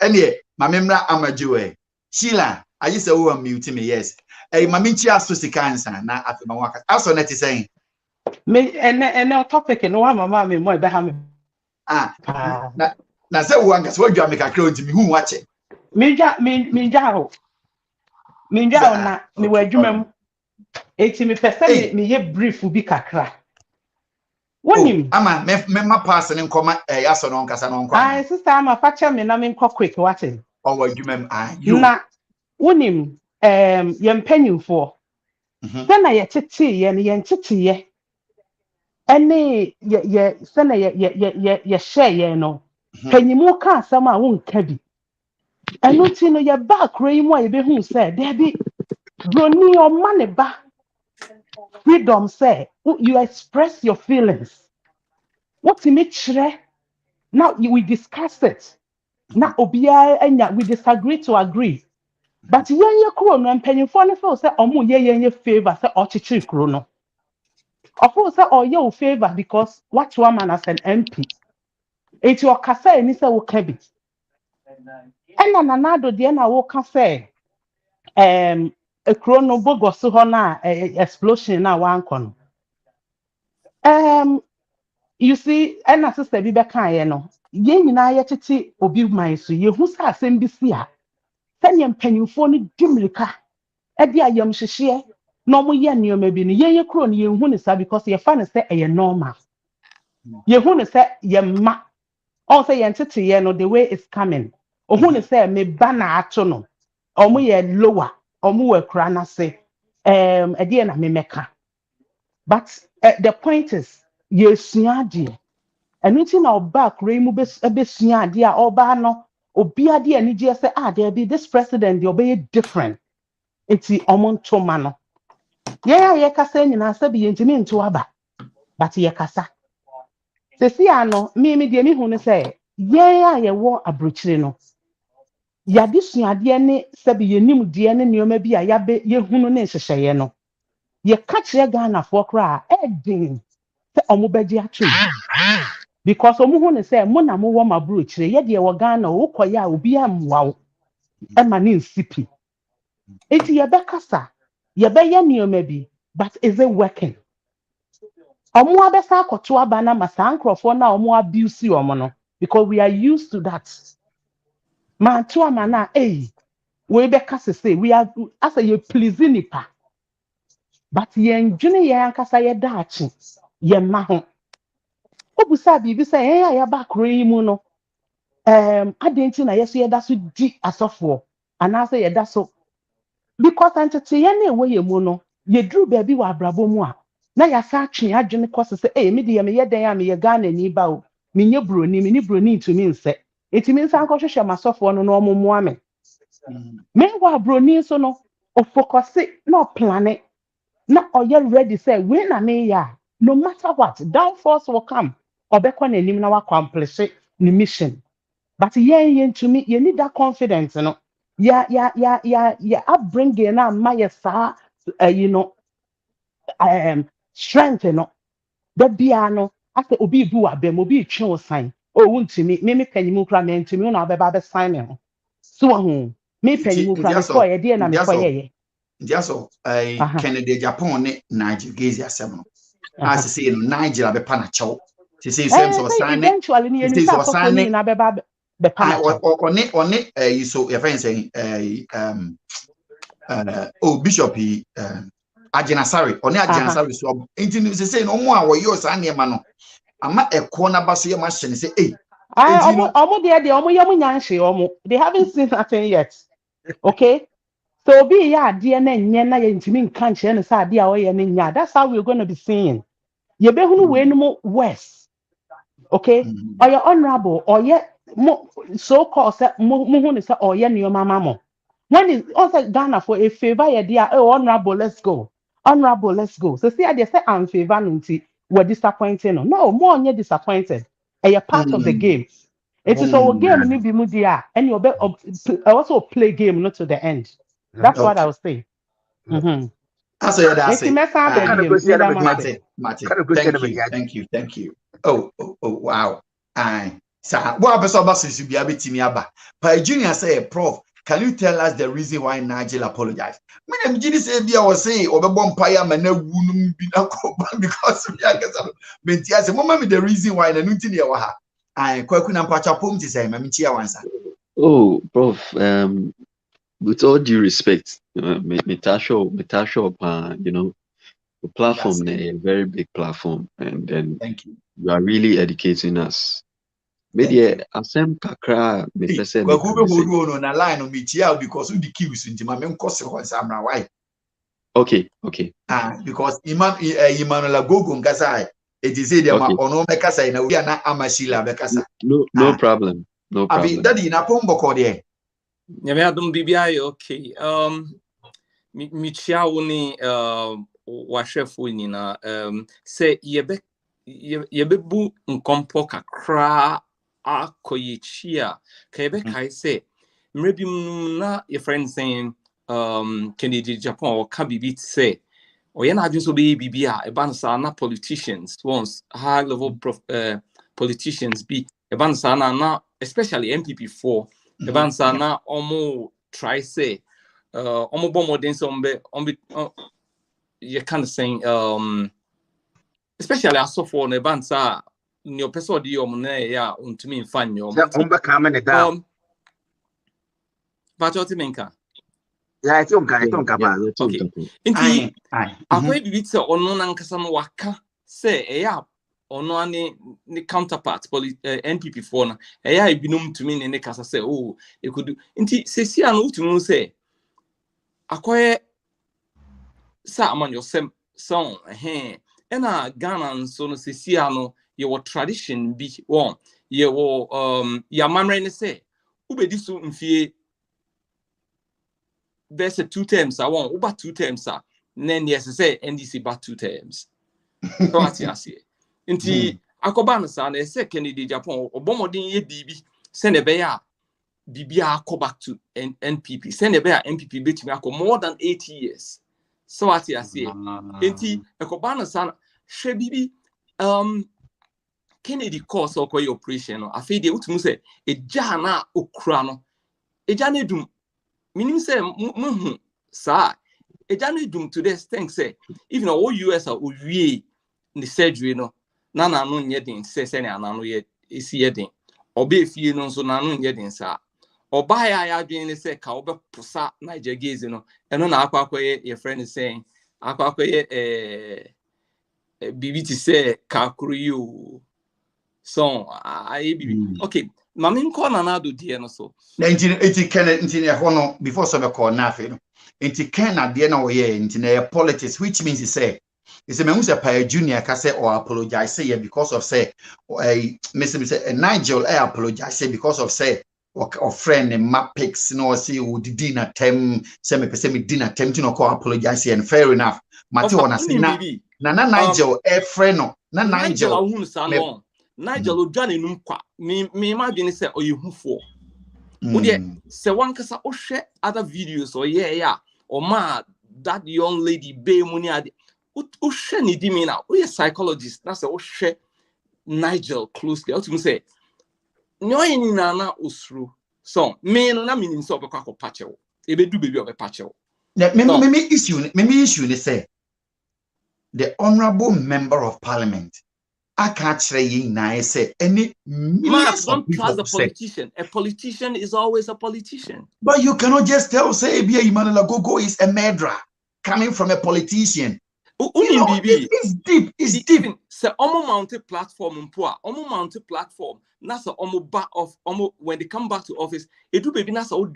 ene ma memra amajiwe Sheila ayi se wo mute me yes ma minchi aso sikansa na afema waka aso na ti saying me ene topic no wa mama me mo e be ha me na se wo anka se wadwa me kakra onti mi hu wache minja na me wadwuma eti me pese me ye brief bi kakra wonim ama me ma pass ne nkoma yaso no nkasa no nkwa sister ama fache me na me nkọ quick wache o wadwuma na wonim ye mpanyimfo na ye tete ye ne ye ntete ye ene ye sana ye share ye no panyimu ka asam a wonka bi eno ti no ye back ray mu a ye be hu say there be broni o mane ba freedom say you express your feelings what me kire now we discuss it na obia anya we disagree to agree but ye kro no panyimfo no feel say omo ye favor say ochichi kro no. Of course, you favor because what woman as an MP, it's your kasa and it's a wokabi. And another day, I will say, a chrono bogo suhona explosion now one con. You see, and as sister Biba no, yen na yetiti obi my so ye who sa send this year. Send yam penufoni dimrika. Edia yam shishie. No mo ye nneoma bi no ye kro no ye hu ne sa because ye fa ne say e normal ye hu ne say ye ma on say ye ntete ye no the way it's coming o hu ne say me ba na ato no o mo ye lower o mo we kra na say e de na me meka but the point is ye sua de enu na oba kra mu be sua de a oba no obi ade ani je say there be this president the obey different enti omonto ma no ye kasa nyina sabi ye ntimi nto aba but ye kasa sesi ano me de mi hu ne say ye wo abrochire no ya de suade ne sabi ye nim de ne nioma bi a ya be ye hunu ne hyehyeye no ye ka kire Ghana fo kra edin se omo beji atwe because omo hu ne say mo na mo wo mabrochire ye de wo Ghana wo koya obi amwa e ma ne nsipi eti ye be kasa ye be ye nioma bi but is it working? Omo abesa akoto aba na masa nkrofo na omo abuse omo no because we are used to that. Man to ama na we be kase say we are as a please nipa. But ye ndwene ye ankasa ye daachi ye ma ho. Obusa bibi say ya ba kro mu no. Adenti na yeso ye da so di asofo anase ye da so because antete ye na ewe ye mu no ye dru baby wa abrabo mu a na ya sa twe adwene kɔ se eh me de me ye dan a me ye Ghana ni ba o me nye broni me ni broni to me nse etimi nsa nkɔhwehwɛ masɔfo no no ɔmo moa me me wa broni so no o focus na plane na oye ready say when na me ya no matter what downfalls will come obekɔ na nim na wa accomplish the mission but yen to me you need that confidence no ya upbringing na ma ya sa strength no da bia no after obi bu abem obi twe o sign o wuntimi me panyimu kra me ntimi na obeba be sign me ho so ho me panyimu kra me ko ye de na me ko ye Ndiaso Kennedy Agyapong ne Nigel Gaisie asem no as say no Nigel abepa na chew say same so sign eventually ni eni sa so ni na beba be pa one you so your friend saying Bishop Agyapong one Agyapong so enti say no mo a wo yo sa ne ma no ama Ekuonaba so ye ma hye ne say omo de omo ye mo nyanhwe omo they haven't seen nothing yet okay. So be ya dear na ye ntimi nka nche ne sa ade a oye ne nya that's how we're going to be seeing ye be hunu we no mo west okay or your honorable or ye so called say mo hunu say or ye ne your mama mo when is also Ghana for a favor ye dear honorable let's go so see they say I'm favor nti we disappointing no more on disappointed a part of the game it is our game ni bi mu dia and you be also play game not to the end. That's what I was saying. That's Thank you. Oh, wow. What person be able to me about? Junior say, Prof, can you tell us the reason why Nigel apologized? Me dem Jini say bia was say obebom paya ma na wunum bi na koba because we are get menti ase mama me the reason why na nti ne wa ha. Kwaku na mpacha pom ti say ma me chia wansa. Oh, Prof, with all due respect, Metasho, the platform is a very big platform, and then thank you. You are really educating us. Maybe asem kakra me pese me no na line on me chia because the queues into my men cost samra why. Okay. Because Imanola Gogo Nkasa it is said ma ono mekasa na we na amashila bekasa. No problem. Abi daddy na pombo ko de. Nyame adom bibia okay. Mi chia wo ni wahwefo nyina say yebebu nkompo kakra akoyichia ka yebekai say mrebim na your friend saying Kennedy Japan or ka bibi say oye na adwin so be bibia e ban sa na politicians once high level politicians be e ban sa na especially MPP4 e ban sa na omo try say omo bomodin so ombe you kind of saying especially as for ne bansa your person di na ya untumi mfa nyo but what menka ya ti onka ba okay inti akwai bibi se ono na nkasa no waka say ya ono ani ni counterpart NPP4 na ya ibinum tumi ne kasa say oh e could inti sesi anu utumi say akwai sa aman yosem son ena Ghana nso no sesia no ye wo tradition bi won ye wo ya mamre ne say ubedi so mfie there's a 2 terms I want uba 2 terms then yes say NDC ba 2 terms so ati ase nti akoba no sa na say Kennedy Japan obomodin ye bibi se ne be ya bibia go back to NPP se ne be ya NPP betimi akọ more than 80 years so ati ase enti akoba no sa hwe bibi Kennedy course okoye operation no afi de utumu se eja na okura no eja na dum minim say muhu sa eja na dum to this thing say even all US are owie ni surgery no na no nye den se ne anano ye esi ye den oba efie no so na no nye den sa oba ya adwen ni say ka oba pusa Nigel Gaisie no eno na akwakoye your friend is saying akwakoye bibi ti say ka kuru you so I bibi okay mama nko na na do die no so na enti Kennedy hono before so be call na afi no enti Ken na de na wo ye enti na politics which means say It's a man who's a Paya Junior can say or apologize say because of say Mr. Nigel apologize say because of say or friend and map pics no see who did dinner tem semi dinner tem to no call apologize and fair enough. Matthew wanna say na Nigel friend no na Nigel Nigel Johnny Numqua me imagine say or you who for say one kasa o share other videos or or ma that young lady be money o share ni di me now we a psychologist na say o share Nigel closely what you say no any na osru so me no na meaning so obekwa ko patch wo e be do baby obepatch wo me issue they say the honorable member of parliament I can't say any millions don't trust a politician. A politician is always a politician. But you cannot just tell say Emmanuel Gogo is a murderer coming from a politician. It's deep. It's deep. Say omo mounted platform omo mounted platform. Nasa omo back of omo when they come back to office. It do baby nasa o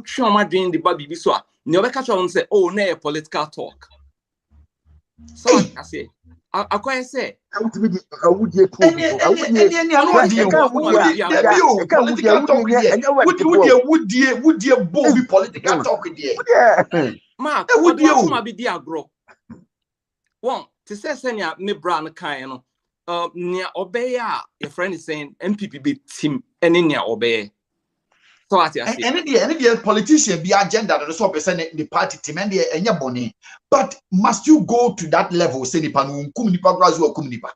choma doing the baby so. Never catch on say oh na political talk. So I say. I quite say I would you political talk Mark, would you be dear grow? One to say senior me brand kind near obey your friend is saying MPP be team and in near obey. So I say any politician be agenda that so person the party team and the bonny. But must you go to that level? Say nipa nipa grazu nipa.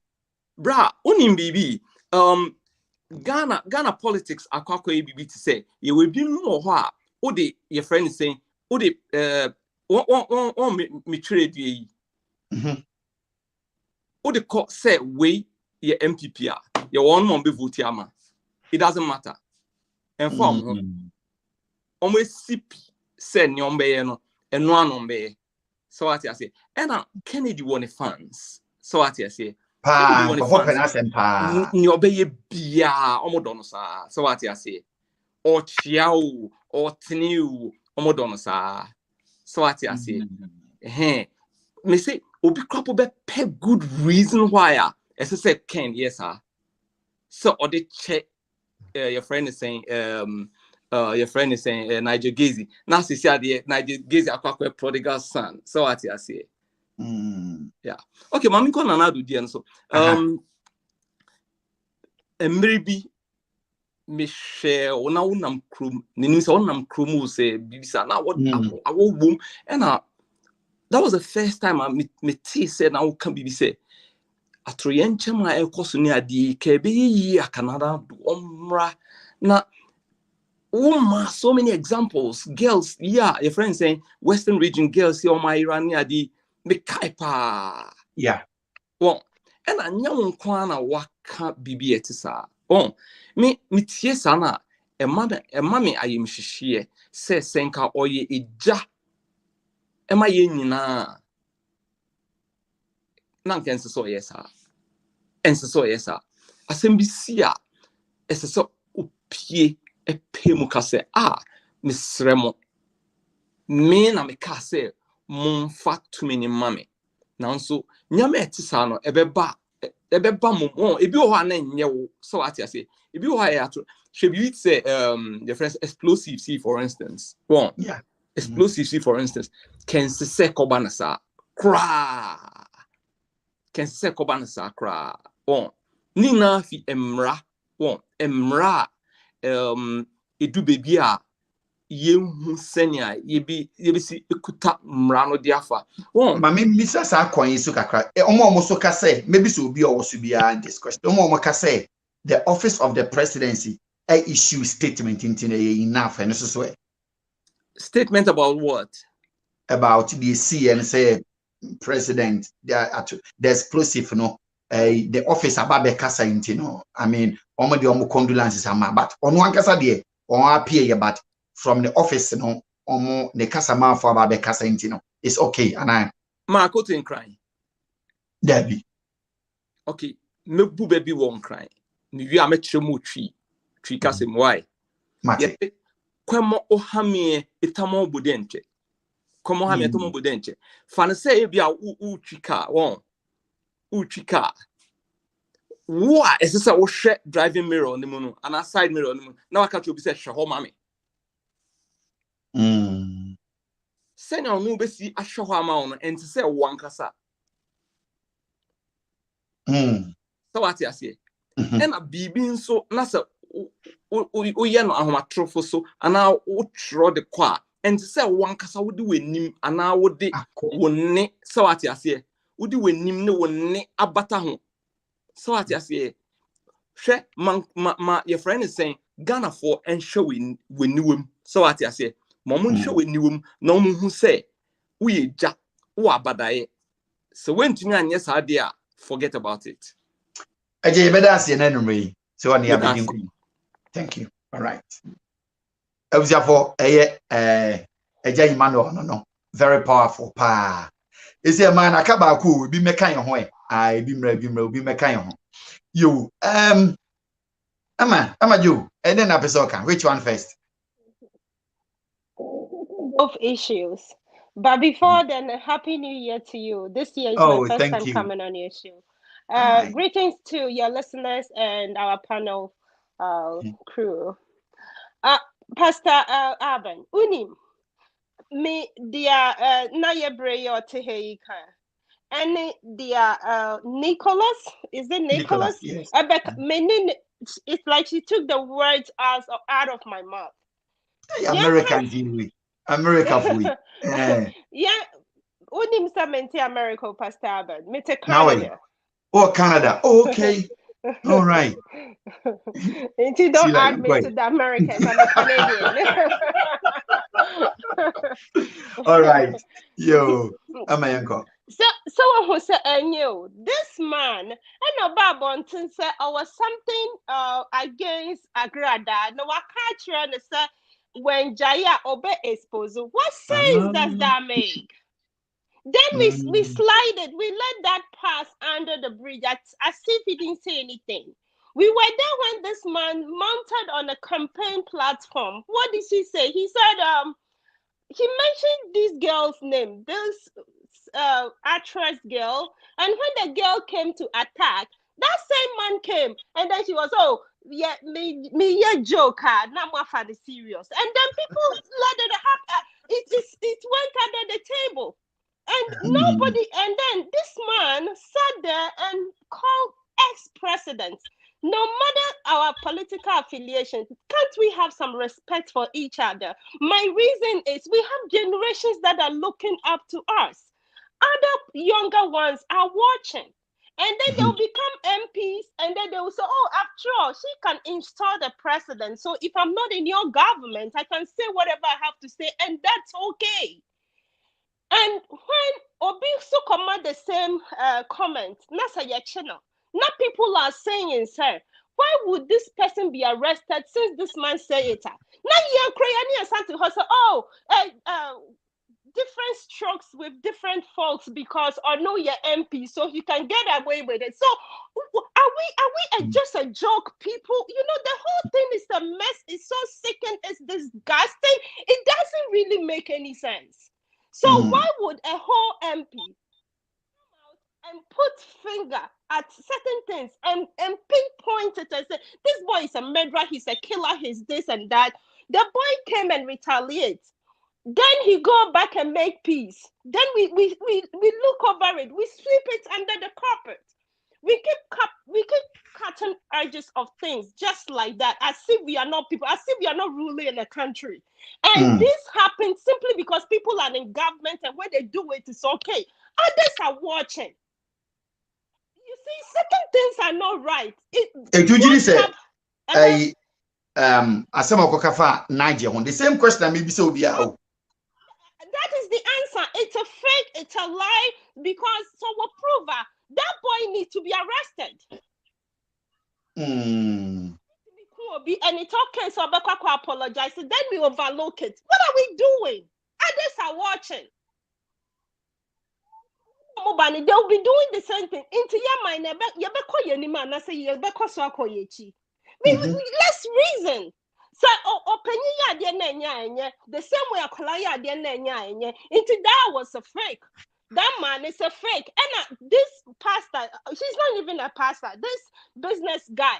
Bra, unim bibi. Ghana politics akwako bibi to say you will be no ha. Ode your friend is saying ode me trade ye. Ode court say we your MPP your one mon be vote ama. It doesn't matter. And from almost CP said nyombe no and one ombe. So what I say, and Kennedy won fans. So what I say, nyombe bia omodonosa. So what I say, or chiao or teniu omodonosa. So what I say, me say obi crop be pe good reason why as I said Ken yes sir. So or the check. Your friend is saying Nigel Gaisie. Now she said Nigel Gaisie a prodigal son. So what I say. Yeah. Okay, mami ko na do di so. Maybe me share ona unam krum. Ni say onam krum say bibisa na what awo boom and that was the first time I me said na can be say Atroyenche ma ekoso ni adi ke be yi Canada do omra na so many examples girls your friend saying western region girls here my Irani adi me kaipa well and anya won na waka bibi etisa me tie sana e ma me ayem hihie se senka oye eja e ma ye nyina na nkense so yes sir ense so yes sir asembisi a ese so opie epemu ka se misremo me na me ka se momfa tumi ni mame nanso nyame etisa no ebeba mo ebi o ha na nye wo so what you say ebi o ha ya to shebi say the friends explosive see for instance explosive see for instance can se kobana sa kra can se kobana sa kra nina fi emra edu baby a yehu senia yebi si ekuta mra no diafa ma me misa sa kwan yi so kakra omo so ka say maybe so obi o so bia in this question omo ka say the office of the presidency issue statement in enough and so statement about what about the CN say president the explosive no the office ababe kasa intino I mean omo de omo condolences ama but ono ankasa de on appear but from the office no omo the kasa man for ababe kasa intino it's okay and I ma ko tin crying Debbie okay me bu baby won crying ni wi amekire mu twi kasa why mate kwemo ohame itamo bodentwe Komo ha me to mo bodenche. Fa ne say e bia u twika won. U twika. Wo a ese say wo hwe driving mirror ne mu no, and side mirror ne mu. Na waka to obi say hwe ho ma me. Send on no be see ahwe ho ama wo no, enti say wo ankasa. So what you say? And a bibi so na say o ye no ahomatrofo so ana wo tro de kwa enti say wo ankasa wo de w'anim ana wo de wo ne so what you say? Wo de w'anim ne wo ne abata ho. So what you say? Hwe ma your friend is saying Ghana for and show in w'niwem. So what you say? Momo show w'niwem na mo hu say wo ye ja wo abadaye. So when tumi anye sa de a forget about it. Ajay, better ask your name. So on the thank you. All right. For Ajay Emmanuel, no, very powerful. Pa. Is a man akaba ku be mekan ho e. I be mekan ho. You Ama you and then episode can which one first? Both issues. But before then, Happy New Year to you. This year is my first time coming on your show. Greetings to your listeners and our panel crew. Pastor Aben, unim me dia nayebre or teheika. And dia Nicholas, is it Nicholas? Yes. It's like she took the words out of my mouth. American TV. America for you. Yeah. Unim samenti America, Pastor Aben. Me te Canada. Oh, Canada. Oh, okay. All right. You don't add me to the Americans. I'm a Canadian. All right. Yo, I'm a uncle. So who said, I knew this man, and about Bonton said, I was something against Agrada. No, I can't try to say when Jaya obey esposo. What sense does that make? Then we slide it. We let that pass under the bridge as if he didn't say anything. We were there when this man mounted on a campaign platform. What did he say? He said, he mentioned this girl's name, this actress girl. And when the girl came to attack, that same man came. And then she was, me joker, now more for the serious. And then people let it happen. It went under the table. And nobody, and then this man sat there and called ex-presidents. No matter our political affiliation, can't we have some respect for each other? My reason is we have generations that are looking up to us. Other younger ones are watching. And then they'll become MPs, and then they will say, after all, she can install the president. So if I'm not in your government, I can say whatever I have to say, and that's okay. And when Obi so command the same comment, nasa your channel. Now people are saying, sir, why would this person be arrested since this man say it? Now you're crying something to her, different strokes with different faults because or no you're MP, so you can get away with it. So are we just a joke, people? You know, the whole thing is a mess. It's so sickening, it's disgusting. It doesn't really make any sense. So why would a whole MP come out and put finger at certain things and pinpoint it and say, this boy is a murderer, he's a killer, he's this and that? The boy came and retaliates. Then he go back and make peace. Then we look over it. We sweep it under the carpet. We keep cutting edges of things just like that, as if we are not people, as if we are not ruling in a country. And this happens simply because people are in government, and when they do it, it's okay. Others are watching. You see, certain things are not right. Usually say, Nigel, the same question maybe so be out. That is the answer. It's a fake, it's a lie, because so we'll prove that boy needs to be arrested. And it's okay, so Bekako apologize. Then we overlook it. What are we doing? Others are watching. They'll be doing the same thing. Into your mind, let's reason. So opinion ya de na the same way akola ya de na into that was a fake. That man is a fake. And this pastor, she's not even a pastor. This business guy,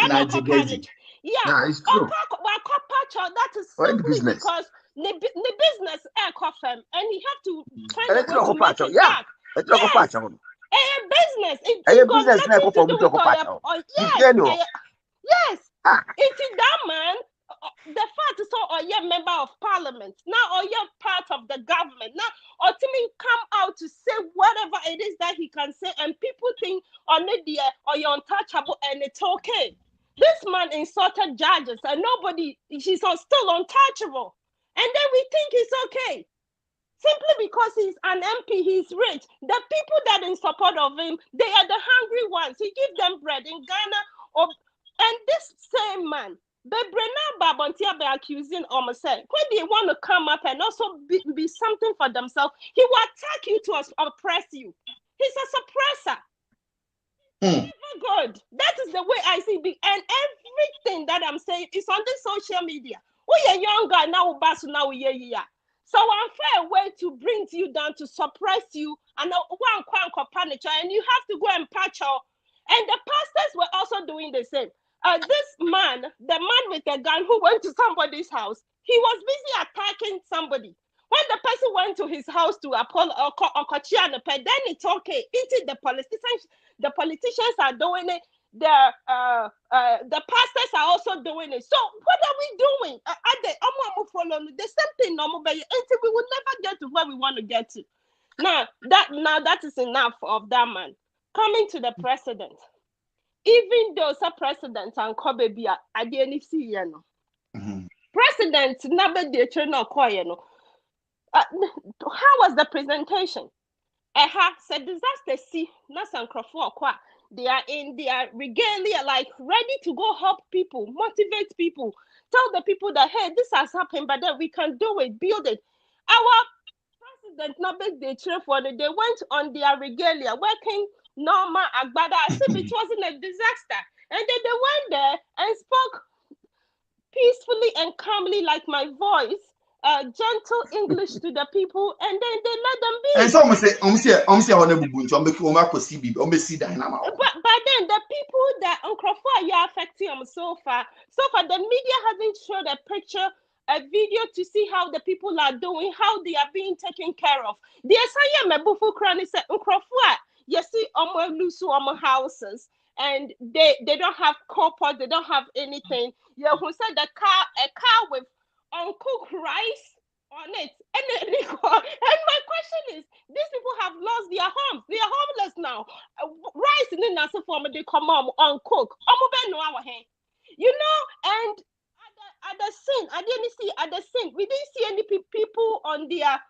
Nigel Gaisie. yeah, it's true. That is simply because the business air coffin, and he have to find a way to make it back. Yes, a business. It got nothing to do with yes. It's that man. The fact is, or you're member of parliament now, or you're part of the government now, or to me come out to say whatever it is that he can say, and people think on it there or you're untouchable, and it's okay. This man insulted judges, and she's still untouchable, and then we think it's okay. Simply because he's an MP, he's rich. The people that in support of him, they are the hungry ones. He gives them bread in Ghana, and this same man. But Brenna Babontia be accusing Omase. When they want to come up and also be something for themselves, he will attack you to oppress you. He's a suppressor. Never good. That is the way I see it. And everything that I'm saying is on the social media. We are young guy now, now we are. So unfair way to bring you down, to suppress you, and one panic, and you have to go and patch out. And the pastors were also doing the same. This man, the man with the gun who went to somebody's house, he was busy attacking somebody. When the person went to his house to then it's okay. The politicians are doing it. The pastors are also doing it. So what are we doing? The same thing until we will never get to where we want to get to. Now that is enough of that man. Coming to the president. Even though some president and Kobebia I didn't see you know. President never did no how was the presentation? Said disaster see Nasan Crawford they are in their regalia, like ready to go help people, motivate people, tell the people that hey, this has happened, but then we can do it, build it. Our president never did for they went on their regalia working normal agbada as if it wasn't a disaster, and then they went there and spoke peacefully and calmly like my voice, gentle English to the people, and then they let them be. And so but then the people that Unkrofo are affecting them so far the media hasn't showed a video to see how the people are doing, how they are being taken care of. The Asaya Mebufu Krani said Unkrofo, you see lusu houses, and they don't have copper, they don't have anything. Yeah, who said a car with uncooked rice on it, and my question is, these people have lost their homes, they are homeless now. Rice in the national form, they come uncooked. You know, and at the scene, we didn't see any people on their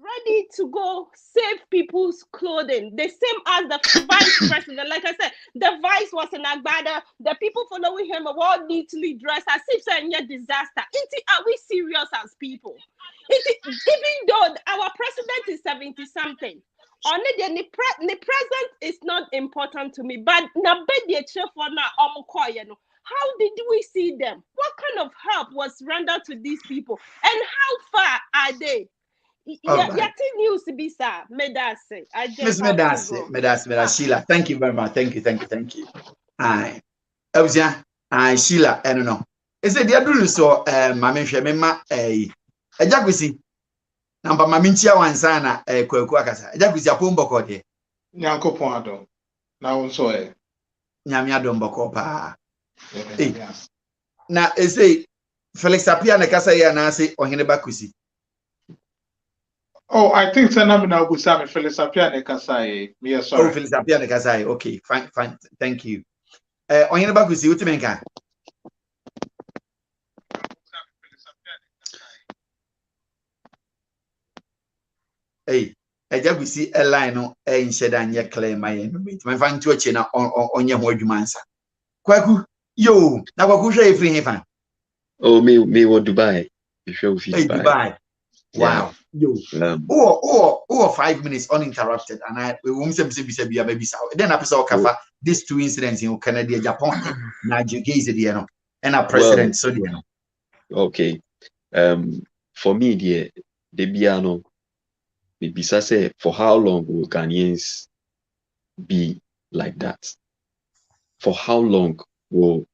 ready to go save people's clothing. The same as the vice president. Like I said, the vice was in Agbada. The people following him were all neatly dressed as if it's a disaster. Are we serious as people? Even though our president is 70-something, only the present is not important to me. But how did we see them? What kind of help was rendered to these people? And how far are they? News to be sir. Miss Medase, Sheila. Thank you very much. Thank you. Aye. Sheila, I don't know. Is it the other so Mammy Shemema Agyapong number Maminchia one sana Kwakasa. Agyapong Apombo Code. Nyanko Pondo. Now so Nyamia Dombo pa. Now is a Felix Apia Nakasa Nasi or Hinebakusi. Oh, I think Sanamina Busami Felisapia Nekasai. Yes, sorry. Oh, Felisapia Nekasai. Okay, fine. Thank you. On your back with you to make hey, I just see a line in Shedan ya claim my fan to a china on your word mansa. Kwaku, yo, now Kwaku free heaven. Oh, me what Dubai. You show Dubai. Wow. Yo. Oh, 5 minutes uninterrupted, and I won't say baby. Then I saw cover these 2 incidents in Canada, Japan, Nigel Gaisie, and our president. So, okay. For me, the Biano, maybe say, for how long will Ghanaians be like that? For how long will,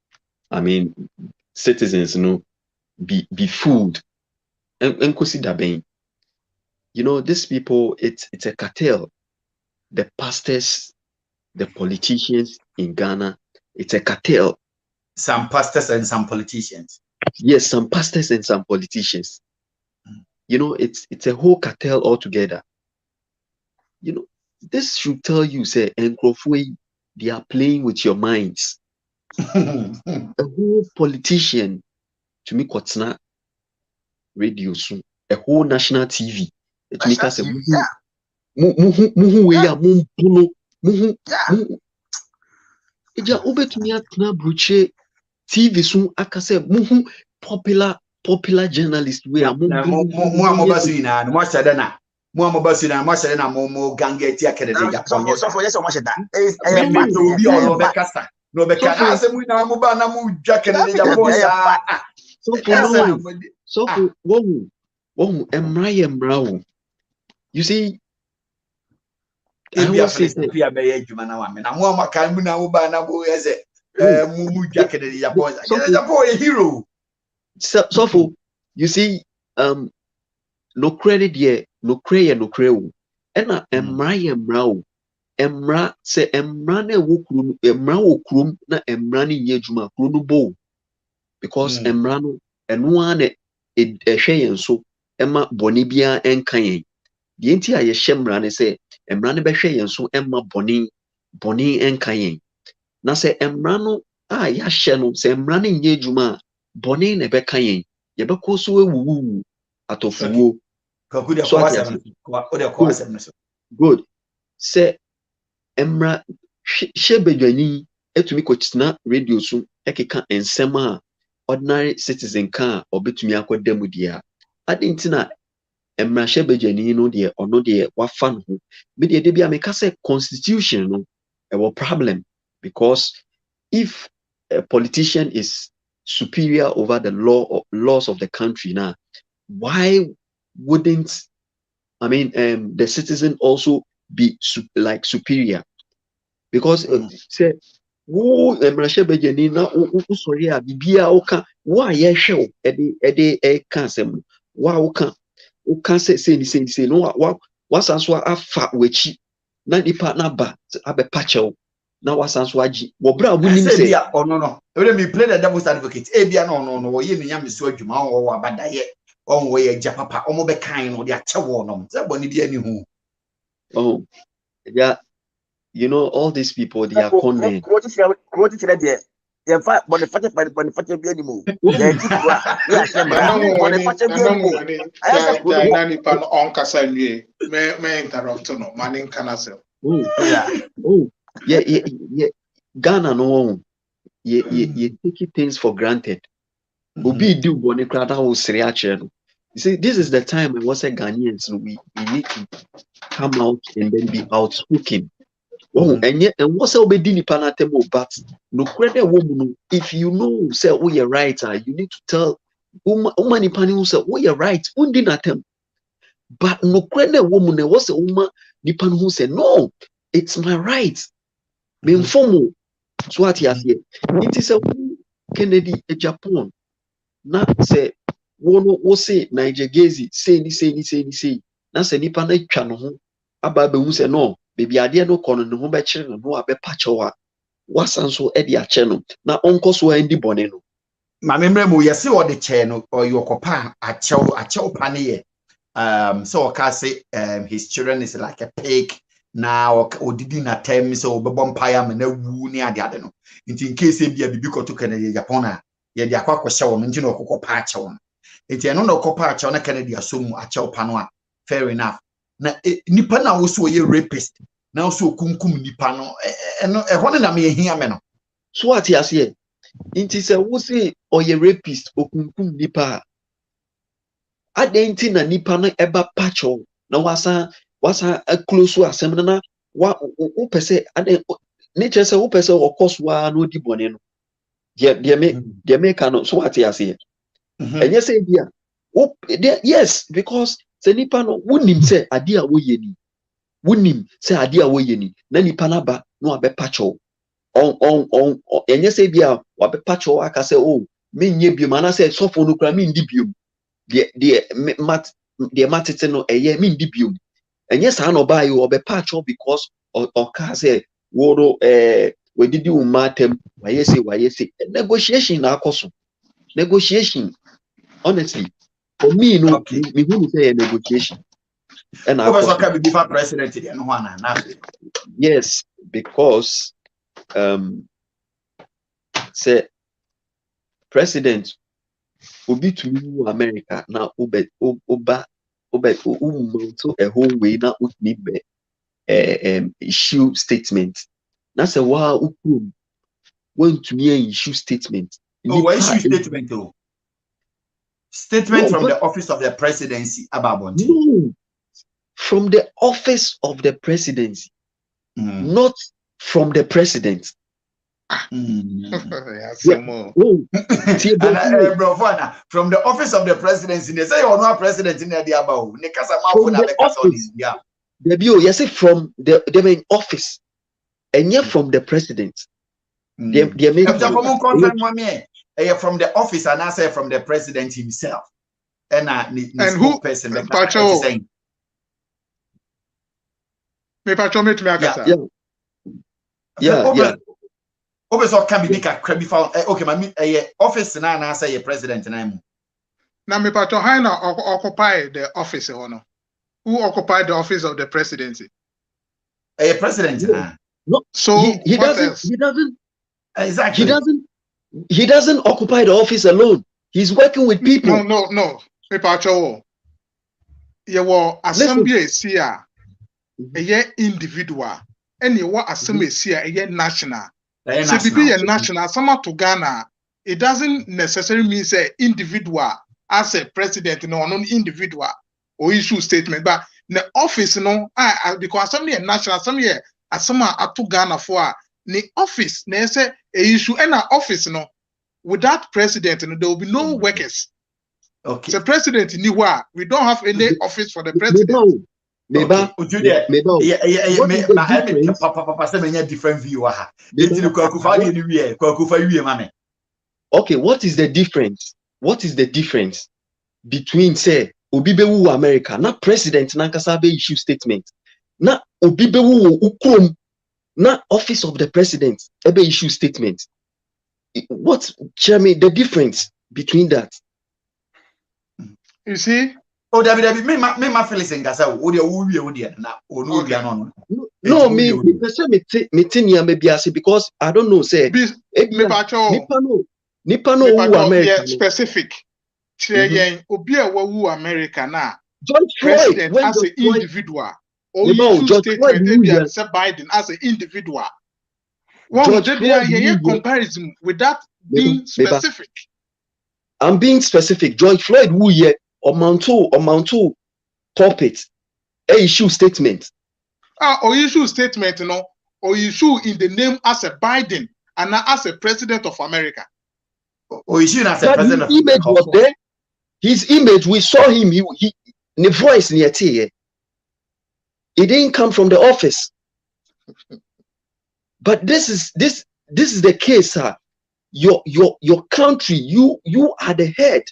citizens, be fooled? And consider being, these people, it's a cartel. The pastors, the politicians in Ghana, it's a cartel. Some pastors and some politicians. Yes, some pastors and some politicians. It's a whole cartel altogether. This should tell you, say, Nkrofo, they are playing with your minds. A whole politician, to me, Kotsna radio soon, a whole national TV. It make us a TV soon akase popular journalist we are mo gangeti akede so for yes so much that no be kasa no be kana se mu na mo ba na mu dwa kede Japan so for wo emra you see I was saying pia be adwuma na wa me na mo amakan mu na mo ba na bo yeze mu dwa kede Japan a hero. So for you see no credit here no credit ena emra se emra na wokrum emra wokrum na emra ni yedwuma kro no bo because emra no eno ane ehwe yen so ema boni bia enkan yen de enti a ye hemra ne se emra ne behwe yen so ema boni enkan yen na se emra no a ya hye no se emra ne yedwuma boni ne beka yen ye beko so ewuwu atofuwo good se emra shebedwani etumi kochina radio so ekeka ensema ordinary citizen kan obetumi akodam dia adintina emra shebedwani no de ono de wafa no me de bia meka se constitution no e wo problem because if a politician is superior over the laws of the country now, why wouldn't the citizen also be superior? Because say wo emrashe bejeni na usori a bibia oka wa ye hwe e kan sem wa oka say no wa sanso afa wachi na nipa na ba abepa chew na wa sanso agi wo bra wunim say no let me play the devil's advocate bia no ye no nyame so adwuma wo abadaye on we agya papa omo be kan no de achewo no say boni bia ni hu. Oh yeah, all these people, they are con men. Yeah. Ghana no, you take things for granted. You see, this is the time when was a Ghanaians we need to come out and then be outspoken. And what's our bedini panatemo, but no credit woman. If you know, say, oh, you're right, you need to tell woman who say, oh, you're right, but no credit woman, what's a woman nipan who say, no, it's my right. Me informal. So what here? It is a Kennedy Agyapong. Now say, wo say Nigel Gaisie say. Na say nipa na twa no ho aba be hu say no baby ade no kono no ho be kire no abepa chewa wasanso e de ache no na onko so andi bone no ma memre mu yesi o de che no or yokopa achew pa ne ye so o ka say his children is like a pig na odidi na tem so obebo mpaya me na wu ni ade no in case bia bibi koto Canada Japan na ye de akwa kwhye wo no nti na okokopa achew no enti no okopa achew na Canada asomu achew pa no a fair enough. Na nipa na also ye rapist. Na also kunkum nipa no. E ho na me hia me no. So what you say? Inti say wo say o ye rapist o kunkum nipa. adenti na nipa no eba pacho na wasa a close to asem na wa wo pese aden nature say wo pese wo koswa no di bone no de me kan so what ya say enye say bia yes because say nipa no wonim say ade a woye ni wonim say ade a woye ni na nipa na ba no abe pacho on enye say bia wa be pacho aka say oh me nye biom ana say sofo no kra me ndi biom de matete no eye me ndi biom enye sa no ba yo obe pacho because ka say woro we didi umatem waye say negotiation na akoso negotiation honestly for me no me who say a negotiation and I president yes because say president obi to me America now oba so a whole way now me issue statement na say wa ukrum want to me issue statement issue statement though statement from the office of the presidency about from the office of the presidency not from the president from the office of the presidency they say you're not president in the about you say from the main office and yet from the president from the office and I say from the president himself and who person saying Obeso can be okay, my office na say president na me pacho occupy the office no. Who occupied the office of the presidency? A president. No, so he doesn't exactly. He doesn't occupy the office alone. He's working with people. No. Me pacho. You were assembly here. A individual. And you were assembly here a national. So be a national, someone to Ghana, it doesn't necessarily mean say individual as a president, no, non-individual or issue statement, but the office, because some are national, some are some are to Ghana for the office, they say a issue and an office, without president, there will be no workers. Okay. The president in Niwa, we don't have any office for the president. Different view. Okay, what is the difference? What is the difference between say Obibewu America, not president Nankasabe issue statement, not Obibewu Ukrom, not office of the president ebe issue statement? What's Chairman the difference between that? You see? Oh, David, me my feelings in Gaza. No, me because I don't know. Say, Nipa no America specific. Obi America na. George President as an individual. Or you statement Biden as an individual. One comparison with that being specific. I'm being specific. George Floyd who ye amount to pulpit a issue statement. Or issue statement, or issue in the name as a Biden and not as a president of America. Or issue as a president his image was there. His image, we saw him. He the voice near it didn't come from the office. But this is the case, sir. Your country, you are the head.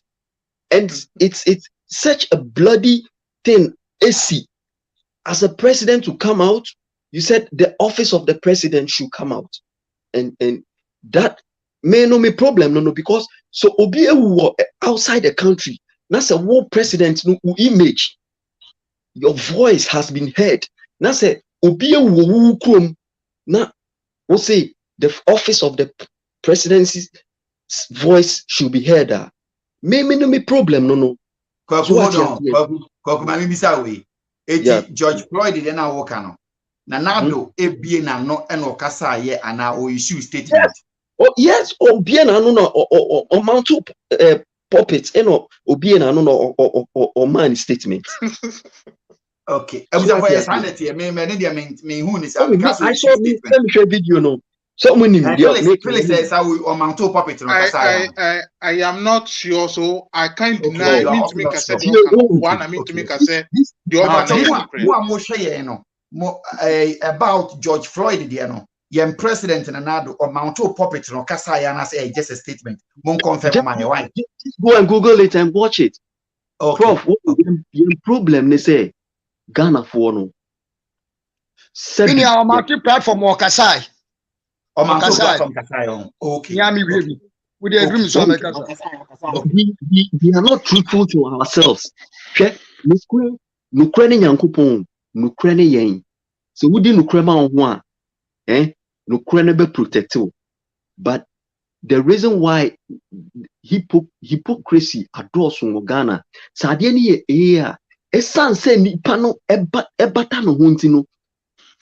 And it's such a bloody thing. AC, as a president to come out, you said the office of the president should come out, and that may no me problem no because so obi ewu outside the country. That's a war president no image. Your voice has been heard. That's a obi ewu krom na we say the office of the presidency's voice should be heard. Me problem no. George Floyd did na woka no. Na nado ebie na no e no kasa ye ana o issue statement. Yes, obie na no o mount puppet obi na no or man statement. Okay. I saw me video no. So many Phyllis says how we mount to puppet. I am not sure, so I can't deny. I mean to make a set one. I mean to make a set the other. About George Floyd, Young president and another or mount to puppet no Kasaya say just a statement. Won't confirm my wife. Go and Google it and watch it. Okay. Prof, your problem they say Ghana for no. Ini our market platform or Kasai. Or platform Kasai. Okay. Yami baby. We the dream so make we are not truthful to ourselves. Check. Nukre ne Nyankopon, nukre ne yen. So we di nukre ma ho a, nukre ne be protected. But the reason why hypocrisy adores in Ghana, Sadia ni e esan se nipa no ebata no ho nti no.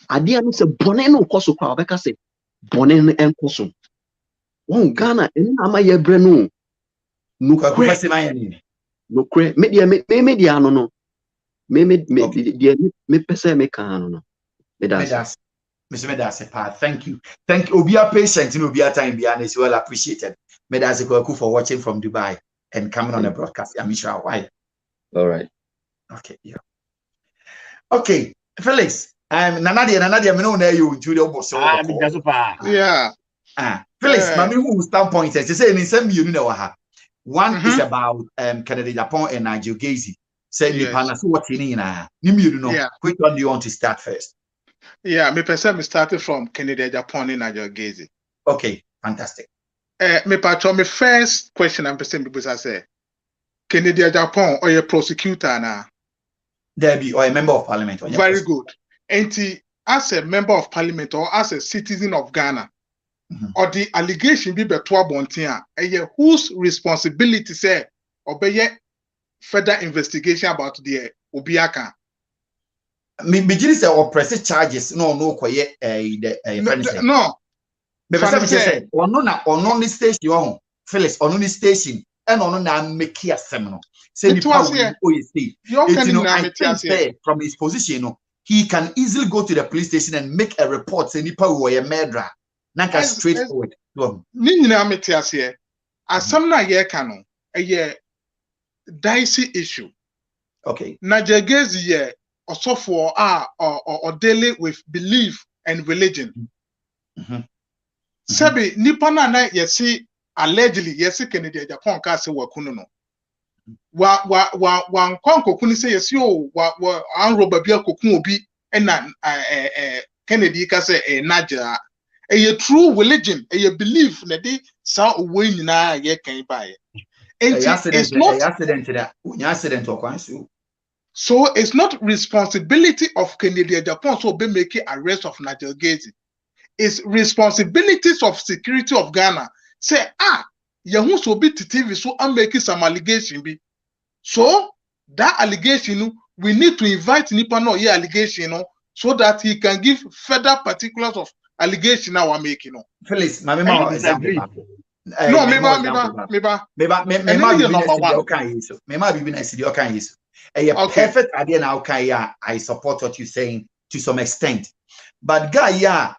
Adia no se bone no koso kwa obeka se bone no enkoso. Won Ghana eni ama ye bre no. Nukre media no. Me pese me kan no. Mr. Medase, thank you. Thank you. Obia patient in Obia time behind is well appreciated. Medase Kwaku for watching from Dubai and coming on the broadcast. I'm sure why. All right. Okay, yeah. Okay, Felix. Nanadia, me know you Julia Bosso. Yeah. Felix, Mami who standpoint says say in some you know one is about Canada, Japan, and Nigel Gaisie. Say yes. What you know. Which one do you want to start first? Yeah, me person started from Canada, Japan, and Nigel Gaisie. Okay, fantastic. Me first question I'm person because I say Canada, Japan, or a prosecutor now. There be or a member of parliament. Very good. And as a member of parliament or as a citizen of Ghana, or the allegation be betwa bontia, whose responsibility say obey further investigation about the Obiaka. Me say or press charges no quiet no. Me say on station Phyllis on station and on na make a seminar. Say the power from his position he can easily go to the police station and make a report say nipa we a murderer. Naka straightforward. Ni nyina metias here. Asam na ye ka no dicey issue. Okay. Nigel Gaisie also for or dealing with belief and religion. Sabi nipa na yesi allegedly yesi Kennedy Agyapong ka se wakunu no. Wa nkonko kuni se yesi o wa anroba bia kokun obi na Kennedy ka se Nigel a true religion a belief na dey sa owo nyina ye kan bae. It's not accident or so it's not responsibility of Canada, Japan so be making arrest of Nigel Gaisie. It's responsibilities of security of Ghana. Say you so be TV so I'm making some allegation be. So that allegation we need to invite Nipa no here allegation so that he can give further particulars of allegation now I'm making Phyllis, my memo example. No, me perfect idea now. I support what you're saying to some extent, but guy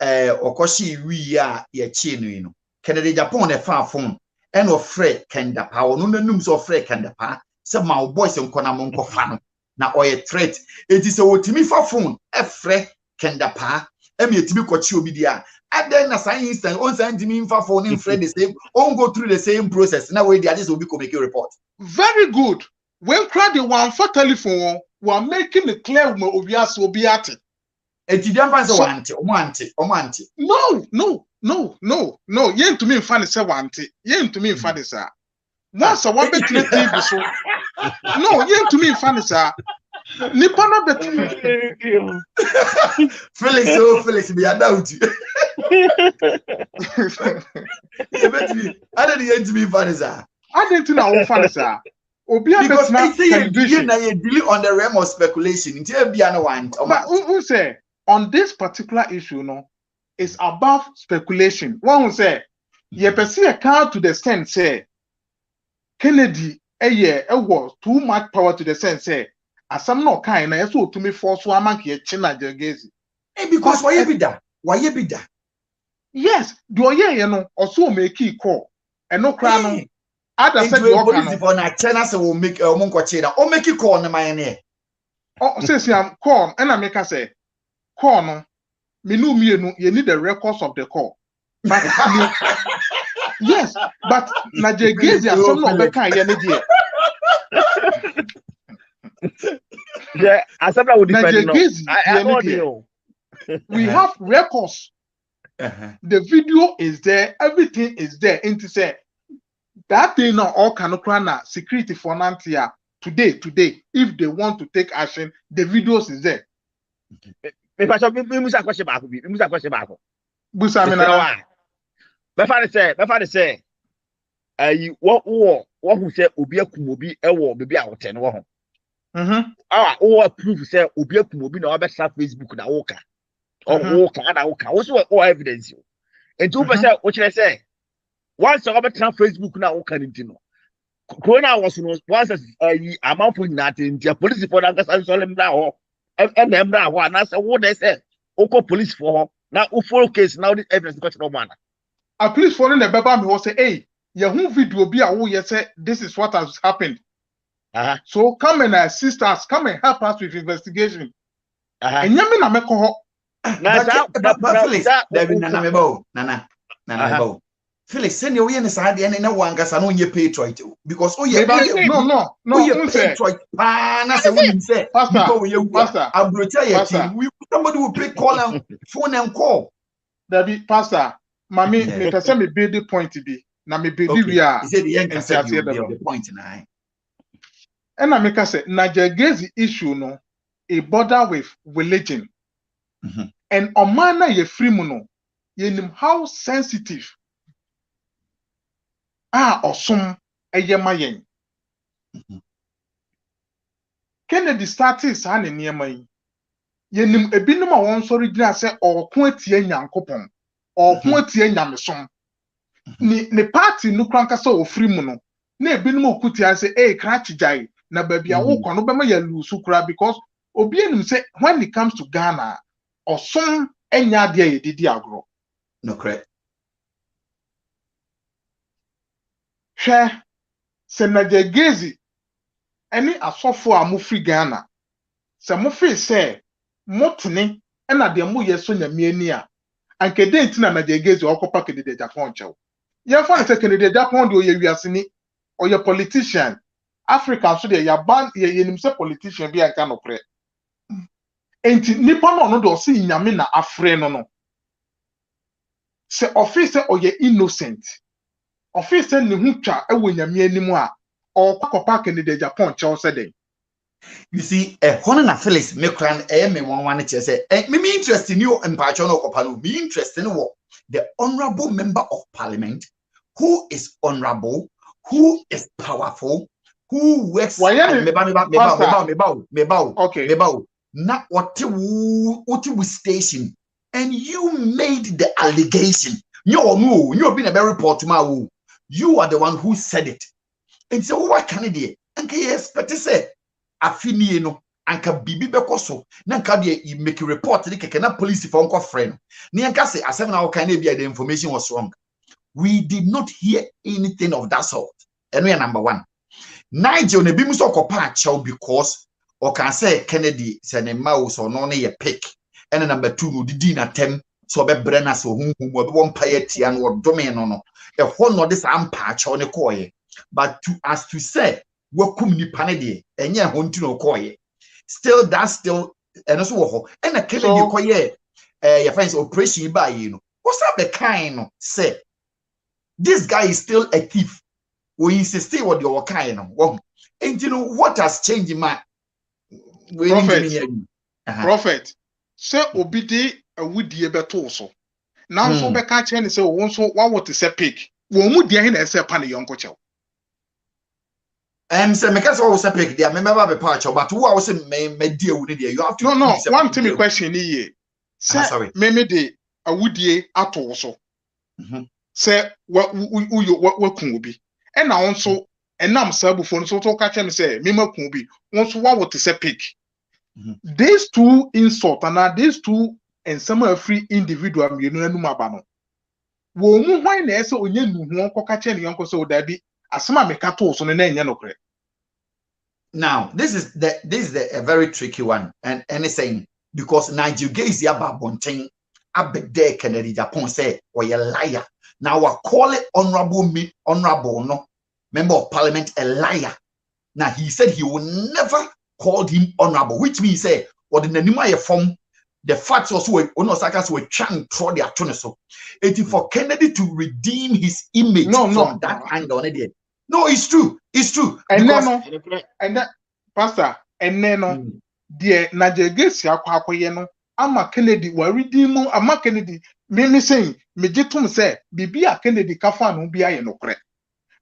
okoshi we ye chinu Canada Japan a far phone and of Fred Kenda power no nums of Fred Kenda pa some my boys on Konamonko fan na or a threat it is a wotimi for phone a Fred Kenda pa emi etimi kwachi obi dia. And then as I instant on send me for phone in Fred the same, on go through the same process. Now we just will be make a report. Very good. When crowd the one for telephone, we are making it clear Obias will be at it. And you don't answer No. Yen to me funny say wanti. Yen to me funny sir. Once a one bet TV so. No, yen to me funny sir. Nipa na bet. Felix be a doubt. I didn't yen to me funny sir. I didn't know funny sir. Because they say you deal on the realm of speculation. Who say on this particular issue, no, it's above speculation. One will say, you perceive a car to the extent say, Kennedy was too much power to the sense say asam no kind na yeso to me force one man ke chi Nigel Gaisie. Because why be that? Yes, do ye no also make call. And no cry no. Ada said the police for na China say will make monko chi na o make call na my ne. Oh, says I'm call and I make say call no. Me no you need the records of the call. But yes, but Nigel Gaisie asam no be kan ye ne die. Yeah, asam na would depend no. We have records. The video is there, everything is there. Into say that thing now all can na security for Nantia today. If they want to take action, the videos is there. Musa question back. Before say, what who say obi akumobi ewo baby out ten wo ho. Proof say obi akumobi na obesa Facebook na woka. Also evidence you. And 2% what should I say? Once I turn Facebook now, Corona was once amount for nothing. The police for that and solemn now. And them now, and that's what they said. Oko police for now, full case now, this evidence got no man. A police following the baby will say, hey, your home video be a who you say this is what has happened. So come and assist us, come and help us with investigation. And you mean Nana, Felix, send your yen side and in a wanga san on your patriot because no, patriot. We somebody will pick call and phone and call. That be pastor. Mammy, me person me build the point to be. Na me build we are. He said the end the point nine. And I make us say Nigel Gaisie issue no a border with religion. And omana ye free mono. Yenim how sensitive osom eyemayen. Kennedy started sa ne niema yi. Yenim ebinom a won so regina say okon atie nyankopon. Okon atie nyamesom. Ni party no kranka so ofri mu no. Na ebinom okutia say kra chijai na babia wo kono bema ya lusu kra because obi enim say when it comes to Ghana osom enya de ye didi agro. No correct. Hwɛ sɛ Nigel Gaisie ɛne asɔfo a mo free Ghana sɛ mo free sɛ motene ɛna de mo yɛ so nyame ani a anke den tina Nigel Gaisie ɔkɔpa Kennedy Agyapong kyɛw yɛmfa ne sɛ Kennedy Agyapong de ɔyɛ wiaseni ɔyɛ politician Africa so de yɛban yɛnim sɛ politician bi anka no korɛ enti nipa no ɔno de ɔse nyame na afrɛ no se officer or ye innocent officer ni hu twa ewo nyame animu a okopa Kennedy Agyapong che said you see hono na Felix me kran me one che say me interest in you and pacho no okopa no be interest in what the honorable member of parliament who is honorable, who is powerful, who works okay not what station. And you made the allegation. You've been a very report tomorrow. You are the one who said it. And so what can it do? And can you expect to say, Afini no, and can be bekoso, Nanka you make a report to the Kekena police phone call friend. Nianka say, as 7 hours can be the information was wrong. We did not hear anything of that sort. And we are number one. Nigel ne bimuso kopa chow because or can say Kennedy send a mouse or no a pick. And number 2 no did na tem so be brenna so who one piety and what domain no a whole not this patch on a coy but to say what come ni panedy and ya hunting no coy still that's still and also and a killing you coy your friends operation by you know what's up the kind say this guy is still a thief we insist what your kind of and you know what has changed in my prophet say obidi awudie beto so now so be ka che ne say won so wa what is a pig wo mu die na ese pa ne yonko chew say me ka so say pig dia me ba be pa chew but who I say me die wu ne dia you have to no one thing me question here say me de awudie ato so say wa kun obi e na won so enam sabu phone so to catch me say me makun bi won so wa what say pick. These two insult and these two and some free individual you know no aba no. Wo mu hwan na ese onye nu ho ko catch ne yonko so da bi asema me ka to so ne na enye no kre. Now, this is a very tricky one, and anything because Nigel Gaisie about Bonting, Abede Kennedy Agyapong say, or a liar. Now I call it honorable no member of parliament a liar. Now he said he will never call him honorable, which means say, or the Nanimaya form, the facts also were Onosakas were trying to throw their tunnel. So it is for Kennedy to redeem his image from that angle. No, it's true. It's true. And then, Pastor, and then, dear Nigel Gaisie akwakoye ama Kennedy wa redeem ama Kennedy me saying me jetum say bibia Kennedy kafa no bia ye no kre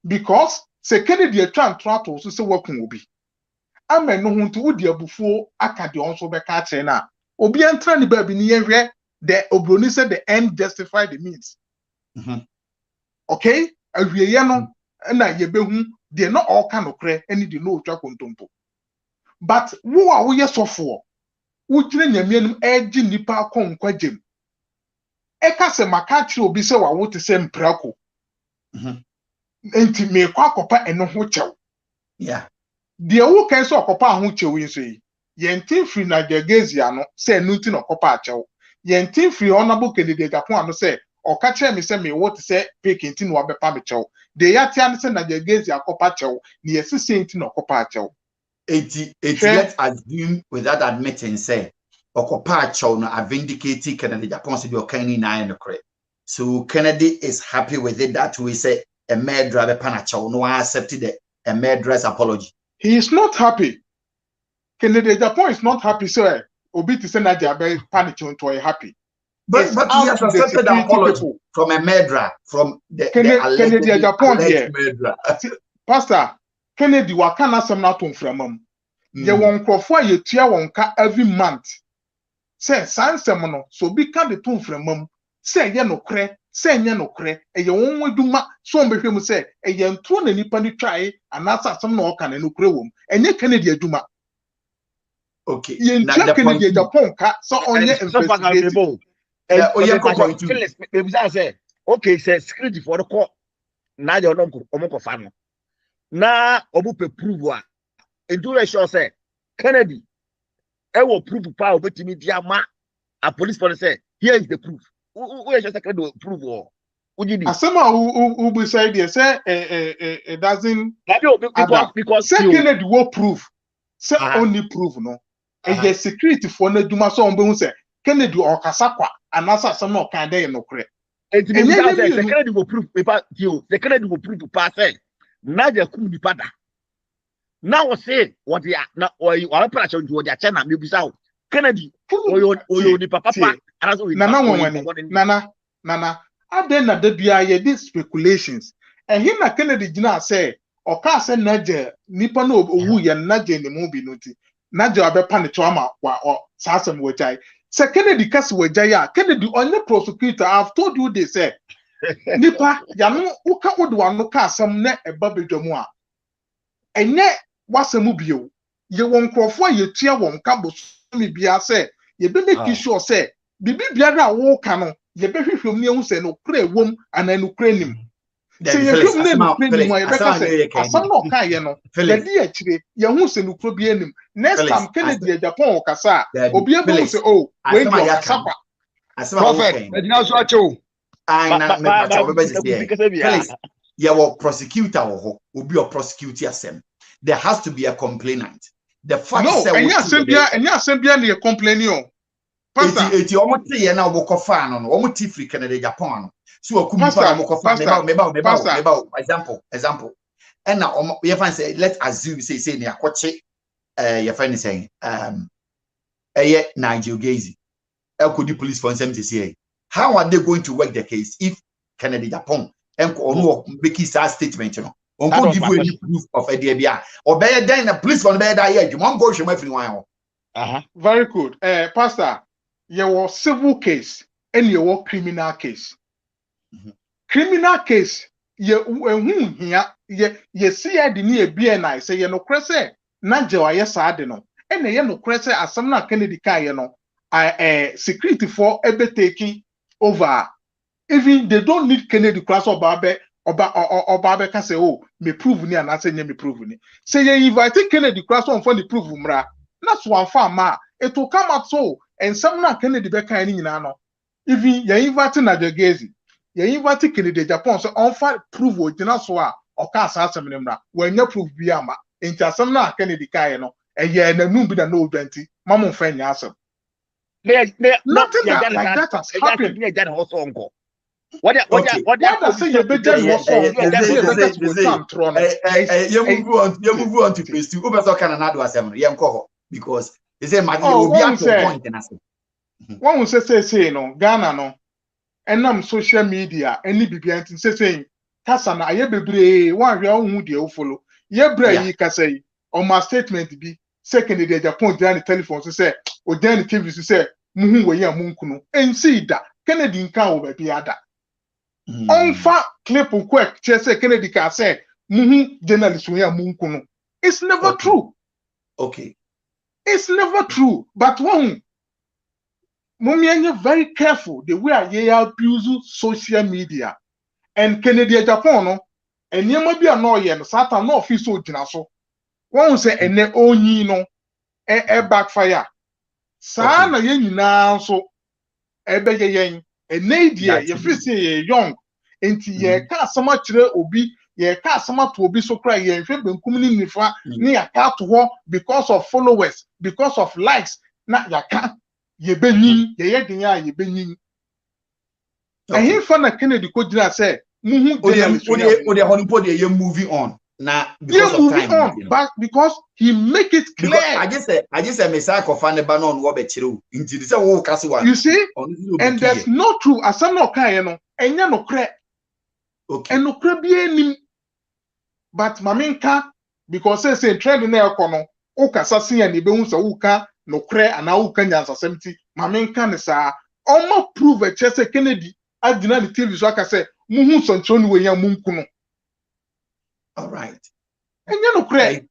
because se Kennedy atwa ntrato so se wakun obi ama no huntu udi abufuo aka de onso be ka kire na obi entra ne ba bi ne yehwe the obroni said the end justify the means. Okay, awieye no na ye behu de no all kan okre any de no otwa kontompo but wo a wo ye sofo wo gire nyamianum agi nipa akonkwajem eka se maka kire obi se wa wo te se mprako enti me kwa kopa eno ho chew yeah de wo kan se okopa ho chew yin so yi yentin free Nigel Gaisie ano se enu ti no kopa achew yentin free honorable Kennedy Agyapong ano se oka kire me se me wo te se peke ti no abepa me chew de ya ti an se Nigel Gaisie akopa chew ne yesi se enti no kopa achew 80 let's assume without admitting say okopa achew no a vindicate Kennedy Agyapong se de okani na no correct. So Kennedy is happy with it that we say a murderer panachew no accepted a murderer's apology. He is not happy. Kennedy Agyapong is not happy, sir. Obi to send Agyapong panachew to happy. But he has accepted the apology people. From a murderer, from the Kennedy Agyapong here. Murderer. Pastor, Kennedy wakana some na to mframam. Ye won krofo ye tua won ka every month. Say sansem no so bi ka de to mframam. Say ye no kre, say nye no kre. E ye won waduma so mbehwem say e ye nto na nipa ni twae anasa some no ka na no kre wom. Enye Kennedy aduma. Okay. Ye ntua Kennedy Agyapong ka so onye investigate. Okay, say security for the court. Now you don't come fan. Now obu pe prove wa. Into the show say Kennedy. I will prove power but me diama. A police say here is the proof. Who is just second prove war. Asema who beside you say it doesn't because say Kennedy will prove. Say only prove no. And the security for the Duma so on say Kennedy or Kasakwa and answer some more kind of no correct. And the Kennedy will prove the Kennedy will prove to pass. Now they could be pada. Now say what they are now or you are operation to their channel, maybe so. Kennedy or you papa Nana I then na there these speculations and him na Kennedy jina say or ka say naje nipa no owu ye naje ne mo bi no ti naje abepa ne choma or sasem wejai. Say Kennedy kasi wejaya Kennedy only prosecutor. I've told you they say nipa yanu uka odwa no ka asem na eba bedwamu a enye wasemu bio ye won krofo ye tua won ka bosomi bia say ye be make sure say bibi biara wo ka no ye be hwehwem ne hu say no kra wom ana no kra nim say ye hwem ne no kra nim ye be ka say asem no ka ye no ye di akire ye hu say no kra bi anim next time Kennedy Agyapong okasa obi ebe say oh we do akasa prophet medina so acho your prosecutor or be your prosecutor asem. There has to be a complainant. The fact no, and ya ne complaining. Pastor, eti omote ye na obokofa no omote free Kennedy Agyapong no. So akumi pa omokofa meba example. And now you find say let's assume say ne akoche you find saying Nigel Gaisie. Could police for him to say how are they going to work the case if Kennedy Agyapong and no make his statement, you know? On could give you any proof of a DBA or better than the police on better here. You won't go to everyone. Very good. Pastor, your civil case and your criminal case. Criminal case, ye ehu hia ye see ya de ne ebie na say ye no krese na je wa ye saa de no e na ye no krese asem na Kennedy kan ye no security for ebe taking over. Even they don't need Kennedy class oba can say, oh, me prove ni and I say me prove ni. Say ye invite Kennedy class on for the prove mra. That's one farm it will come up so and some na Kennedy be kan ni nyina no. Even ye invite Nigel Gaisie, ye invite Kennedy Japan so on fa prove o jina so a o ka asem ni mra. When you prove bi ama, enti asem na Kennedy kan no, e ye na nu bi na no 20. Mama fa nya asem. Nothing like that has happened. What say you better you move on to phase 2. Obeso can another assembly. Because they say my point and I say one will say no Ghana no and social media any bibi saying kasa na aye bebre one we who dey follow ye bra yi kasa yi on my statement be second the Japan down the telephone say o down the TV say muhu we ya munkunu ensi da Kennedy nkan o be ada onfa clip quick say Kennedy ka say muhu journalist we ya munkunu. It's never true. Okay. It's never true. But one Mummy very careful the way I abuse social media and Kennedy Japan no and you might be annoying Satan no official jinaso. One say and ne onyi no backfire. Sa na ye nyina so ebe yen and ne dia ye free say young enti ye ka sama kire obi ye ka sama to obi so cry ye hwe benkum ni nifa ni ya ka to ho because of followers because of likes na ya ka ye benyin ye ye dinya ye benyin and he for na Kennedy ko dira say muhu odi honimpo de ye moving on na because of time on, but because he make it clear. I just say me say ko fan ba no wo be kire nti say wo kase wa you see and that's not true asam no kan no enya no kre okay and no kre bi enim but maminka because say trend na ekono o kasa sin ya ne be hu say wo ka no kre ana wo ka nyansa semti maminka ne sa omo prove a chese Kennedy adina the TV so aka say muhu soncho ni we ya munkuno. All right. And you know, Craig.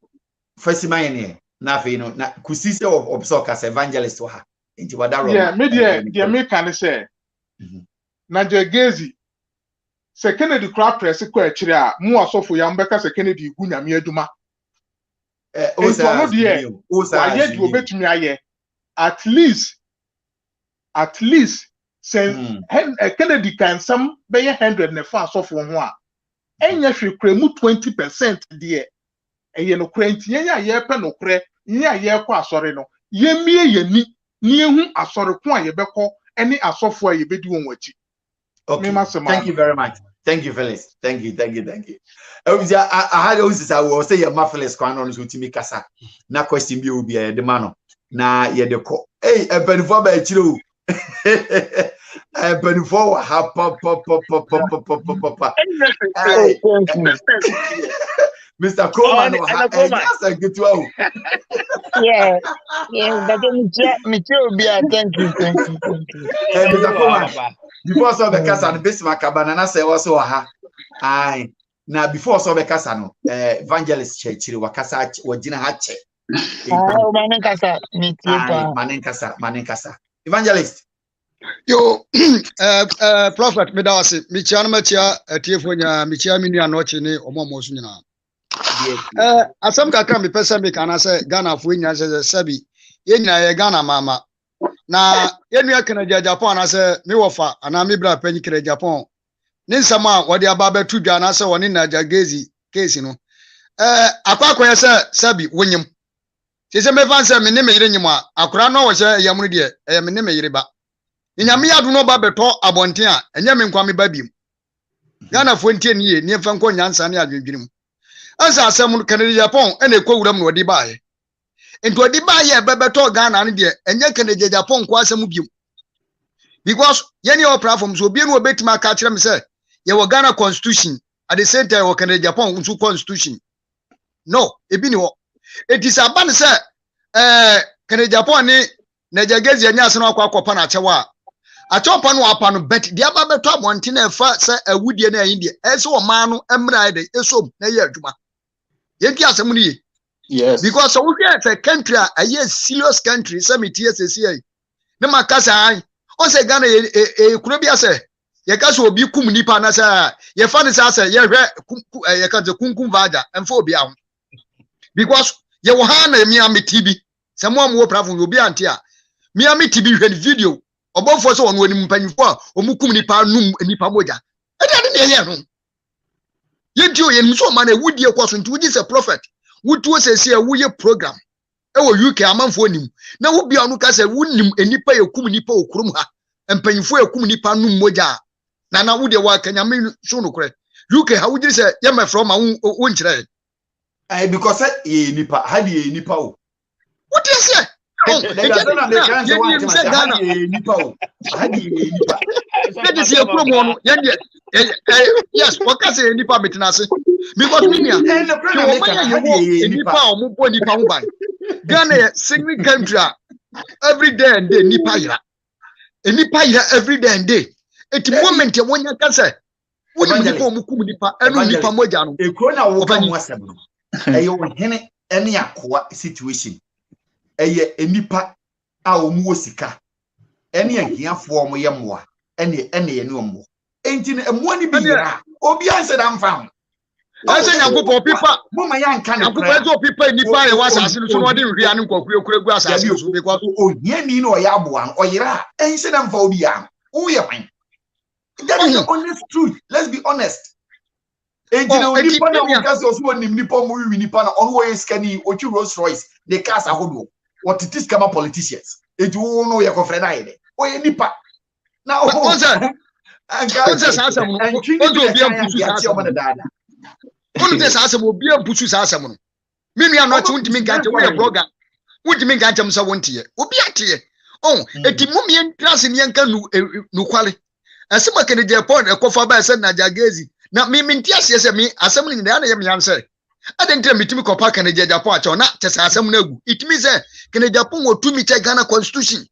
First, my name, nothing, no, Kusisi of Sokas evangelist to her. Into what that yeah, media, the American say, Nigel Gaisie, say Kennedy crowd press, Quachria, more so for Yambeka, say Kennedy, Gunya Mieduma. Yet you bet me, at least, say, Kennedy can some bay 100 and a fast off one. And if you cremu 20% dear, and you know, cranty, ye pen no cre, ye qua sorry no, ye me ye near whom I saw the point ye beco, any a software you be doing what you. Okay, thank you very much. Thank you, Phyllis. Thank you. I had always I will say your muffless crown on to me casa. Na question be will be the man. Na ye the co. Hey, a penny for by chill. Penny for pop. Mr. Coleman, yes, I get you. Yeah, but me too. Thank you. Hey, Mr. Coleman, before so the casa and Bismarck banana say also aye. Now before so the casa no evangelist church wakasa wajina hache. Manenkasa. Evangelist. Yo, prophet medasi michiano machia tiefonya michia mini anochi ni omomosu nyina. Asam kakra mi pesa mi kana se Ghana fu nya se sabi yenya ye Ghana mama na yenu akana Japan na se mi wofa ana mi bra panyi kra Japan ni nsama wode aba betu dwa na se woni Nigel Gaisie case no akwa se sabi wonyim se me fan se me ne me yire nyim a akora no wo se yamunu de me ne me yire ba nyame yadu no ba beto abonten a enye me nkwa me babiem Ghana fu ntie ni ye ni fa nko nyansa ne adwedwirim asa asem Kennedy Japan ene kwuram no odi baaye ento odi baaye bebeto Ghana ne de enye Kennedy Japan kwa asem biom because yeni o platform so obi no obetima ka kire me say ye wo Ghana constitution at the same time wo Kennedy Japan nso constitution no ebi ni wo it is aban say Kennedy Japan ni Nigel Gaisie anya asem akwa na achewa Achopa no apa no bet dia ba beto abonte na fa se awudie na India ese o man no emra de eso na ye adwuma yenti asem ni yes because so we are a country a serious country say me tie sesi na makasa an o se Ghana kuro bia se ye ka so obi kum nipa na say ye fa ne say ye hwe ye ka ze kunkum vaja emfa obi ahụ because ye wo ha na Miami TV se mo am wo platform obi ante a Miami TV hwe video obofo so wonu anim mpanyifo a omukum nipa num nipa moja e de ne ye no ye di o ye nso ma na wudie kwaso nti wuji se prophet wutuo sesi a wuye program e wo UK amanfo nim na wo bia no ka se wunim enipa ye kum nipa okurum ha mpanyifo ye kum nipa num moja na wudie wa kanyame so no kure UK ha wuji se ye me from ma wo nkyere because ye nipa ha di nipa o wudie se yes, what can say nipa metinase because nipa omubo nipa uban Ghana singing country every day and day nipa ira every day and day at the moment you want to say woni nipa omukum nipa enu nipa moja no Ekuona wo ka mo asem no eyo hene ene akoa situation eye enipa a omu osika ene ahiafo omo ye moa ene ye ne omo enti ne emu ani biyira obi anse da mfa ho ase nyankopɔ pipa mama ya nka ne nyankopɔ zo pipa nipa ye wasase no so no de hwia ne nkɔkure kure gu asase so because ohiani no ya aboa no oyira ense da mfa obi ya wo ye kwan. That is the honest truth. Let's be honest. Nipa na ukase osuo nim nipa mo wi nipa na onwo ye skani ochi Rolls Royce the cars ahodo what it is kama politicians eji wo no ye kofre na ye o ye nipa na o say anka say asem no o do obi ampusu sa asem no say asem obi ampusu sa asem no me nua no ati untimi nka wo ye blogger untimi nka ntam sa wontie obi ate eti mumie ntrase ne nka nu kwale asema kene Agyapong ekofa ba se Nigel Gaisie na me ntiase se me asem ni na ye me yanse adentre mitimi kopa kene Agyapong acho na tesa asem na egu itimi se kene Agyapong otumi che Ghana constitution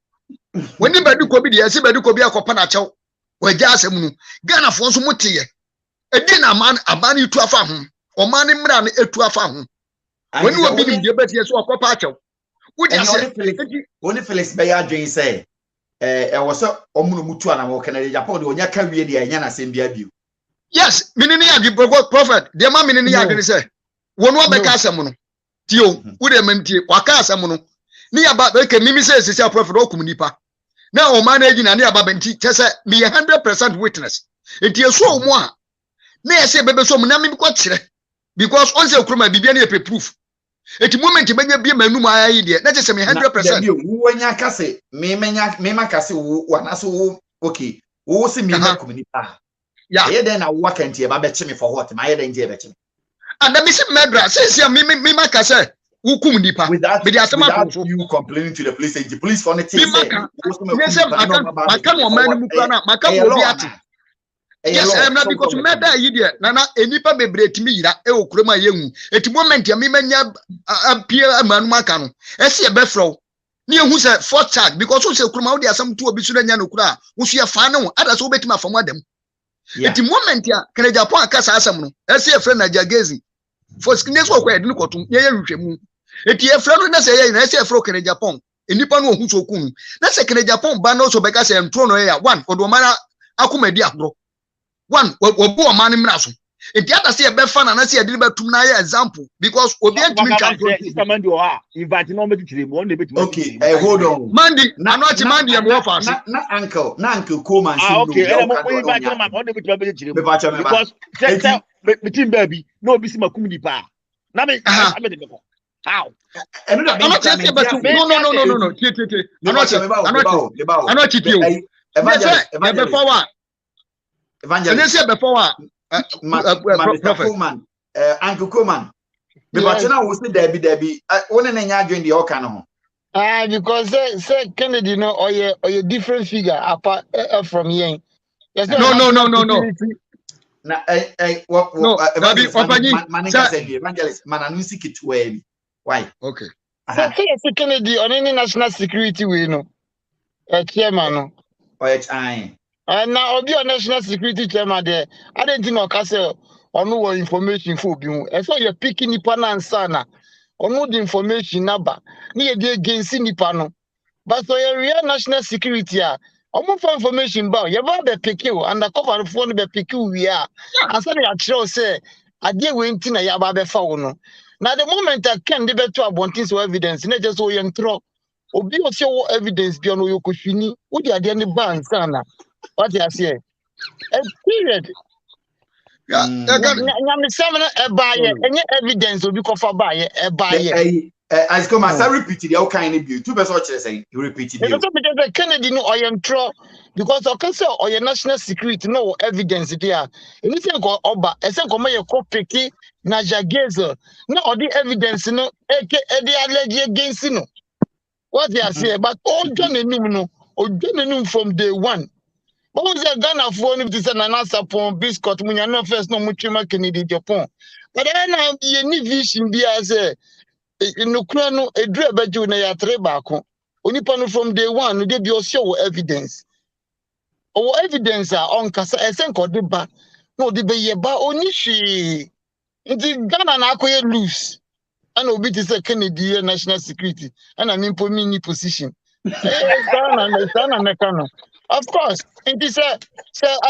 woni badu ko bi de ase badu ko bi akopa na acho waja asem nu Ghana fo so mutiye edi na aman itu afa ho oman ni mra na etu afa ho woni obi ni de betie so akopa acho wodi ase woni Felix be ya dwen se was omuno mutu ana mo Kennedy Agyapong de onya ka wie de enya na sem bia bio. Yes, minini ya prophet. De ma minini ya de say. Wonu obeka asem no. Tio, wo de mantie, waka asem no. Ni ya ba ke mimi say sisi prophet okum nipa. Na o man agi na ni aba benti say me 100% witness. Enti eso omo a. Na ya say bebe so mo na mimi ko kire. Because on say okroma bibia na e proof. Eti moment benya bia manum ayi de na say me 100%. Wo nya kase me makase wo na so okay. Wo se me na kum nipa. Yeah, then na work and ba be chime for what? My head and je be chime. And me say medra say me maka say wukum nipa. Without you complaining to the police and the police for nothing say. Yes, maka no man mu na maka obi ati. Yes, I'm not because meda yi de na enipa bebre timi yira e okuroma yehu. Eti moment ya me manya apia amanu maka no. Ese e be fro. Ni ehu say fourth charge because so say okuroma wo de asam to obi so na nya no kura. Wo so ya fa no ada so obetima fam adam. At the moment ya Kennedy Agyapong akasa asem no ese e friend Nigel Gaisie for skines wo kwa edin kotum ye hwehwemu eti e friend no na se ye na ese e friend Kennedy Agyapong enipa no ohu so kun na se Kennedy Agyapong ba no so beka se entro no ya one odomara akomadi agro one obo o man mra so enti ata se e be fa na se e de betum na ya example because obi entimi champion Mandi o ha invite no medi tire mo na betum okay hold on Mandi anochi Mandi e mo fa na uncle Coleman okay mo invite no ma on na betum be tire because betim baby no obi si makum nipa na me de ko how no tie anochi tie evangelist before Coleman Uncle Coleman me ba chena wo se Debbie one na nya adwen de o ka no because say Kennedy no or you different figure apart from here. No. Na evangelist mananusi kitwe why okay say Kennedy on any national security we no chairman no Now obi on national security chairman there I didn't know kase ono information for bi hu e so you picking nipa na ansa na ono the information number na ye dey against nipa no but so your real national security omo for information ba you ba be pick you undercover for no be pick you we ansa na ya kire say ade we nti na ya ba be fa wo no na the moment I can dey beto abontin so evidence na just so you ntro obi o se wo evidence bi ono yo kohwini wo di ade ne ba ansa na what you say? A period. Yeah, any evidence will be covered by a buyer. As come as I repeat it, how kind of you? 2 persons say you repeat it. Because Kennedy no I am true because I can say or your national security no evidence there. Anything go oba, I say come your copy Nigel Gaisie. No all the evidence no the alleged against no. What you say? But all John no from day one. But was a Ghana for him to send an answer upon biscuit when you know first no much Kennedy Agyapong. But then I any vision be as a Ukraine a dread by June a trebako. Only panel from day one, they be show evidence. Or evidence are on Casa Esenko or the back. No, the be ba only she. The Ghana na acquire loose. And obey to say Kennedy national security. And I mean for mini position. Of course, it is a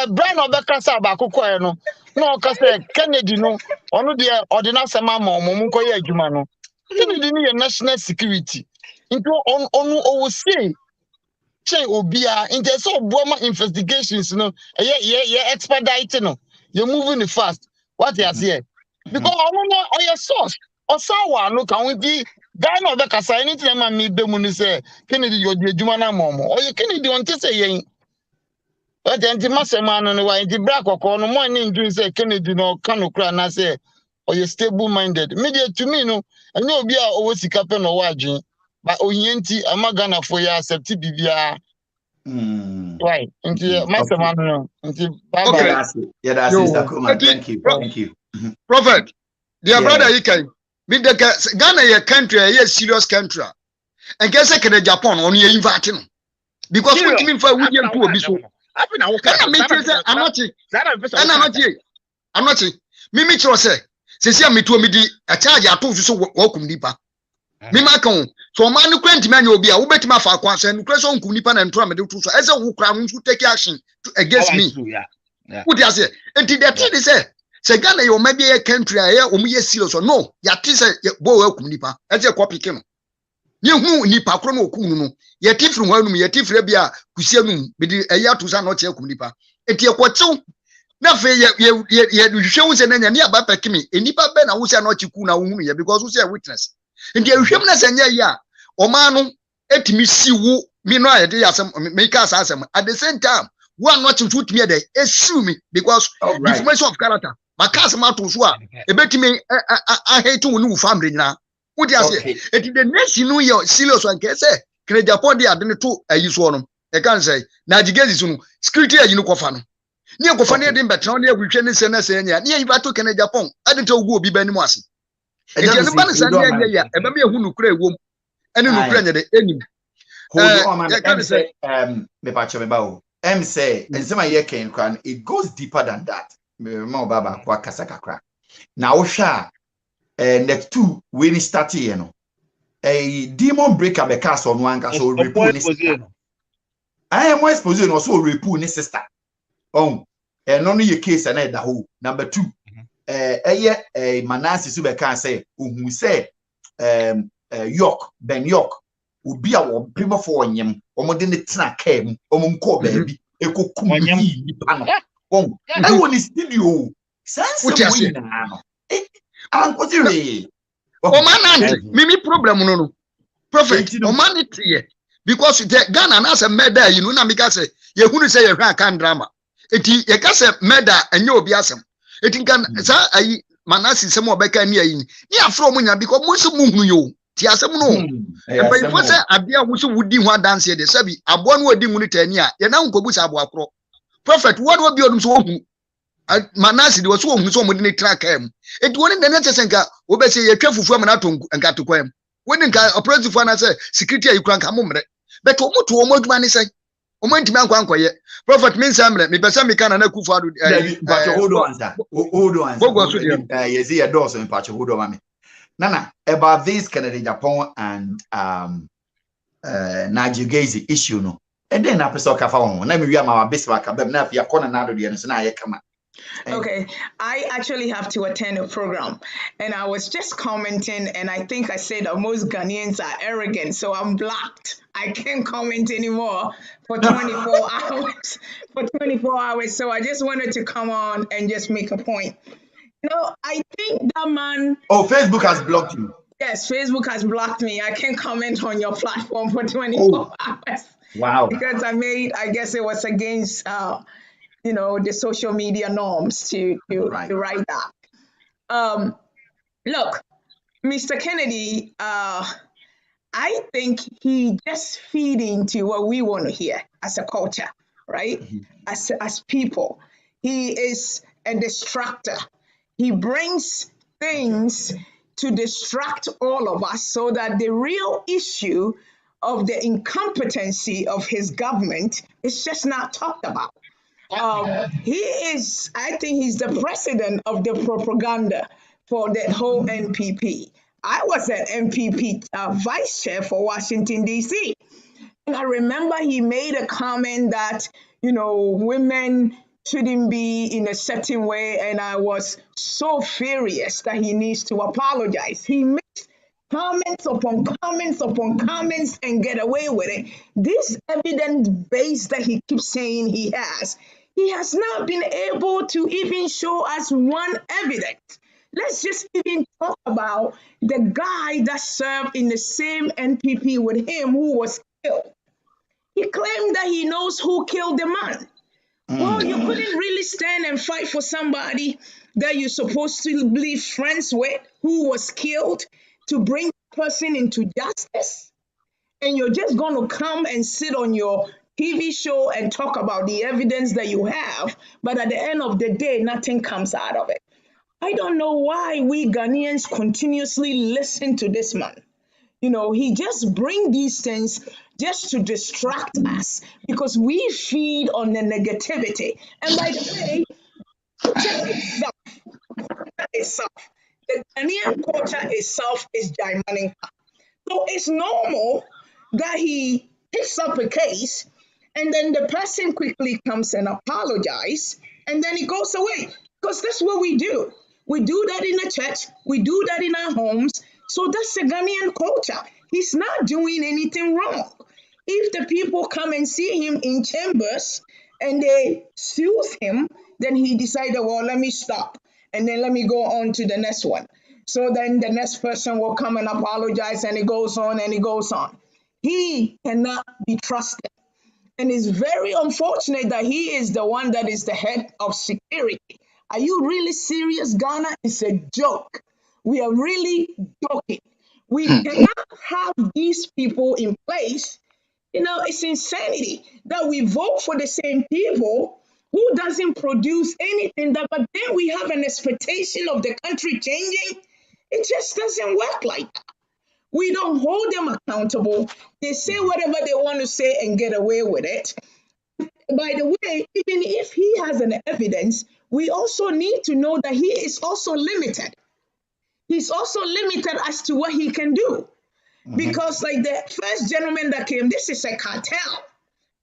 brand of Becassa Baco no. No, Cassa Kennedy no, only the ordinance mamma, Momunko Jumano. Kennedy national security. Into on say, Che Obia, into so Burma investigations, no, expedite no. You're moving fast. What you say? Because I don't know your source. Or someone no can we be. Ghana Becassa anything man me be mun say Kennedy your Jumana momo. Or you Kennedy want to say yen. But then the master man no why the black or no morning doing say Kennedy no can cry na say or you stable minded. Media to me no and no be always kapen or wajin. But oyenti amagana for ya accept bibia. Why? Into master man no. Into okay. Yeah, that's it. Thank you. Thank you. Prophet, dear brother, you can. Ghana a country, a serious country. And guess I can Japan on your inviting. Because what you mean for William to be so. I'm not. Mimi say, Cecilia me to me a charge I told you so welcome deeper. Mimakon, so man who can't man will be a ubet my falcons and question Kunipan and Trump to as a who crown to take action against me. What does it? And did that say? Say Ghana you may be a country here serious or no yatise bo welcome nipa e je copy kino ye hu nipa kro no ku no ye tifru hwanum ye tifre bia kusia num be di eya to sa no che kum nipa enti e kwachew na fe ye hwehwe se na nya ne aba pekimi enipa be na wo se na che ku na wo hu ye because wo se witness enti e hwehwem na se nya ya o ma no etimi si wo mi no aye de asem me ka asem at the same time one not to shoot me there sue me because information of character makas ma to so a ebetimi I hate to no family na wo dia say it the nation no ye serious one ke say kene Japan dey ade to ayiso no e kan say na Gaisie so no security ayi no kofa no ne kofa ne dey betra ne agwhwe ne se na se nya ne yiba to kene Japan ade to ogu obi bani mu ase e je ne ba ne sa ne ya e ba me ehu no kura ewom ene no kura nya de enim hold on man say me pa che me ba o say and some year can it goes deeper than that. Mo baba kwa kasakakra. Na wo hwa next 2 when it start here no. A demon breaker be cast on one so repo ni sister. I am more exposure also repo ni sister. No your case and that whole. Number 2. Manasi su be kan say who say York Ben York obi a wo primo for nyem omode ne tena kam omumko baabi ekokum ni pano I want to studio. Sense na no. Ankotire. O man mimi problem no. Prophet, o man it here because the Ghana na say murder you know na me ka say ye hunu say ye hwan kan drama. Eti ye ka say murder enye obi asem. Eti kan sa ayi manasi sem obeka ni ayi. Ni afro mo nya because mo so mo hunu yo. Ti asem no. E ba ifo say abia wo so wudi ho dance ye de sabi abo no odi hunu tani a ye na nkobu sa abo akro. Prophet, what will be on so Manasi was so who so many track him. It won't the next senka, Obey a careful from an atom and got to quem. When a operative one say, security you can't come on. But to almost money say, ntimi ankwankoye prophet me nsamre me pesa me kana na kufu ado but hold on sir yes here doors in patch hold on mami nana about this Kennedy Agyapong and Nigel Gaisie issue no and then na pesa ka fa won na me wi ama wa biswa ka bem na afia kona na ado de no so na ye kama. Okay, I actually have to attend a program and I was just commenting and I think I said that most Ghanaians are arrogant, so I'm blocked. I can't comment anymore for 24 hours. For 24 hours. So I just wanted to come on and just make a point. I think that man... Oh, Facebook has blocked you. Yes, Facebook has blocked me. I can't comment on your platform for 24 hours. Wow. Because I guess it was against... the social media norms to write that. Look, Mr. Kennedy, I think he just feed into what we want to hear as a culture, right? As people. He is a distractor. He brings things to distract all of us so that the real issue of the incompetency of his government is just not talked about. I think he's the president of the propaganda for the whole NPP. I was an NPP vice chair for Washington, D.C. And I remember he made a comment that, women shouldn't be in a certain way. And I was so furious that he needs to apologize. He makes comments upon comments upon comments and get away with it. This evidence base that he keeps saying he has not been able to even show us one evidence. Let's just even talk about the guy that served in the same NPP with him who was killed. He claimed that he knows who killed the man. Well, you couldn't really stand and fight for somebody that you're supposed to be friends with who was killed to bring the person into justice. And you're just going to come and sit on your TV show and talk about the evidence that you have, but at the end of the day, nothing comes out of it. I don't know why we Ghanaians continuously listen to this man. He just brings these things just to distract us because we feed on the negativity. And by the way, the Ghanaian culture itself is Jaimanic. So it's normal that he picks up a case and then the person quickly comes and apologizes and then it goes away. Because that's what we do. We do that in the church. We do that in our homes. So that's the Ghanaian culture. He's not doing anything wrong. If the people come and see him in chambers and they soothe him, then he decided, well, let me stop. And then let me go on to the next one. So then the next person will come and apologize and it goes on and it goes on. He cannot be trusted. And it's very unfortunate that he is the one that is the head of security. Are you really serious, Ghana? It's a joke. We are really joking. We cannot have these people in place. It's insanity that we vote for the same people who doesn't produce anything, but then we have an expectation of the country changing. It just doesn't work like that. We don't hold them accountable. They say whatever they want to say and get away with it. By the way, even if he has an evidence, we also need to know that he is also limited. He's also limited as to what he can do. Because like the first gentleman that came, this is a cartel.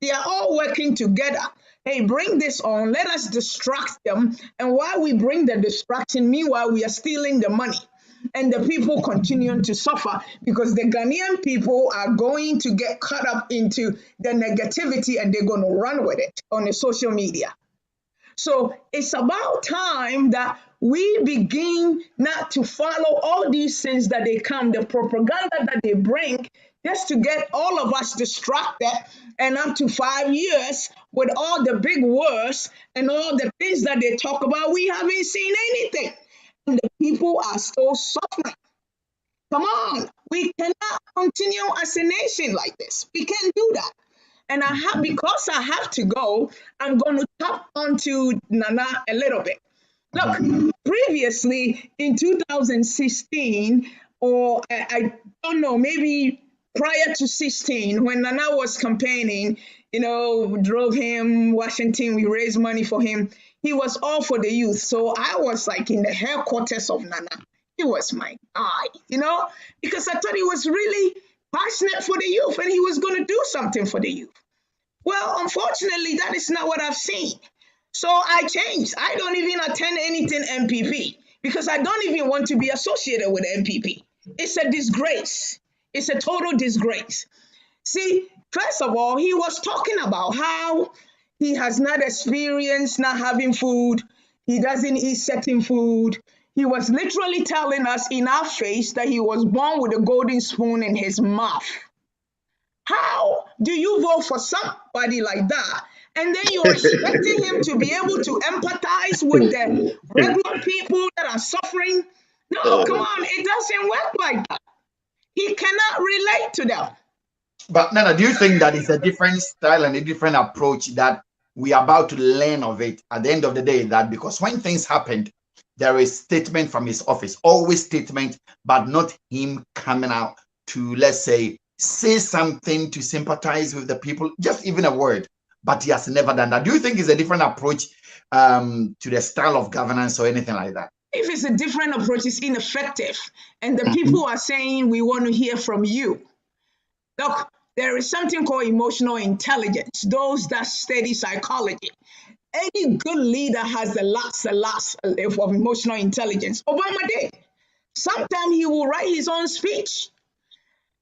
They are all working together. Hey, bring this on. Let us distract them. And while we bring the distraction, meanwhile, we are stealing the money. And the people continue to suffer because the Ghanaian people are going to get caught up into the negativity and they're going to run with it on the social media. So it's about time that we begin not to follow all these things that they come, the propaganda that they bring, just to get all of us distracted and up to 5 years with all the big words and all the things that they talk about, we haven't seen anything. And the people are still suffering. Come on, we cannot continue as a nation like this. We can't do that. And because I have to go, I'm going to tap onto Nana a little bit. Look, previously in 2016, or I don't know, maybe prior to 16, when Nana was campaigning, we drove him Washington. We raised money for him. He was all for the youth. So I was like in the headquarters of Nana. He was my guy, because I thought he was really passionate for the youth and he was going to do something for the youth. Well, unfortunately, that is not what I've seen. So I changed. I don't even attend anything MPP because I don't even want to be associated with MPP. It's a disgrace. It's a total disgrace. See, first of all, he was talking about how he has not experienced not having food. He doesn't eat certain food. He was literally telling us in our face that he was born with a golden spoon in his mouth. How do you vote for somebody like that? And then you're expecting him to be able to empathize with the regular people that are suffering? No, come on, it doesn't work like that. He cannot relate to them. But Nana, do you think that it's a different style and a different approach that we are about to learn of it at the end of the day? That because when things happened, there is statement from his office, always statement, but not him coming out to, let's say something to sympathize with the people, just even a word. But he has never done that. Do you think it's a different approach to the style of governance or anything like that? If it's a different approach, it's ineffective. And the people are saying, we want to hear from you. Look, there is something called emotional intelligence, those that study psychology. Any good leader has the lots of emotional intelligence. Obama did. Sometimes he will write his own speech.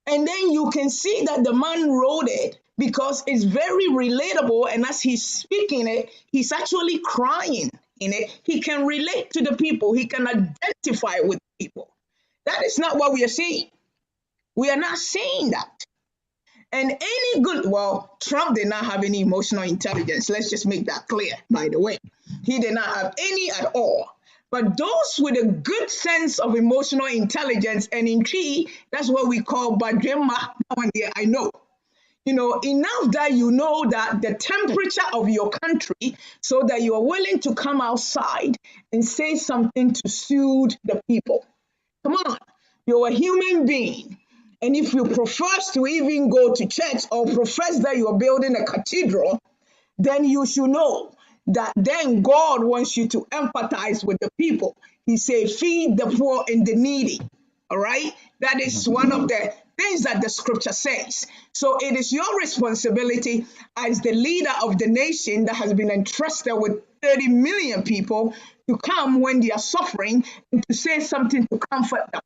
And then you can see that the man wrote it because it's very relatable. And as he's speaking it, he's actually crying in it. He can relate to the people. He can identify with people. That is not what we are seeing. We are not seeing that. And any good, Trump did not have any emotional intelligence. Let's just make that clear, by the way. He did not have any at all. But those with a good sense of emotional intelligence, and in Cree, that's what we call Badrema. That one there, I know. Enough that you know that the temperature of your country so that you are willing to come outside and say something to soothe the people. Come on, you're a human being. And if you profess to even go to church or profess that you're building a cathedral, then you should know that then God wants you to empathize with the people. He said, feed the poor and the needy. All right? That is one of the things that the scripture says. So it is your responsibility as the leader of the nation that has been entrusted with 30 million people to come when they are suffering and to say something to comfort them.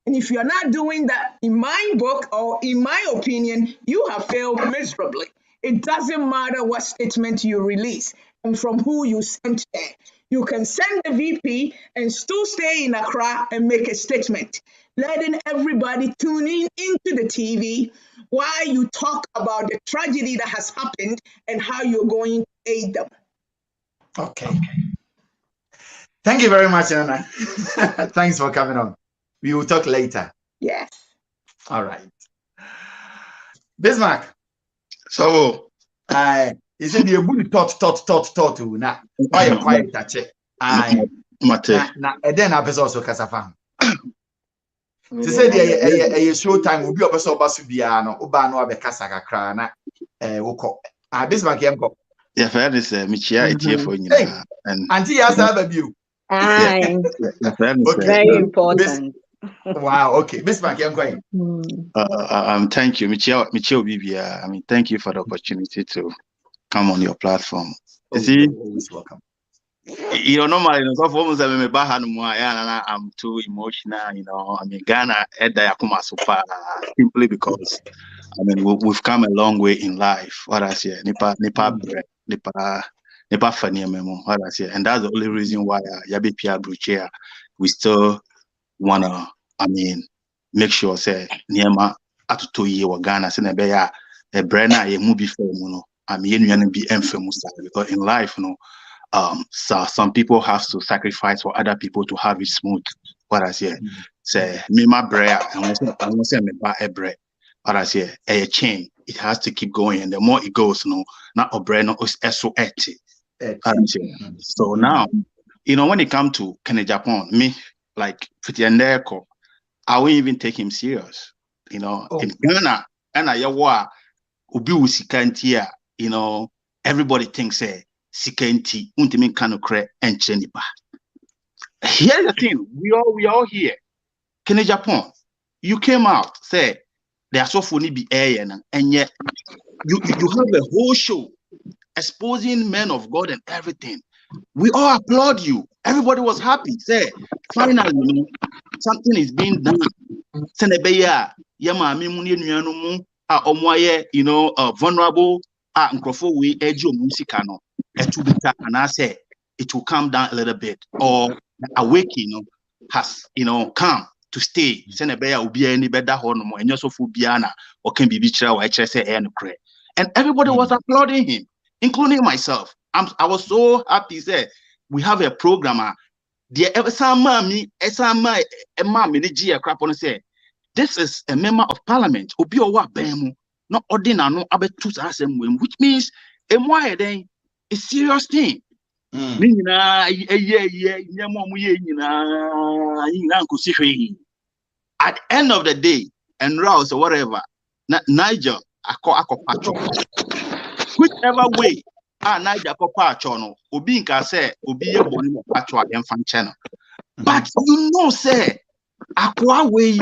And if you're not doing that, in my book or in my opinion, you have failed miserably. It doesn't matter what statement you release and from who you sent there. You can send the VP and still stay in Accra and make a statement, letting everybody tune in into the TV while you talk about the tragedy that has happened and how you're going to aid them. Okay. Thank you very much, Anna. Thanks for coming on. We will talk later. Yes. All right. Bismarck. So, he said you're good to now. Why you quiet touch it? Then I also Kasafam. She said a show time will be a person Basubiano, Ubano, Bekasaka Krana, Woko. Bismarck Yamko. Yeah, fair is Michia, it's here for you. And Auntie has a view. Very important. Wow, okay. Bismarck, I'm going. Thank you, Michio Bibia. I mean, thank you for the opportunity to come on your platform. You see, always welcome. Normally, I'm too emotional, I mean, Ghana, simply because, I mean, we've come a long way in life. What I say, Nipa funny memo. What I say, and that's the only reason why Yabi Pia Bruchea, we still wanna, I mean, make sure say Niema atuto ye wa Ghana se na be ya a brand ye movie film I mean you be infamous because in life so some people have to sacrifice for other people to have it smooth. What I say say me my bread and I say me buy a bread. What I say a chain, it has to keep going, and the more it goes not a bread no is so empty. So now when it comes to Agyapong, me like Fitiandeko, I won't even take him serious. In Ghana, and I yawa ubi usikantia everybody thinks Sikenti, Untimin Kanukre, and Chenipa. Here's the thing, we all here. Kene Japan, you came out, say they are so funny be air, and yet you have a whole show exposing men of God and everything. We all applaud you. Everybody was happy. Say, finally, something is being done. Senebeya, yama mi muni nuanumu, omoye, vulnerable, nkrofo we ejo musikano. Etubita and I say it will calm down a little bit, or awakening has come to stay. Senebeya ubi any better honomo and yourself ubiana or can be bichra or HSA and cray. And everybody was applauding him, including myself. I was so happy. Say we have a programmer. This is a member of parliament. Not ordinary, which means a serious thing. At the end of the day, and Rouse or whatever, Nigel, whichever way, Nigel Papachono, Obi say, Obi Boni Patwa and Fanchano. But say, Aqua way,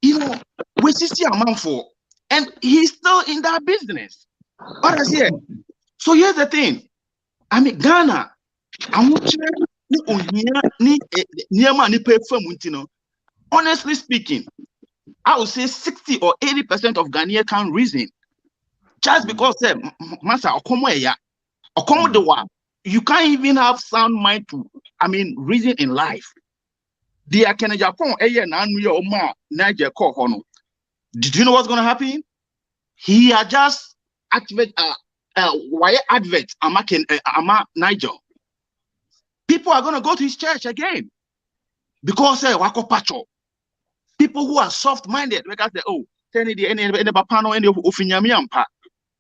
we see a man for, and he's still in that business. What I say? So here's the thing. I mean, Ghana, honestly speaking, I would say 60 or 80% of Ghanaians can't reason. Just because you can't even have sound mind to, reason in life. The Agyapong did you know what's gonna happen? He had just activated wire advert Nigel. People are gonna go to his church again because people who are soft-minded, because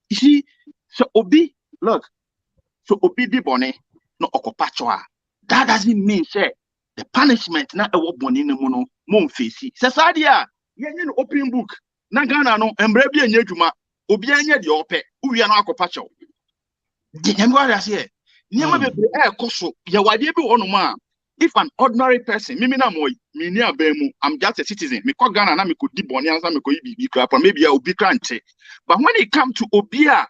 you see, so Obi, look, so Obi Dibone, no Okopachwa. That doesn't mean the punishment na ewo boni ne mu no mon face. Sasadia, yenye no open book. Na Ghana no embre bi enye adwuma. Obi anya de ope. Uwia no Akopacho. Nyemwa da se. Nyema bebre ekoso. Ye wade bi wono ma. If an ordinary person, mimi na moy, mi ni abemu, I'm just a citizen. Me ko Ghana na me ko di boni ansa me ko ibi kra, maybe Obi kranche. But when it comes to Obia,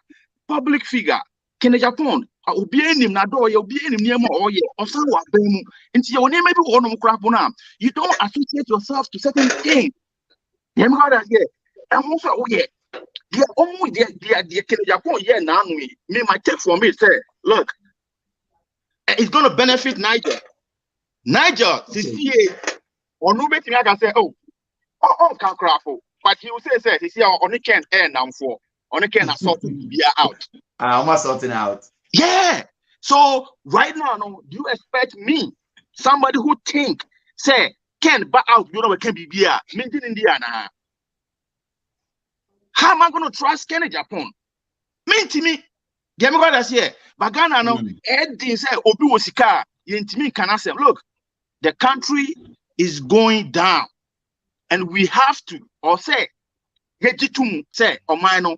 public figure, Kene Japan, Obi enim na do ye Obi enim niema oye, osa wa abemu. Nti ye woni maybe wono mo kra na. You don't associate yourself to certain things. You know that here. And also oye. The only the Kene Japan here now me my take for me say, look, it's going to benefit Niger. Niger, CCA, or no better, I can say, can craft, but he will say, he only can air now for, only can assault be out. I'm sorting out. Yeah. So right now, do you expect me, somebody who think, say, can back out, can be beer, maintain Indiana? How am I going to trust Kene Japan? Mean to me, get me what I say. But Ghana now, Eddie say, Obi Wosika, Yentimi can say, look. The country is going down, and we have to, or say, say, or minor,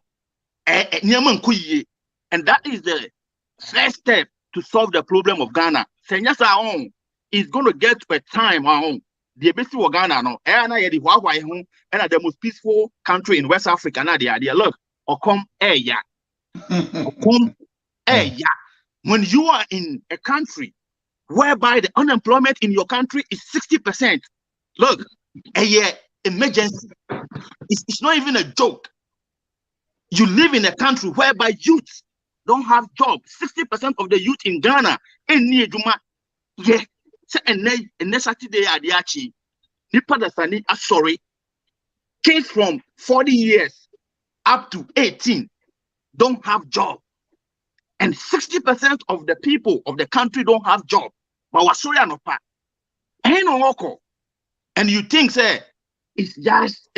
and that is the first step to solve the problem of Ghana. Say, yes, our own is going to get to a time, our own. The basic of Ghana, no, and the most peaceful country in West Africa, now the idea, look, or come, when you are in a country whereby the unemployment in your country is 60%. Look, emergency. It's not even a joke. You live in a country whereby youth don't have jobs. 60% of the youth in Ghana in Nijuma. Yeah. And Saturday at the Achi, Nipadasani, sorry, kids from 40 years up to 18 don't have job. And 60% of the people of the country don't have job. But and you think, say, it's just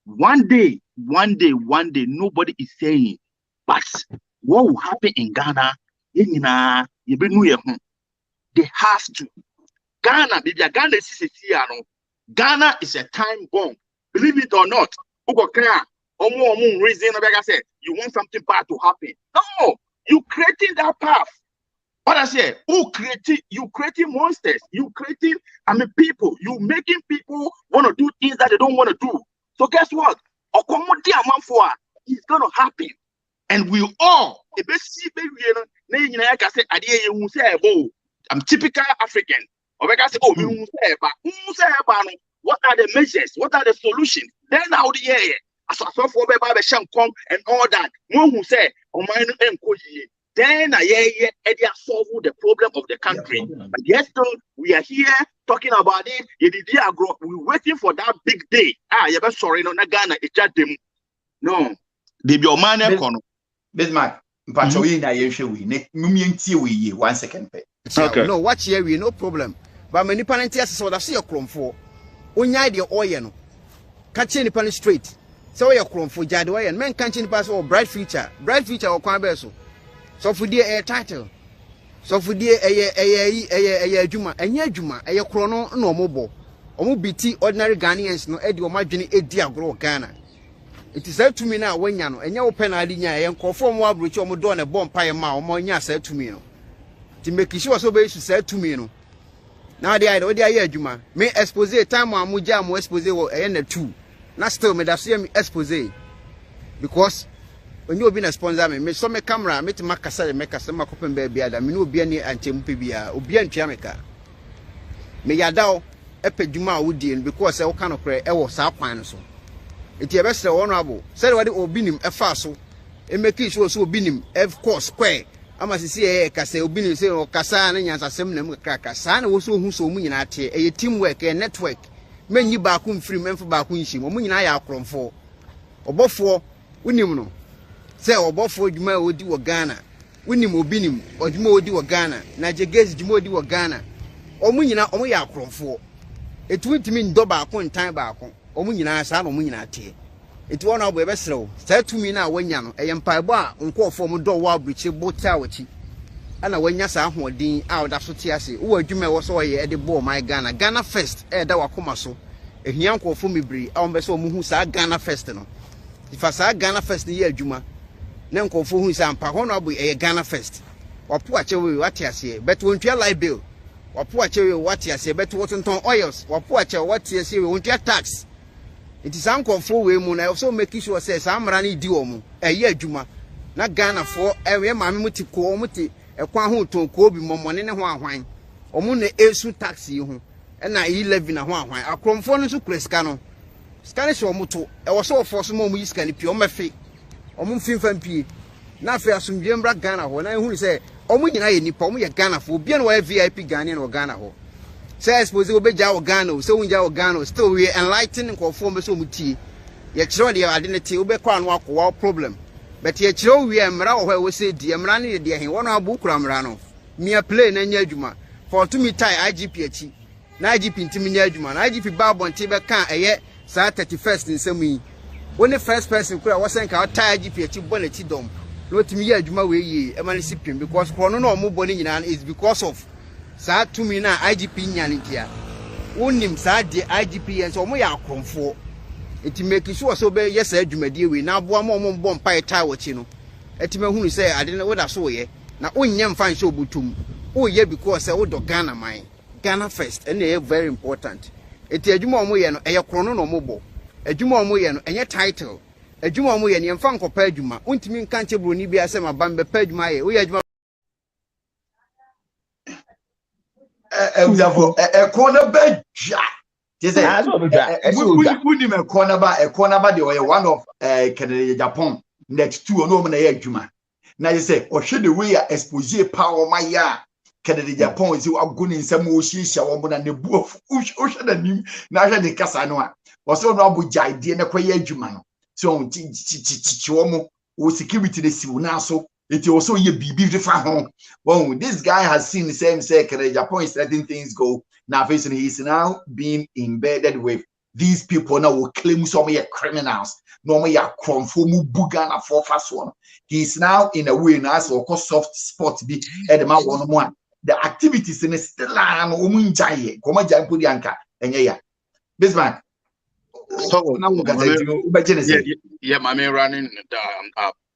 one day, nobody is saying, but what will happen in Ghana? They have to. Ghana is a time bomb. Believe it or not. you want something bad to happen. No, you creating that path. What I say, you creating monsters, you creating, people, you making people want to do things that they don't want to do. So guess what? It's gonna happen. And we all, I'm typical African. What are the measures? What are the solutions? Then how the year? As I saw for and all that. One who said, then I solve the problem of the country. But yes, we are here talking about it. We're waiting for that big day. You're sorry, no, Ghana, it's just them. No, they be your man. Bismarck, one second. Okay. No, watch here, we no problem. But many parents so that's your chrome for. Unya the oil, catching the pan straight. So your chrome for Jadway and men catching pass or bright future or Quabeso. So for dear air title. So for dear a Juma, a chrono no mobile. Or BT ordinary Ghanaians no Eddie or Margini a dear grow Ghana. It is said to me now when you know, and your pen idea and conform what which you do on a bonfire mouth, Monya said to me. To make sure so base said to me. Now the idea, Juma, may expose time or Mujam expose or end two. Not still me that see me expose. Because when you have been a sponsor, me some camera, me to Macassa, make a summer copen baby, I mean, no be any anti Pibia, Obian Jamaica. May Yadao, Epe Juma would deal because I cannot pray, I was our panaso. It is best honorable. Said what it will be him a faso. And make it sure so be him, of course, square. I must see a Cassa, Obin, say, or Cassan, and Yassam, Cracker, also who so mean at a teamwork, a network. Men you back free men for back winshim, or mean I are crom for. Or both for, win him no. Say, or both for Juma would do a Ghana. Win him or bin him, or Juma do a Ghana. Nigel Gaisie Juma do a Ghana. Or Munina, or we are crom for. It would mean double time back. Omunyina sa no munyina tie eti wona obo ebesrew say to me na wanya no eyempa ba nko form do wa briche bota wachi ana wanya sa hoodin a oda so tie ase wo adwuma wo so ye de ball my Ghana first da wakoma so ehia nko form mebri a ombe so muhu sa Ghana first no ifa sa Ghana first ye adwuma na nko fo hu sa mpa hono obo ye Ghana first wapo ache we wati ase but wontua live bill wapo ache we wati ase but wotonton oils wapo ache wati ase we wontua tax. It is uncle for we moon. I also make sure says I'm running duomo a year Juma. Not Ghana for every mammy to call muti a quaho to Kobe Momon in a wine. Or moon a airsuit taxi and I 11 a wine. I come for to Crescano. Spanish or moto. I was so for some more whiskey pure my feet. Or moon fin fan pea. Now for some Jembra Ghana when I who say, oh, we any pomme Ghana for being where VIP Ghanaian or Ghana. Says was obey Jawa Gano, so in Jawa Gano, still we enlightening conform so muti. Yet show the identity ube kwan walk problem. But yet show we am raw where we say dear Mrani, dear he one our book Ramrano. Mere plain and Yajuma. For to me tie IGP, IGP intimidate Juma, IGP Barbon Tiber can't a yet, Sir 31st in some me. When the first person could was saying our tie IGP bonnet dom. Not to me Juma way ye, a manicipient, because Chrono more bonnie is because of. Sa to me na IGP nyantia wonim sa de IGP en so mo ya akromfo enti make sure so be yes adwumadi we na boa mo bom pai ta wachi no enti me hunu say ade na woda so ye na onyam fan show butum o ye because say wodo Ghana man Ghana first and e very important enti adwuma mo ye no eye krono no mo bo adwuma mo ye no enye title adwuma mo ye ne mfa nkopa adwuma ontimi nka nchebro ni bia se mabam be pa adwuma ye o ye adwuma Ekuonaba. Ekuonaba they were one of Agyapong next to no man Agyapong. Now you say, or should the way expose power my ya Agyapong is you are going in some shisha woman and the boof ocean and him Naja de Casanoa was so no bujai dear Agyapong. So chichomo was security the Siunaso. It also ye be beautiful. Well, this guy has seen the same second Agyapong is letting things go. Now facing he is now being embedded with these people now will claim some criminals. Normally are conform bugana for fast one. He is now in a way now so soft spot be at the man one. The activities in the still an umunjaye, Komaja Pudianka, and yeah. Bismarck. So now yeah, my man running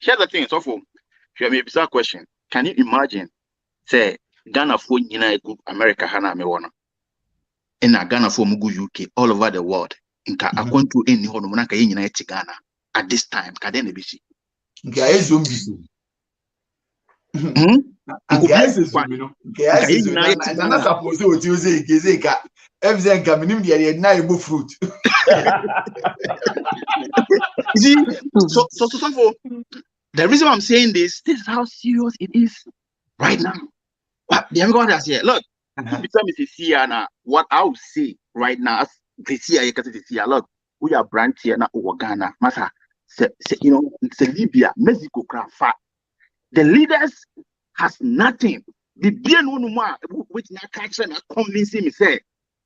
here's the thing, so for me, bizarre question. Can you imagine, say, Ghana for United America Hana me wanna? In a Ghana for Mugu UK, all over the world. Inka akwantu any hono munaka United Ghana at this time. Kadene bisi. Inka ezumbi. Nana suppose o ti o say Gaisie everything come nim dey na ebo fruit. See, so for the reason I'm saying this is how serious it is right now. The God has here. Look, what I will say right now, this year, look, we are brand here now over Ghana. Masa, you know, it's Libya, Mexico, the leaders has nothing. The bien one which now catch and convincing me say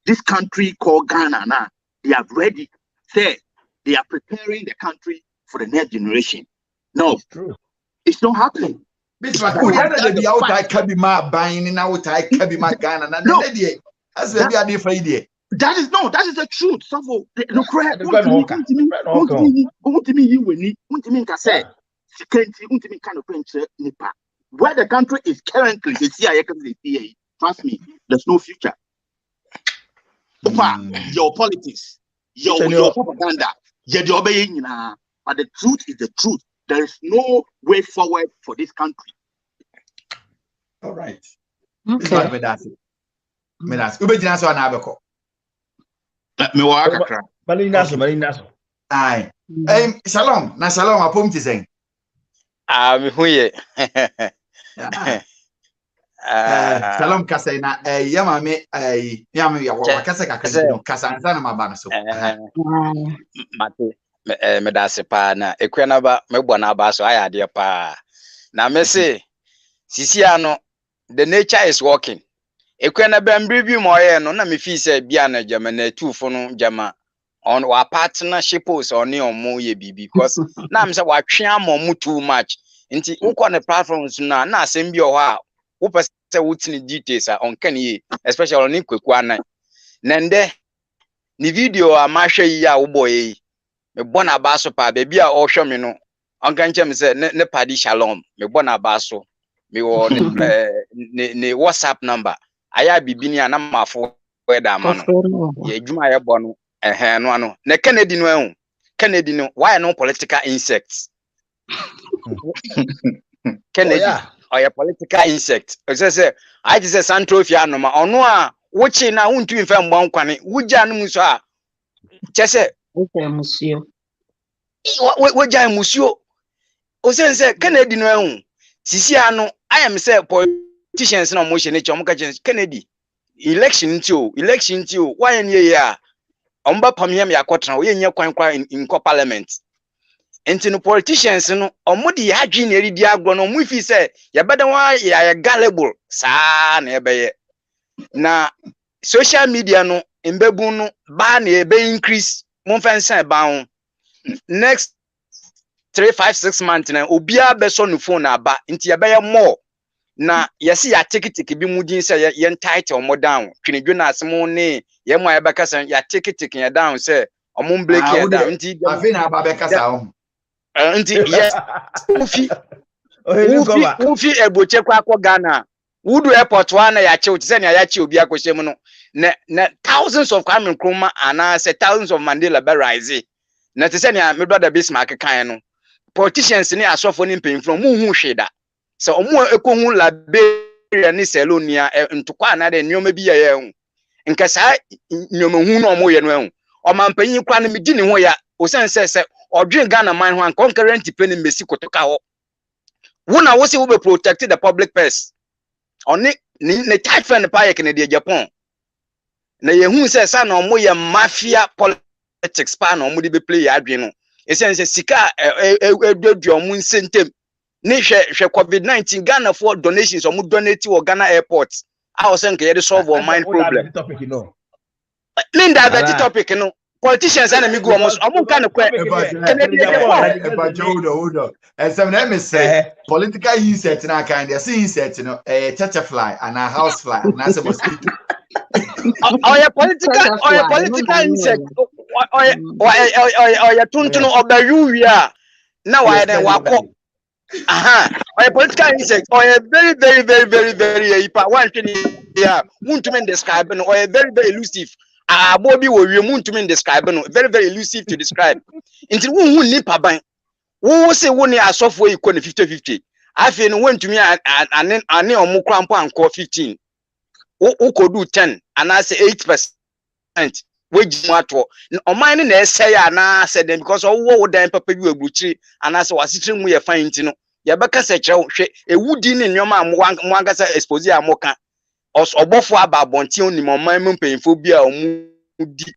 this country called Ghana now they are ready. Say they are preparing the country for the next generation. No, it's not happening. That is the truth. So where the country is currently, trust me, there's no future. Your politics, your propaganda, but the truth is the truth. There is no way forward for this country. All right. Okay. Aye. Shalom. Na shalom apom ti sen. Me huye. Shalom kasay na yama me yama ya kasa kakasi no kasa ansa na mabana so. Mate me da se pa na Ekuonaba me bɔ na ba so aya de pa. Na me se sisi ano the nature is working. Ekuonaba mbrebi mo ye no na me fi se bia na jama na tufo no jama on wa partnership on ni omo ye bibi because na me se wa twe amomu too much. Nti ukọ na platforms na asem bi o ha wo pese wutini details on kan ye especially on Kweku anan. Na nde ni video a ma hwe yi a wo boy me bɔ na ba so pa baby a o hwe me no on kan chem se ne padi shalom me bɔ na ba so me wo ne WhatsApp number aya bibini a na mafo we da ma no ye adwuma ye bɔ no no ano na Kennedy no ehun Kennedy no why no political insects Kennedy or your political insect say I just say Santrophy anoma ono a wochi na wuntu mfa mbon kwane wugya no muso a chese musio wogya musio o say Kennedy no ehun sisi ano I am say politicians na mo hye ne chom ka Kennedy election tio why any year omba pamyam yakotena we nya kwan in parliament. Enti no politicians no omudi adwi na eridi agro no mu fi say ye beda wa ya gullible saa na ebeye na social media no embebu no ba na ebe increase mo fansan ba ho next 3-5-6 months na obia be so no phone aba nti ye beye more na yesi ya tikitiki bi mudin say ye entitle mo down twinedwo na asemo ne ye mo ya beka say ya tikitiki ya down say omum break ya down nti afina aba beka sa ho nti yes ufi eboche kwa Ghana wudu airport wana ya che uti sene ya che obi akoshem no na thousands of Kwame Nkrumah ana say thousands of Mandela be rise na te sene me brother Bismarck kan no politicians ni asofo ni mpemfo mu hu hweda so omu ekohu Liberia ni Selonia ntokwa na de nyoma bi ya hu nka sa nyoma hu no omu ye no hu o mampanyi kwa na me di ne ho ya o sense Odwin Ghana man ho concurrent penny mesi kotoka ho wona wo se wo be protect the public purse oni ne tight friend pa ye Kennedy Agyapong na ye hu se sa na omo ye mafia politics pa na omo de be play adwin no esense sika eduadu omo nsentem ni hwe COVID-19 Ghana for donations omo donate wo Ghana airport a wo se nka ye de solve our mind problem Linda that topic no politicians and me go almost kind of hold on. And some them say political insect na kind of see insect church fly and a house fly and that's a mosquito. Or your political insect or your tuntuno or the now I then walk Or a political insect, or a very one thing yeah, won't mean describe or a very elusive. Bobby will remove to mean describe very elusive to describe. Until who nip a bank. Who say one year software you 50-50. I feel went to me and then I know more crampo and call 15. Who could do 10 and I say 8%. Wage matter. On mine say and I said them because all what them papa you butchery and as was sitting we are fine to know. Yabaka said a woodin in your man one gasa expose a mocha or bofo about bontion in my mind painful beer or moody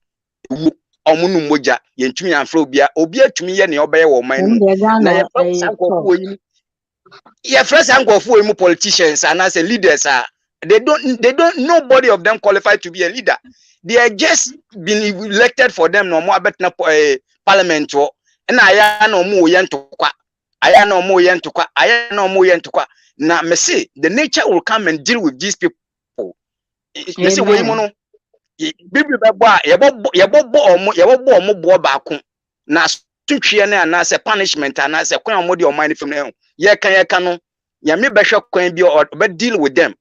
omunu moja yentumi afrobia obia tumi ye ne obeye wo man na ye first angofu emu politicians and as leaders are they don't nobody of them qualified to be a leader. They are just been elected for them no more better parliament and aya no mu yentokwa aya no mu yentokwa aya no mu yentokwa na me say the nature will come and deal with these people. Me say we mono bibi bebo a yebobo omo bo baako na tutwe na na say punishment na say kwan omo de oman fam na ye kan no ya me behwe kwan bi or deal with them.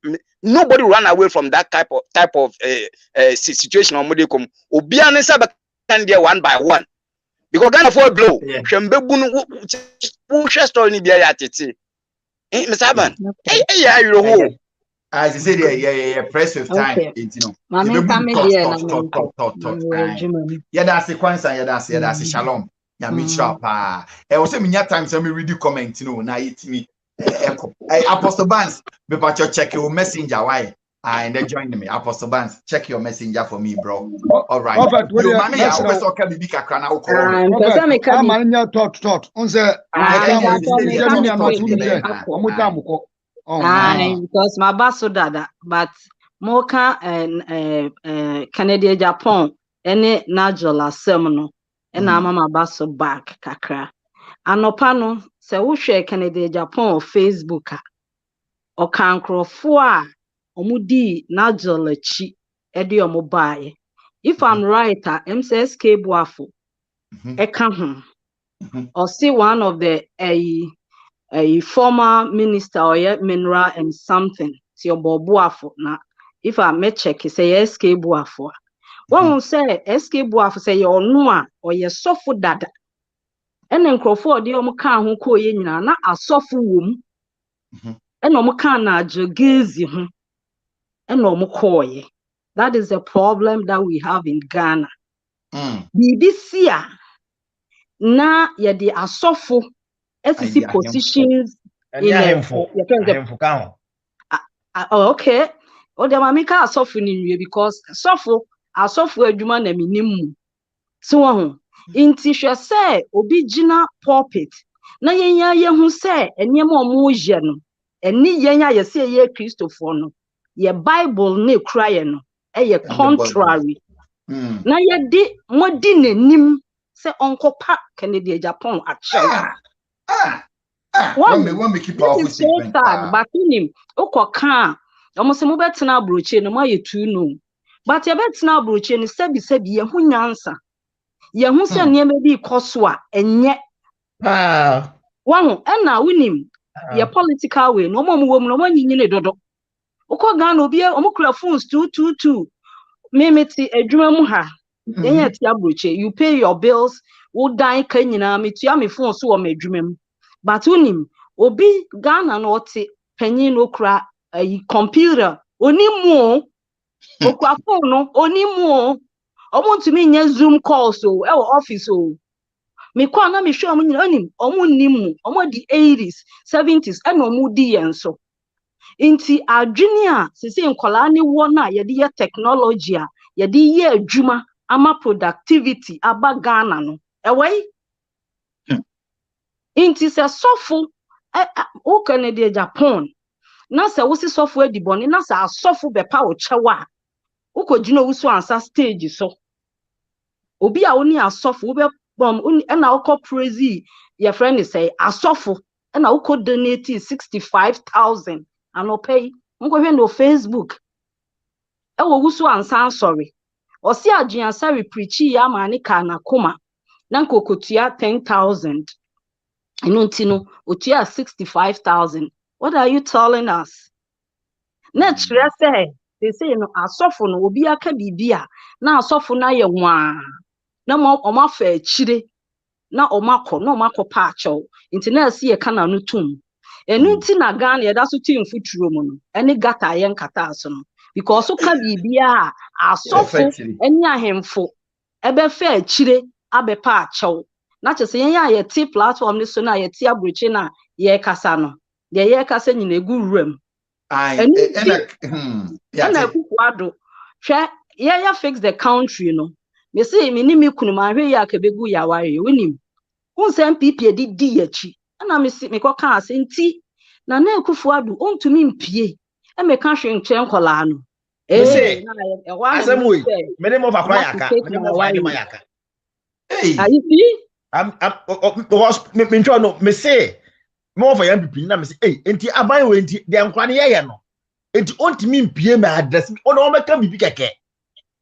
Nobody run away from that type of situation omo de kom obi an say be kan there one by one because Ghana for blow hwembebu no wo hwe story ni bia ya tete Mr. Aban yeah you know as you said, yeah, press with time. Okay. You know, Yeah, that's the consequence. Yeah, that's the shalom. Yeah, me sharp. I was saying, many times I me read the comment. You know, now it me. Apostle Banks, be but you check your messenger. Why? And they join me. Apostle Banks, check your messenger for me, bro. All right. Robert, you man, I always talk about big crana. Talk. Unse. Because my basso dada, but Moka Canada Agyapong, any Nigel Seminole, and I'm my basso back, Kakra. Anopano, se wo share Canada Agyapong Facebook or cancro four omudi Nigel chi edi omobaye. If I'm right, MCSK Buafo, Eka or see one of the a former minister or mineral and something to your bobuafo na if I may check he say SK buafo one will say SK buafo say your noa or your sofu dada and then crofo de omo kan ho ko ye nyina na asofu wom and omo kan na Nigel Gaisie ho and omo koye. That is the problem that we have in Ghana. BBC na ye de asofu SEC positions in okay. O de mamika asofu ni because asofu adwuma na minim. So ho inti hwe say obi gina pulpit na yenya ye hu say enyem omo ye no eni yenya ye say ye Christopher no ye Bible ne kura ye no ye contrary na ye di modi nanim say onkopa Canada Agyapong achew. One me keep powerful statement. But him, Okoka, almost a mobetana broche, no my two no. But your betana broche and sebi ye who answer. Ye who say near maybe Koswa, and yet one and now win him. Your political way, no more woman, no one in a dodo. Okogano be a omokra phones 222. Memeti a drumamuha. Then yet broche, you pay your bills, would die kanyina, me to yami phone so me dream. But unim obi Ghana no te panyin okra a computer onimu okwa phone no onimu omo ntumi nya Zoom calls so e office o me kwa na me hwe omo nyina onim omo nimu omo di 80s 70s and omo di yenso inti adwene a sese nkola ne wo na ye de technology a ye de ye adwuma ama productivity aba Ghana no ewei inti se sofu o Canada Agyapong na se wo si sofu ediboni na se asofu bepa o chewa ukogina wusu ansa stage so obi a oni asofu be bom na ukọ praise your friend say asofu na ukọ donate 65,000 anopay nko hwe no Facebook e wo wusu ansa sorry o si adwen ansa preach ya ma ne ka na koma na nkokotua 10,000 Inuntino, utia 65,000. What are you telling us? Next, they say, no, a soften will be a cabibia. Now, soften na ye one. No more oma fair chide. Na omako, no mako pacho. Internet see a cana no tomb. And Nuntina Gania, that's a team foot room. Any gata yen katason. Because so cabibia, a soften, and ya him for. Ebe fair chide, abe pacho. Not just saying, ya tea platform, this one, ye tea bruchina, ye casano. Ye casan in a good room. And I wado. Yeah, fix the country, you know. Me say, me ni kunuma, ya kebegu ya wari, winim. Send people did DH. And I miss me coca senti. Na Ekufuado, to me pie. And me country in Chencolano. Eh, as a way, minimum of a mayaka, minimum of mayaka. Hey, you see? I'm was me say more for young people. Now, me say, hey, enti abai we enti de ankwani ya no. Enti onti mi pie me address me. Ono me kan bibi keke.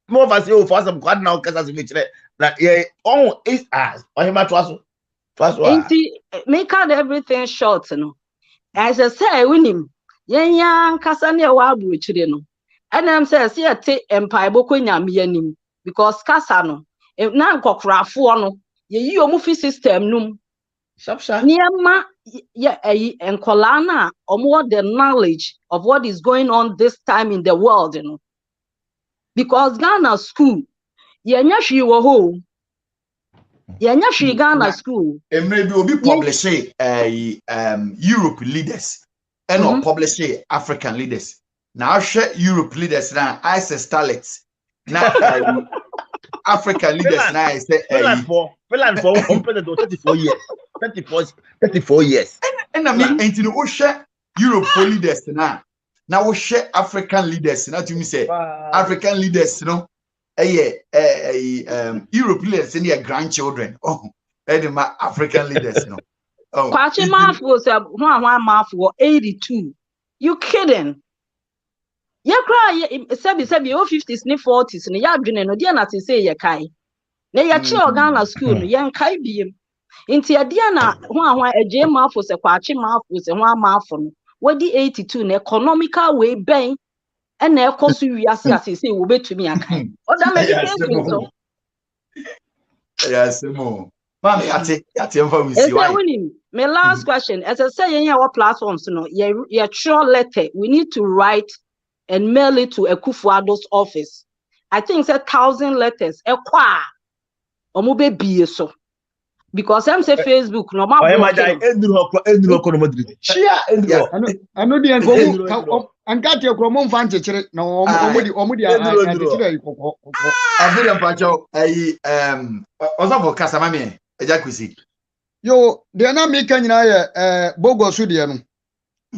More for say oh for some kwad now kasa se me kire. Na on is as ohima twaso. Make out everything short, no. As I say, winning. Yan Cassania Wabu Chideno. And I'm saying, see a tea empire bokonya mianim because Cassano, if nan cockra fuano, ye movie system num. Niama and Colana or more the knowledge of what is going on this time in the world, you know. Because Ghana school, she were home. She Ghana school. And maybe will be publishing Europe leaders and publishing African leaders. Now share Europe leaders now. I say starlets. Now African leaders now I say Finland for 34 years. 34 years. And I mean into the share Europe for leaders now. Now we share African leaders. Now to me say African leaders, you know. Europe leaders and their grandchildren. Oh, and my African leaders, you know. Oh, Kwachi Maf was a one 82. You kidding? Ya cry, sabi 50s, 40s, and ya dream no dear not to say ya kai. Na ya chi Ghana school, yan kai biem. Inti adiana one a J Maf was a Kwachi Maf was a one mafon. What the 82 in economical way bang. And now, cause we are say, will be to me. I can't. Oh, that makes sense. Yes, more. Mommy, I take my last question. As I say, in our platforms, you know, your sure letter, we need to write and mail it to Ekufuado's office. I think it's 1,000 letters. Or maybe so. Because I'm say Facebook, no matter. I know the and got your Cromon Fancher. No, Omudi, I feel Pacho, Osavo Casamami, a jacuzzi. Yo, they are not making Bogo Sudian.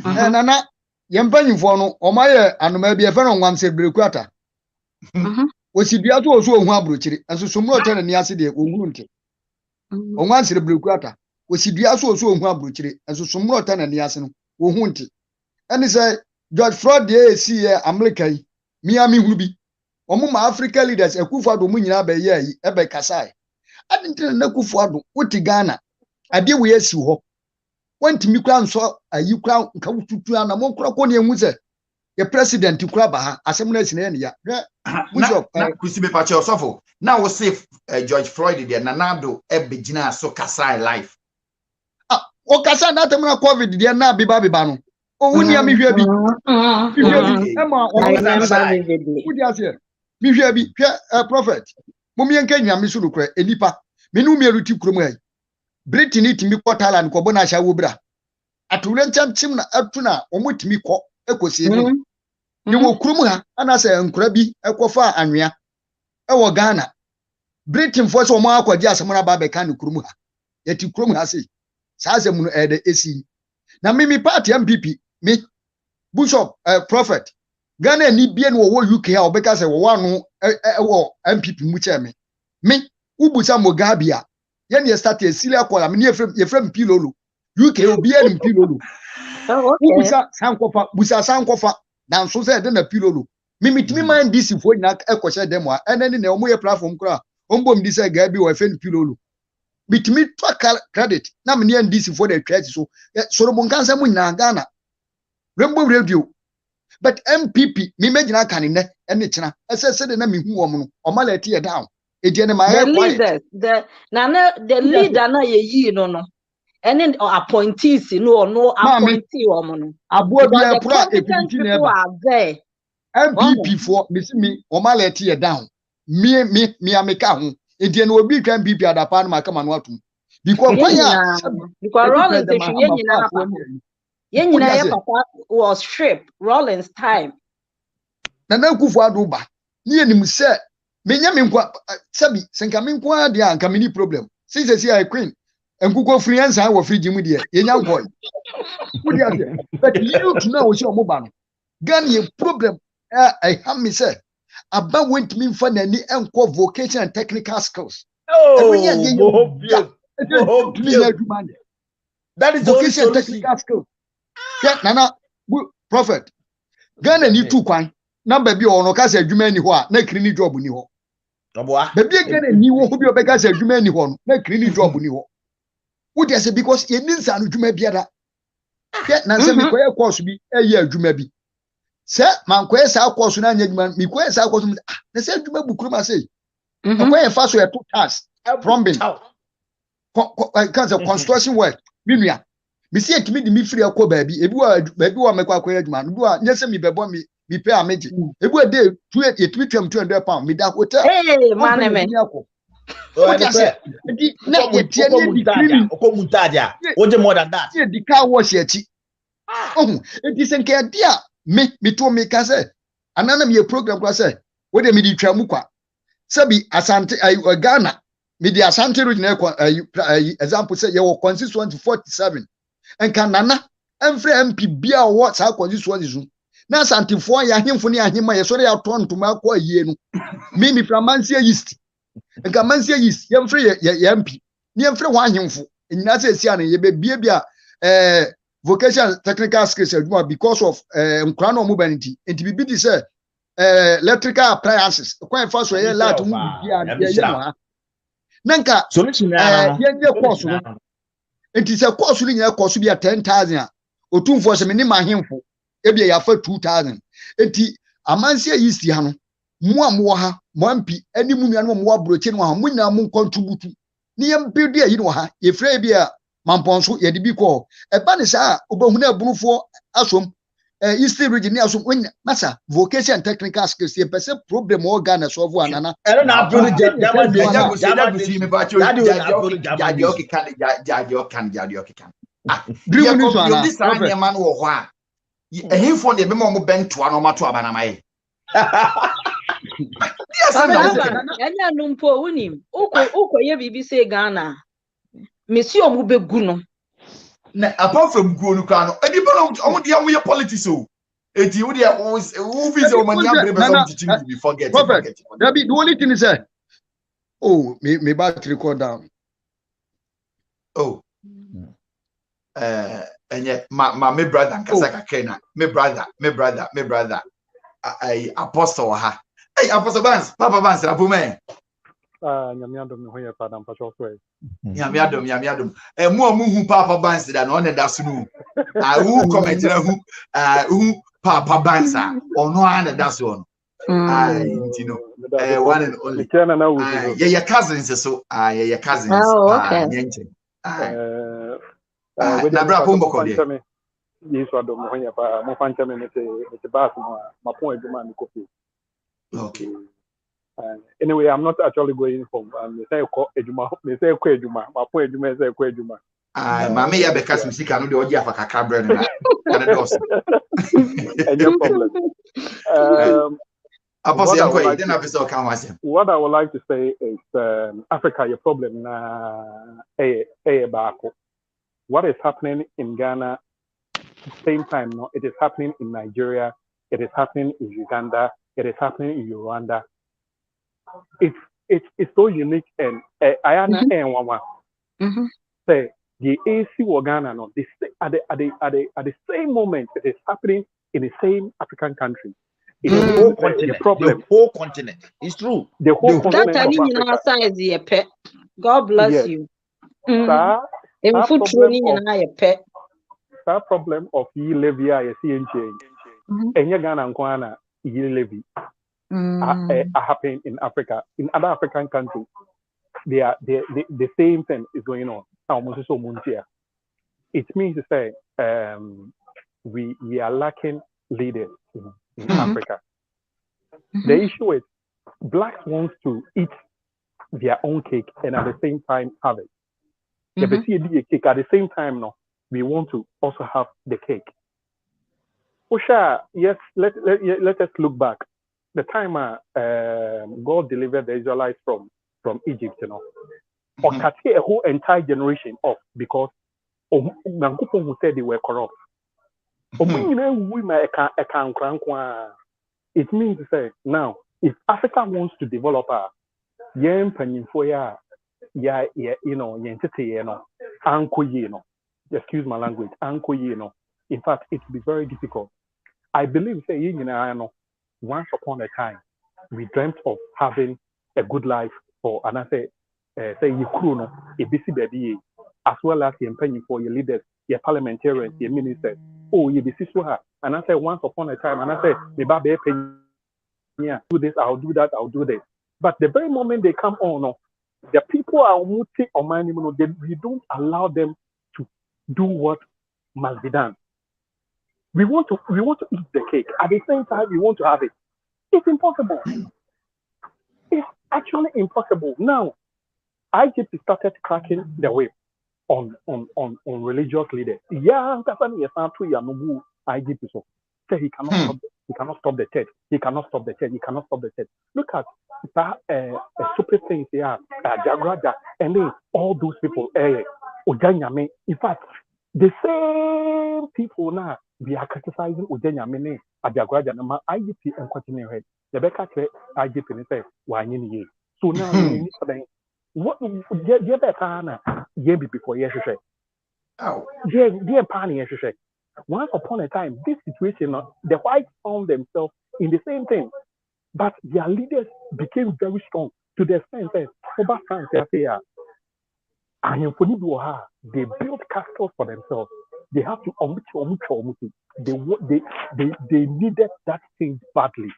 And Anna, Yampany Fono, or my and maybe a friend on one said Bruquata. Was it the other also Wabruchi, and so some more than Yasidi, Ubuntu. On one said Bruquata, was it the other also Wabruchi, and so some more than Yasin, Uhunti. And he said, George Floyd see America, Miami Ruby. Omuma Africa leaders, Ekufuado Munyina be ye, Ebe Kasai. I didn't know Ekufuado, Uti Ghana. I did we see ho. Went to Mikran saw a you crown come to Tuana Moncroconi and Muze. The president to Krabaha, as someone else in India. Kusibe Pacho Sofo. Now we see George Floyd there, Nanado, Ebegina, so Kasai life. Ah, o Kasai, not a COVID, dear Nabi Babibano. Oh, we are me here. Emma, me here be a prophet. Mummy and Kenya, Miss Lucre, Elipa, Minumia Ruti Krumay. Britain it me quartal and Kobona Shawubra. At Ulencham Chimna Aptuna, or with me co Ecosi. You will Krumha, and I say, Krabi, Ecofa, and Mia. Our Ghana. Britain for so mark just Mona Babekan Krumha. Yet you Krumha say, Sazamun at the AC. Now, Mimi party MPP. Me, Bishop, prophet. Ghana ni bien wo UK or because one MPP mucheme. Me, Ubusa Mogabia. Yen ye start a silly call. I'm near from Pilolo. UK will be in Pilolo. Ubusa Sankofa, Busa Sankofa. Now, so said then a Pilolo. Mimi, me mind this if we not echo said them, and then in the Omoya platform cra. Umbom this a Gabi or Fen Pilolo. bitimi to credit na me NDC for the credit so Solomon kansa mu nyina Ghana Rainbow Radio but MPP me magina kan ne ene kyena ese de na me hu wo no o ma let ye down e die ne ma the leaders the leader na ye yi no and then appointees no appointee woman no abo bia pro equity people are there MPP for me o ma let ye down me ameka ho e die no obi twa MPP adapa no maka manu atum because Rollins ye nyina ye papa was stripped Rollins time na kufu aduba ni enim se menya me nkwa sabi senka me nkwa de anka me ni problem since see I queen enkuko free ansa wo free jimu de yenya nkoi wodi ase but you to know we omo ba no Ghana ye problem I have me say aba went me for nani enko vocation and technical skills that is vocation and technical skills yeah nana prophet Ghana ni two kwan number bi ono ka say adwuma ni ho a na kiri ni job ni ho oboa be bi Ghana ni wo ho bi obeka say adwuma ni ho no na kiri ni job ni ho wo dey say because ye ninsa no adwuma biara yeah na say me koye course bi eye adwuma bi say man koye sa course na anya adwuma me koye sa course na say adwuma bukuru ma say koye fa so e two tasks plumbing construction work minua me see etimi di mi free akọ baabi ebi wa mekwa akọ adwuma no do a nyese mi bebo mi pay ameji ebi a day etimi twam £200 mi da hotel man me na etie ne di cleaning okomuntadia oje more than that di car wash echi eti senke dia me to me ka say anana me program kwa say we dey me di twamu kwa sabi asante Ghana me di asante region example say you constituency 47 enka nana emfre MP bia wo sa constituency so na santifo ya hemfo ne ahema ye so ya to ntoma akọ ayie no me from Mansia East enka Mansia East yemfre ye MP ne yemfre ho ahemfo nyina se sia ne ye be bia bia vocational technical skills adwuma because of nkra no mobility enti bibi di say electrical appliances kwa fa so ye lat mu bia ye no nanka solution ye course no enti se course ni nyina course bia 10,000 a otumfo se me ni mahemfo ebia ya fa 2,000 enti Amansia East ha no mo ha mo ampi animu nua no mo abroche no ha mo nyina mo contribute ni yem build ayi no ha ye frɛ bia mamponso ye de bi ko e ba ne sa obahu na abunufo asom East region ni asom masa vocation and technical skills ye pese problem o Ghana solve anana na build jadio kan dream ni so ana this anya man wo ho a ehefo ne be mo bento ano mato abanamaye anya numpo unim uko ye bibi say Ghana mesi omu begu no na apart from go no kan edi bono omo dia wo ye politics o eti wo dia wo visa o mania brebe some teaching you forget that be the only thing is me battery record down enye my brother nkasa kakena me brother apostle ha apostle Bans papa Bans apume nyamiadom ne hoye padam pacho so nyamiadom mu hu papa Bans da no ne da sunu hu comment na hu papa Bans ono ana da so no ntino one and only your cousins so your cousins nyenche na bra pombo ko de yesu adom ne hoye pa mo fancha me te bas ma pon eduma mi kopi. Okay. Anyway, I'm not actually going home. Me say ko ejuma, ma po ejuma say ko ejuma. Mama ya beka musika no de oji afa kakra bre no na dos. No problem. What I would like to say is Africa your problem na baako. What is happening in Ghana same time no, it is happening in Nigeria, it is happening in Uganda, it is happening in Rwanda. It's so unique, and I understand one. Say the AC Ghana no, at the same moment it is happening in the same African country. It is the whole continent. Problem. The whole continent. It's true. The whole continent of Africa. God bless you. That problem of ye levy I see in change. And you're gonna ye levy happen in Africa. In other African countries, the same thing is going on. It means to say we are lacking leaders in Africa. The issue is blacks want to eat their own cake and at the same time have it. If they see a cake at the same time, no, we want to also have the cake. Yes, let us look back. The time God delivered the Israelites from Egypt, you know, or cut a whole entire generation off because Nankupon who said they were corrupt. It means to say now, if Africa wants to develop you know, excuse my language, in fact, it will be very difficult. I believe, say, once upon a time, we dreamt of having a good life for, and I say, you as well as your penny for your leaders, your parliamentarians, your ministers. Oh, you see so, and I say once upon a time, and I say, yeah, do this, I'll do that, I'll do this. But the very moment they come on, the people are multi or money, we don't allow them to do what must be done. We want to eat the cake. At the same time, we want to have it. It's impossible. It's actually impossible. Now, IGP started cracking the whip on religious leaders. Yeah, IGP so say he cannot stop the church. He cannot stop the church. He cannot stop the church. Look at that stupid things they are, Jagraja, and then all those people. In fact, the same people now they are criticizing Ujanyamene at Jagraja. Now IGP and continue ahead. The Becca IGP and say, "Why you?" So now you need what you better year before yesterday. Oh, dear Pani yesterday. Once upon a time, this situation, the whites found themselves in the same thing, but their leaders became very strong to the extent that over France, they built castles for themselves. They have to they needed that thing badly,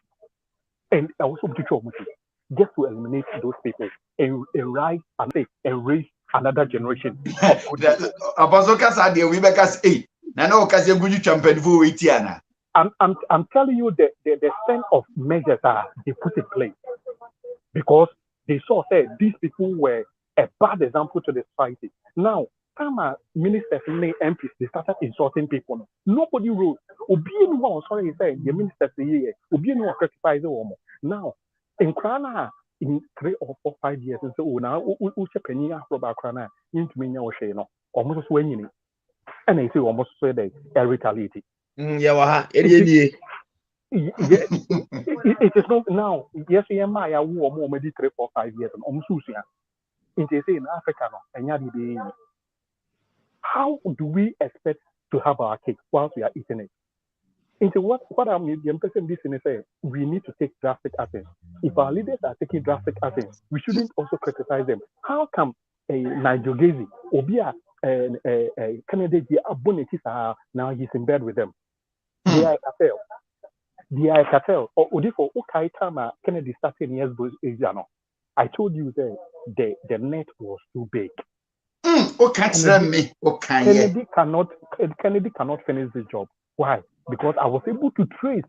and also just to eliminate those people and rise and raise another generation of good people. I'm telling you the extent of measures they put in place because they saw that these people were a bad example to the society. Now, some ministers and MPs, they started insulting people. Nobody rose. Sorry, the ministers here, criticize them. Now, in Krana, in 3 or 4, 5 years, and so now, penny after Krana, into me, almost winning. And I say almost say that a retaliate. It is not now. Yes, I am. I will more maybe 3, 4, 5 years and almost in Africa, and how do we expect to have our cake whilst we are eating it? Into what I'm this in say we need to take drastic action. If our leaders are taking drastic action, we shouldn't also criticize them. How come a Nigel Gaisie or be a Canada now he's in bed with them? They are a cartel. Or for okay time Kennedy started years ago. I told you that the net was too big. Kennedy cannot finish this job. Why? Because I was able to trace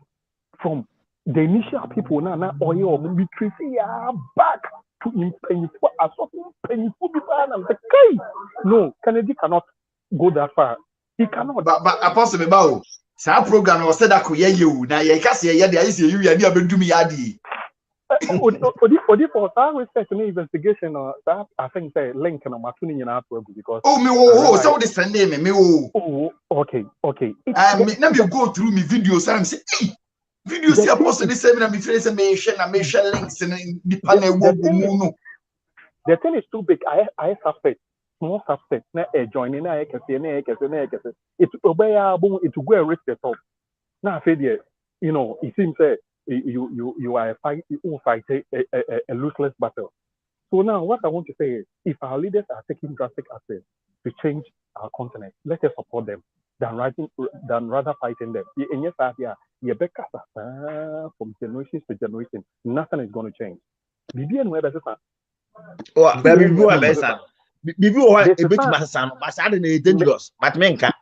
from the initial people now we trace back to painful before and I'm like, hey, no, Kennedy cannot go that far. He cannot. But Apostle Bao, sa program was said that could you now you can say there is you do me yadi. For that research and investigation that I think say link and I'm tuning in out because so this name me okay let me go through me videos and say hey videos here post the same and me face and me share links in the panel the thing is too big. I suspect small suspect na joining na it obey it to go and reach the top. Now I said you know it seems you are fighting a lossless battle. So now what I want to say is, if our leaders are taking drastic action to change our continent, let us support them than rather fighting them. And yes, from generation to generation, nothing is going to change. Oh, baby, you are best. Bibi o e beti masasa no masasa dey dangerous but menka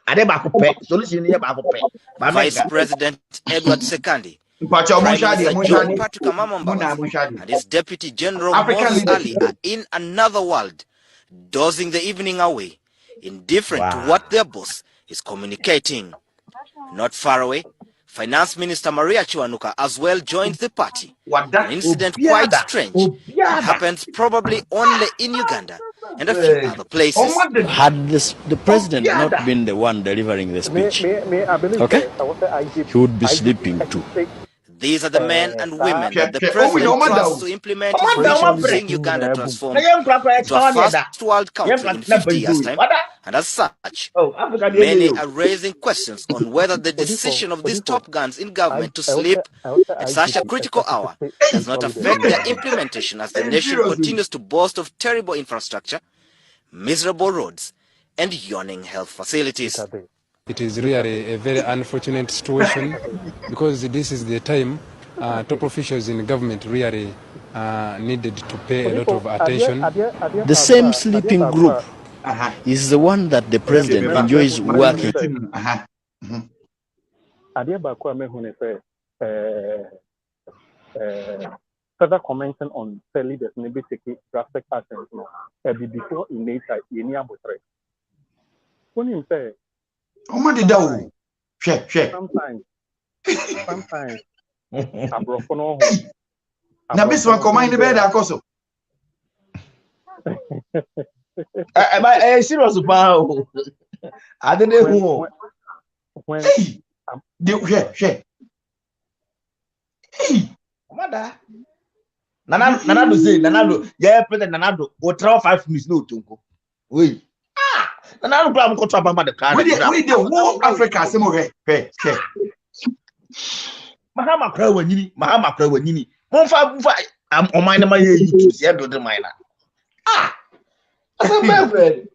ade ba ko pe solution here ba ko pe ba Vice menka President Edward Sekandi, Prime Minister John Patrick Amamambawasi, and his Deputy General Moses Ali are in another world, dozing the evening away, indifferent to what their boss is communicating. Not far away, Finance Minister Maria Chiwanuka as well joined the party. An incident quite strange. It happens probably only in Uganda and a few other places. Had the president not been the one delivering the speech, okay, he would be sleeping too. These are the men and women that the president trusts to implement his vision to seeing Uganda transform into a first world country in 50 years' time. And as such, many are raising questions on whether the decision of these top guns in government to sleep at such a critical hour does not affect their implementation as the nation continues to boast of terrible infrastructure, miserable roads, and yawning health facilities. It is really a very unfortunate situation because this is the time top officials in government really needed to pay a lot of attention. The same sleeping group is the one that the president enjoys working. Further commenting on leaders maybe taking drastic actions before in nature when you say sometimes abrofono na biswa command be da koso serious pa o ade ne hu when de mada nanado say nanado yeah president nanado o travel 5 minutes no tonko we nanado plan ko to abamba de kan we the whole Africa se mo he mahama kra wanyini monfa oman na ma ye YouTube se do de mine asa my friend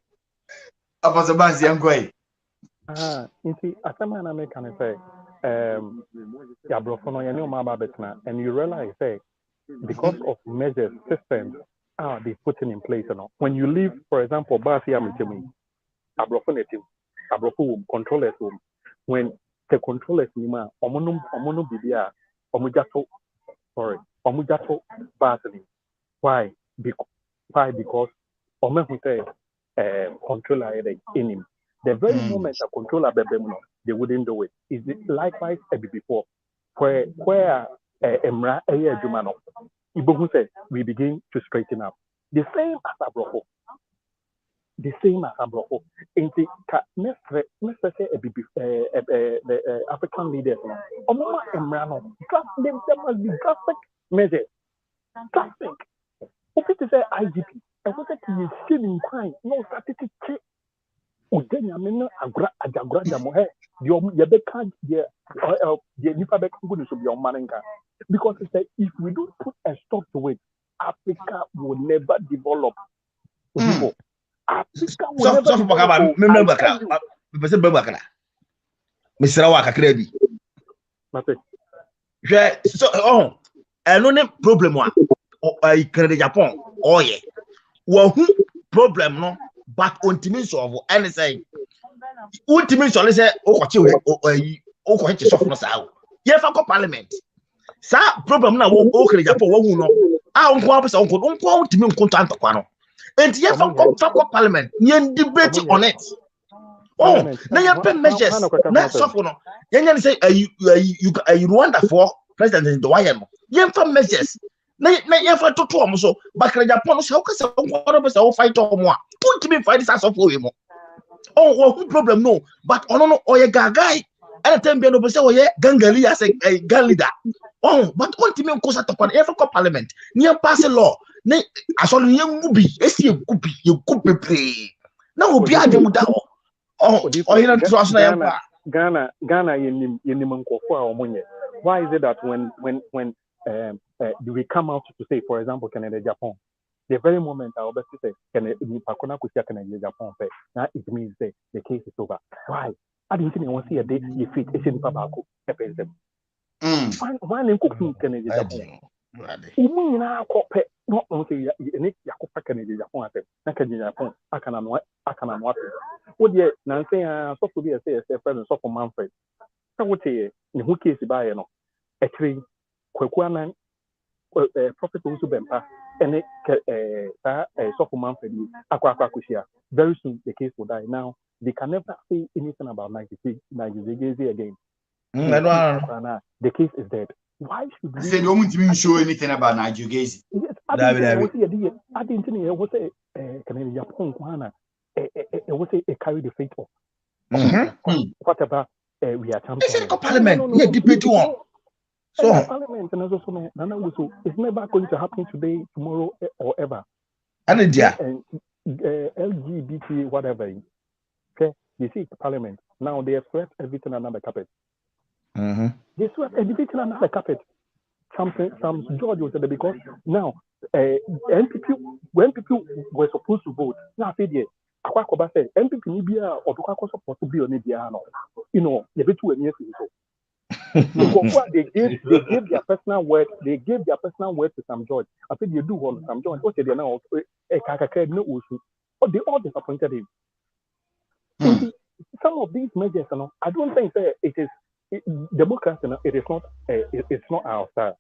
apaso banzi angoi inti asama na me kan say ya brofono ya no ma ba betna and you realize say because of measures systems they putting in place when you leave, for example, Basi Amitemi Abrofo controllers when the controllers nima omono bibia omujato Basi. Why? Because omen say controller in him. The very moment a controller bebemuno, they wouldn't do it. Is it likewise before where Emra Jumano Ibogu said we begin to straighten up. The same as Abrofo. In the African leaders, there must be drastic measures. Drastic. If it is a IGP, I want to be stealing crime, no statistic. Udenya mena agra jamohe the bekan the nipa bekan should be on manenka because it said if we don't put a stop to it, Africa will never develop. Africa will never develop. So no problem wa Agyapong oye wo problem no but ultimate solve anything ultimate solve say okoche soft no sa ye fa ko parliament sa problem na wo Agyapong wo hu no nko apesa nko ultimate nko tantokwa no enti ye fa ko parliament ye debate on it na ye pen measures na soft no ye say you Rwanda for president in the wire no ye fa measures na ye fa toto omo so Agyapong so ka se nko be se fight omo a put me fight this as of we mo who problem no but no oye gagai anytime be no be say oye gangali as a gang leader but ultimately nko sa tokwa e fa ko parliament ni pass law na asolo ye ngubi esi ye gubi pre na obi adem da hina trust na ya Ghana yenim nkofo a omonye. Why is it that when do we come out to say, for example, Canada, Japan, the very moment I always say, can you pakona kusia can Japan pay? Now it means that the case is over. Why? I didn't think I want to see a day you fit Asian Pabako. One in cooking can Japan. Umu na kope no onse ni yakopa Canada Japan ate na Canada Japan akana no wo de na say so to be say friend so for Manfred na wo te ne ho case ba ye no etri kwaku anan prophet also bempa ene so for Manfred akwa kushia very soon the case will die. Now they can never say anything about Nigel Gaisie again. The case is dead. Why should I said you won't show anything about Nigel Gaisie? Yes, I didn't think it was a Canadian Japan. It was a carry the fate of whatever we are champions. Parliament, yeah, debate one. So Parliament and also it's never going to happen today, tomorrow, or ever. And India LGBT whatever. Okay, you see Parliament now they have swept everything under the carpet. They swept everything under the carpet. Some George was there because now when people were supposed to vote, now I said yeah, Akwakoba said MPP Nibia or Tukako supposed to be on Nibia, you know, you bet you they gave their personal word. They gave their personal word to some George. I said you do want some George. Okay, they now they all disappointed him. Some of these measures, you know, I don't think that it is democracy. You know, it's not our style.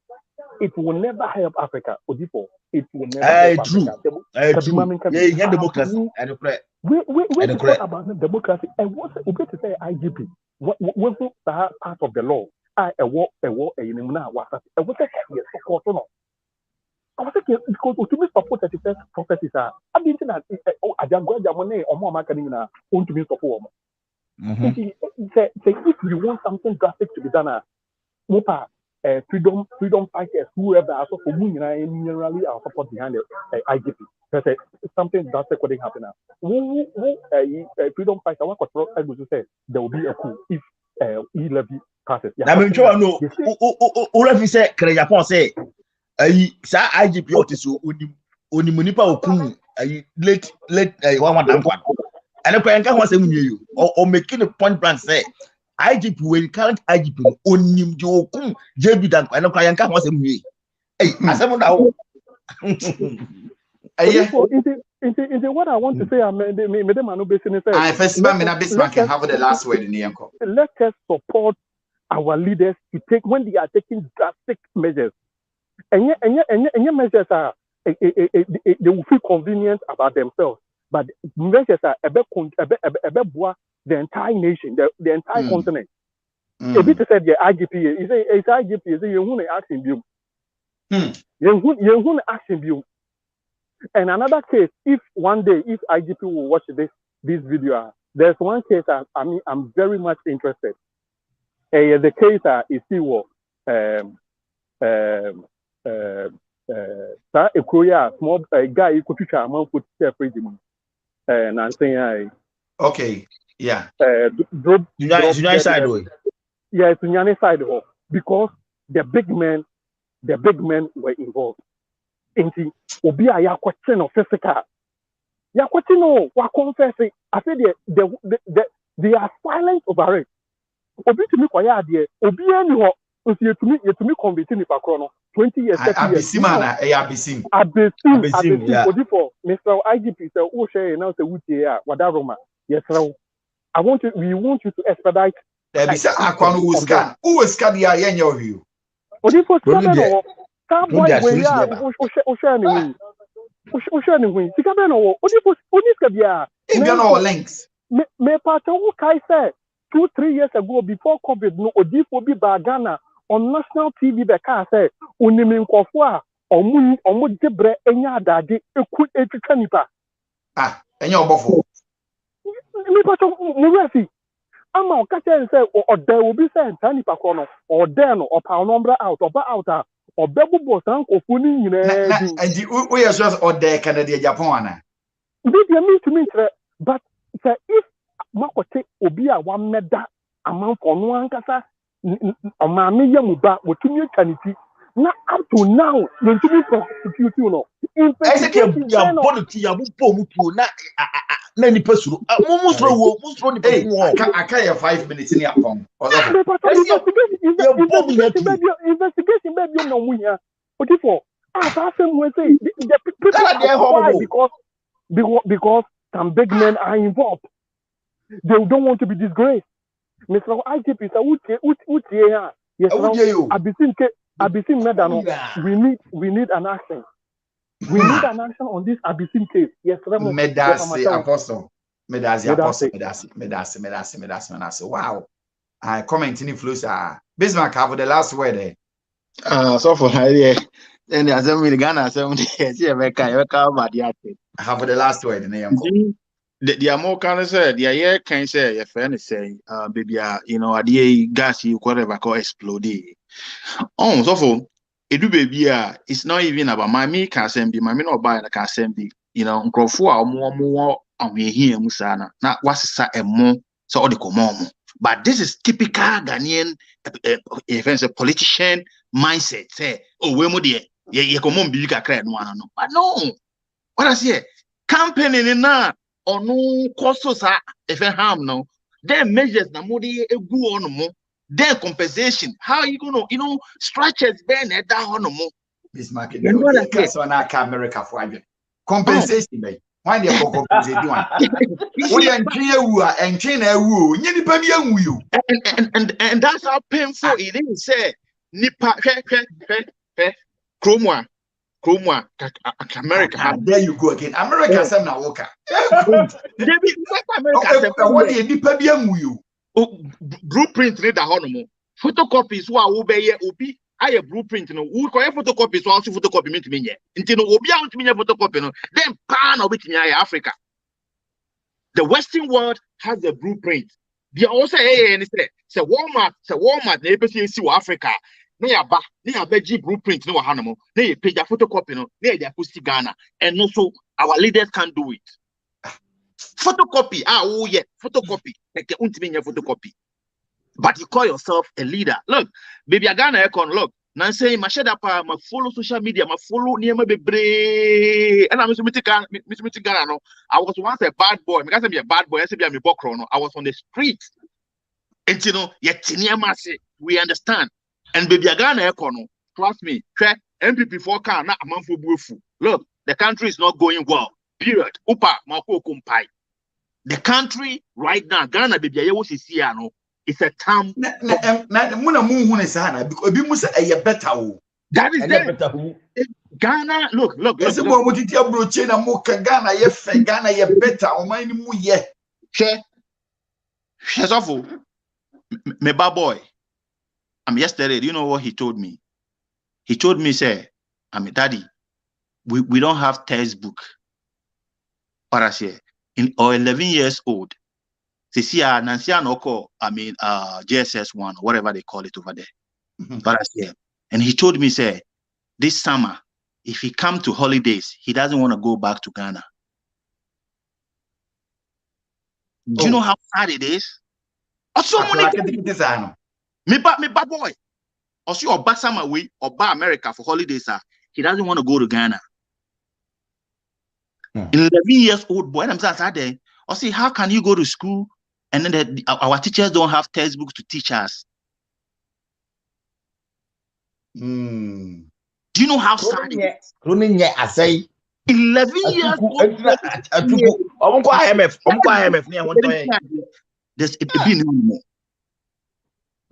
It will never help Africa. It will never help true. Africa. Yeah, democracy. We talk about democracy. And what's it to say IGP? What part of the law? I was because to me support that the prophecies are. I didn't think that Agyapong or more marketing na want to be support. If we want something drastic to be done, freedom fighters, whoever, also for generally our support behind the IGP. Because something drastic couldn't happen now. Freedom fighters, I would say there will be a coup if E-levy passes. I mean, you know, whoever say, can Japan say, sa IGP otiso onimunipa okun late one and if I can't say you or making a point blank say IGP when current IGP onim jo okun JB dan and I can't say me asem now what I want to say I first can have the last word in the anchor. Let us support our leaders to take when they are taking drastic measures. And your measures are they will feel convenient about themselves, but measures are the entire nation, the entire continent. A bit said the IGP, you say it's IGP, you say you want to ask him you want to ask him. And another case, if one day if IGP will watch this video, there's one case I'm very much interested. The case is still Ekuonaba small guy you could teach a man put freedom and I'm saying okay, yeah. United side way. Yeah, it's United side because the big men were involved. Inti obi a yakwete no physical. Yakwete no wa confess. I said they are silent over it. Obi to me kwaya ade. Obi ani ho. You to me convince me for 20 years, 30 years. Abisim. Yeah. For Mr. IGP, so who share now say Wutia, Wadaroma. Yes, sir. We want you to expedite. There be say Akwano who scan the ayenyo view. Odifo scan boy we ya o share ni win. Sika be no Odifo oniska bia. If you know links. Me part who kai say 2-3 years ago before COVID no Odifo bi ba Ghana on national TV be ka say onimi nkofo a omu debre enya adade eku etwitwa nipa. Enya obofo. Me part mo refi. Ama o ka say oda obi say nta nipa ko no oda no opa number out oba out a obebubo san nkofo ni nyina di. And we are just oda Canada Japan ana. Bi me to me but say if makote obi a wa meda amanfo no ankasa omame yamuba wotumi twaniti Now up to now, when you prosecute, you know. Investigation ya bono ti ya bupo mutu na ni pesuru. Mumusro ni pesuru. Aka ya 5 minutes ni apon. Investigation baby no mu here. What for? Same way say the people are because some big men are involved. They don't want to be disgraced. Mr. IGP is a here. Yes, Abyssine Medano. We need an action. We need an action on this Abyssine case. Yes, Medasi Apostle. Wow. I comment in influence. Bismarck have the last word. So for yeah. Then the assembly Ghana assembly see America have the last word. The more can say the year can say your friend say baby you know the gas you whatever call explode. Oh so for it do baby it's not even about my can send be my no buy na can send be you know nkrofo a more here musana na wasisa emo so all the common. But this is typical Ghanaian a politician mindset. Say, oh, we must ye common be kakra no ano. But no, what I say, campaigning na onu costs sa if harm no. Then measures na modi egu on mo. Then compensation. How are you gonna structures ben that on mo? This market. That's on our America for compensation. Why they compensate one? We and that's how painful it is. Say nipa Chroma America. There you go again. America sem na woka. What they nipa bi anwu blueprint read the honomo. Photocopies who are obi I blueprint no who call photocopy so also photocopy me to me until no obi out me photocopy no then pan of it in Africa. The Western world has a blueprint. They also say Walmart na pese see Africa na ya ba blueprint no hanomo na ya page photocopy no na ya post Ghana and also our leaders can't do it. Photocopy photocopy like untimi photocopy. But you call yourself a leader. Look, baby, I Ghana econ. Look, now saying my share up, my follow social media, my follow near my baby. And I'm Mr. Ghana. No, I was once a bad boy. Because I'm a bad boy. I said I'm a background. I was on the street. And yet we understand. And baby, I Ghana econ. Trust me. MPP 4 can not a month for bufu. Look, the country is not going well. Period. Upa mako kumpai. The country right now, Ghana baby, I was here no. It's a term. That is there. Ghana, look. Ghana better. Awful. My bad boy. Yesterday, do you know what he told me? He told me, say, daddy, we don't have textbook. What I say, or 11 years old. JSS1 or whatever they call it over there. But I say, and he told me, say, this summer, if he come to holidays, he doesn't want to go back to Ghana. Do you know how sad it is? Also, me bad boy. Also, or back summer way or back America for holidays, he doesn't want to go to Ghana. 11 years old boy, I'm saying, I say, how can you go to school? And then our teachers don't have textbooks to teach us. Do you know how sad it is? 11 years old. There's a baby no more.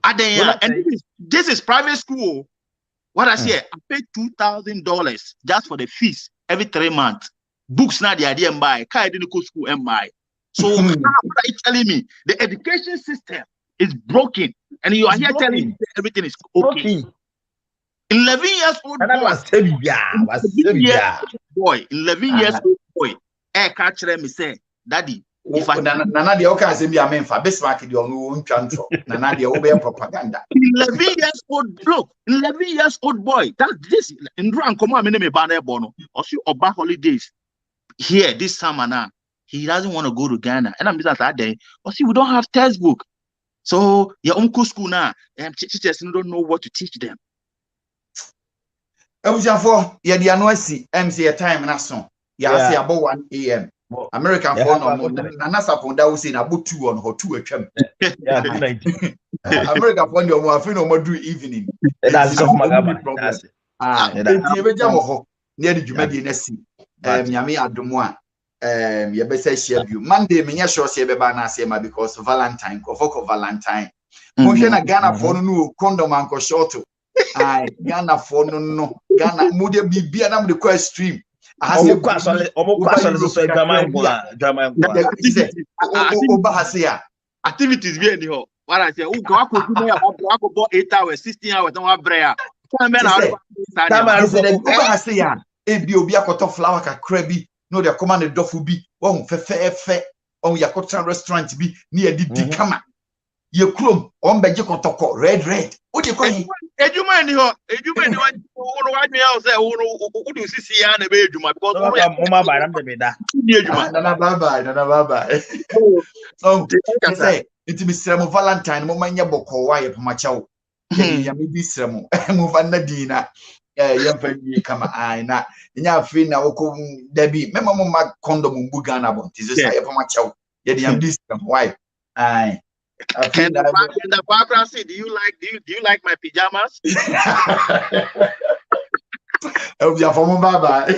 And this is private school. What I say, I paid $2,000 just for the fees every 3 months. Books now the idea and buy. Car didn't go school and buy. So what are you telling me? The education system is broken, and you are here telling me everything is okay. 11 years old boy, 11 years old boy. Catch them say, daddy. If I Nana the Oka say me amen for Bismarck the onu ntwanto. Nana the obe propaganda. 11 years old look, 11 years old boy. That this in run come on me banner bono. Also oba holidays here this summer now. He doesn't want to go to Ghana. And I'm just that day. But see, we don't have textbook. So your uncle school now, teachers don't know what to teach them. Ebusiafo ye de ano asi MC time na so. Ya asi about 1 a.m. American phone no na nasaponda wo say na about 2 on ho 2 atwam. Yeah, good night. American phone no mo afi no mo do evening. That's so magaba. That's it. Enti ebegya mo ho na de dwumadi na si. Nyame adomo a ye be say share view. Monday me nya sure say be ba na say ma because Valentine ko Valentine. Mo hwe na Ghana phone no condom anko short. Ai Ghana phone no Ghana mo de bibia na mo de kwa stream. Omo kwa so drama activities be any ho. What I say, who go go 8 hours, 16 hours, don't have prayer. Time ebi obi akoto flower kakra bi no de command the dofu bi won fe on yakota restaurant bi ni edidi kama ye krom on beje kotoko red o de ko yi ejuma ni ho wo wa nwa say wo do sisi ya na be ejuma because wo ma ba ram de be da ni ejuma na bye bye so say it be sremo Valentine mo manya boko wa ye pamacha wo ya me bi sremo mo fa na dina yamfa yi kama ai na nya free na woko dabi mema mo ma condom mbu Ghana bon ti say ye pamacha wo ye de yam this why ai and the background say, do you like my pajamas? Oh, yeah, for bye.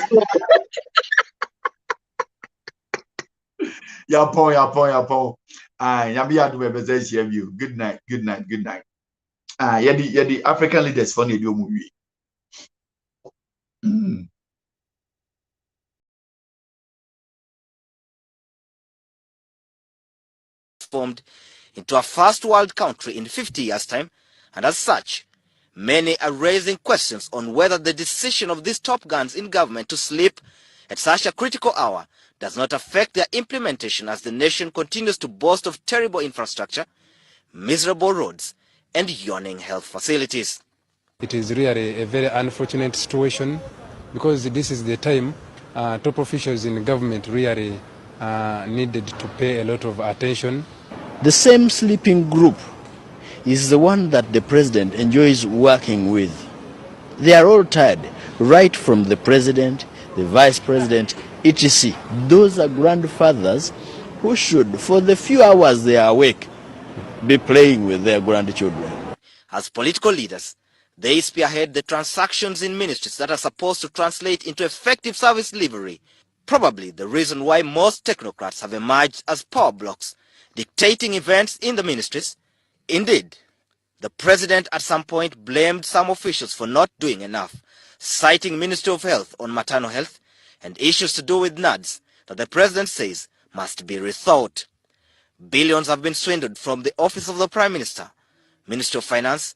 Ya pon. Ya be adu be say share you. Good night. Yeah, the African leaders for the movie. Formed into a first world country in 50 years' time, and as such, many are raising questions on whether the decision of these top guns in government to sleep at such a critical hour does not affect their implementation as the nation continues to boast of terrible infrastructure, miserable roads, and yawning health facilities. It is really a very unfortunate situation because this is the time top officials in government really needed to pay a lot of attention. The same sleeping group is the one that the president enjoys working with. They are all tired, right from the president, the vice president, etc. Those are grandfathers who should, for the few hours they are awake, be playing with their grandchildren. As political leaders, they spearhead the transactions in ministries that are supposed to translate into effective service delivery. Probably the reason why most technocrats have emerged as power blocks, dictating events in the ministries. Indeed, the president at some point blamed some officials for not doing enough, citing Ministry of Health on maternal health and issues to do with NADS that the president says must be rethought. Billions have been swindled from the office of the Prime Minister, Ministry of Finance,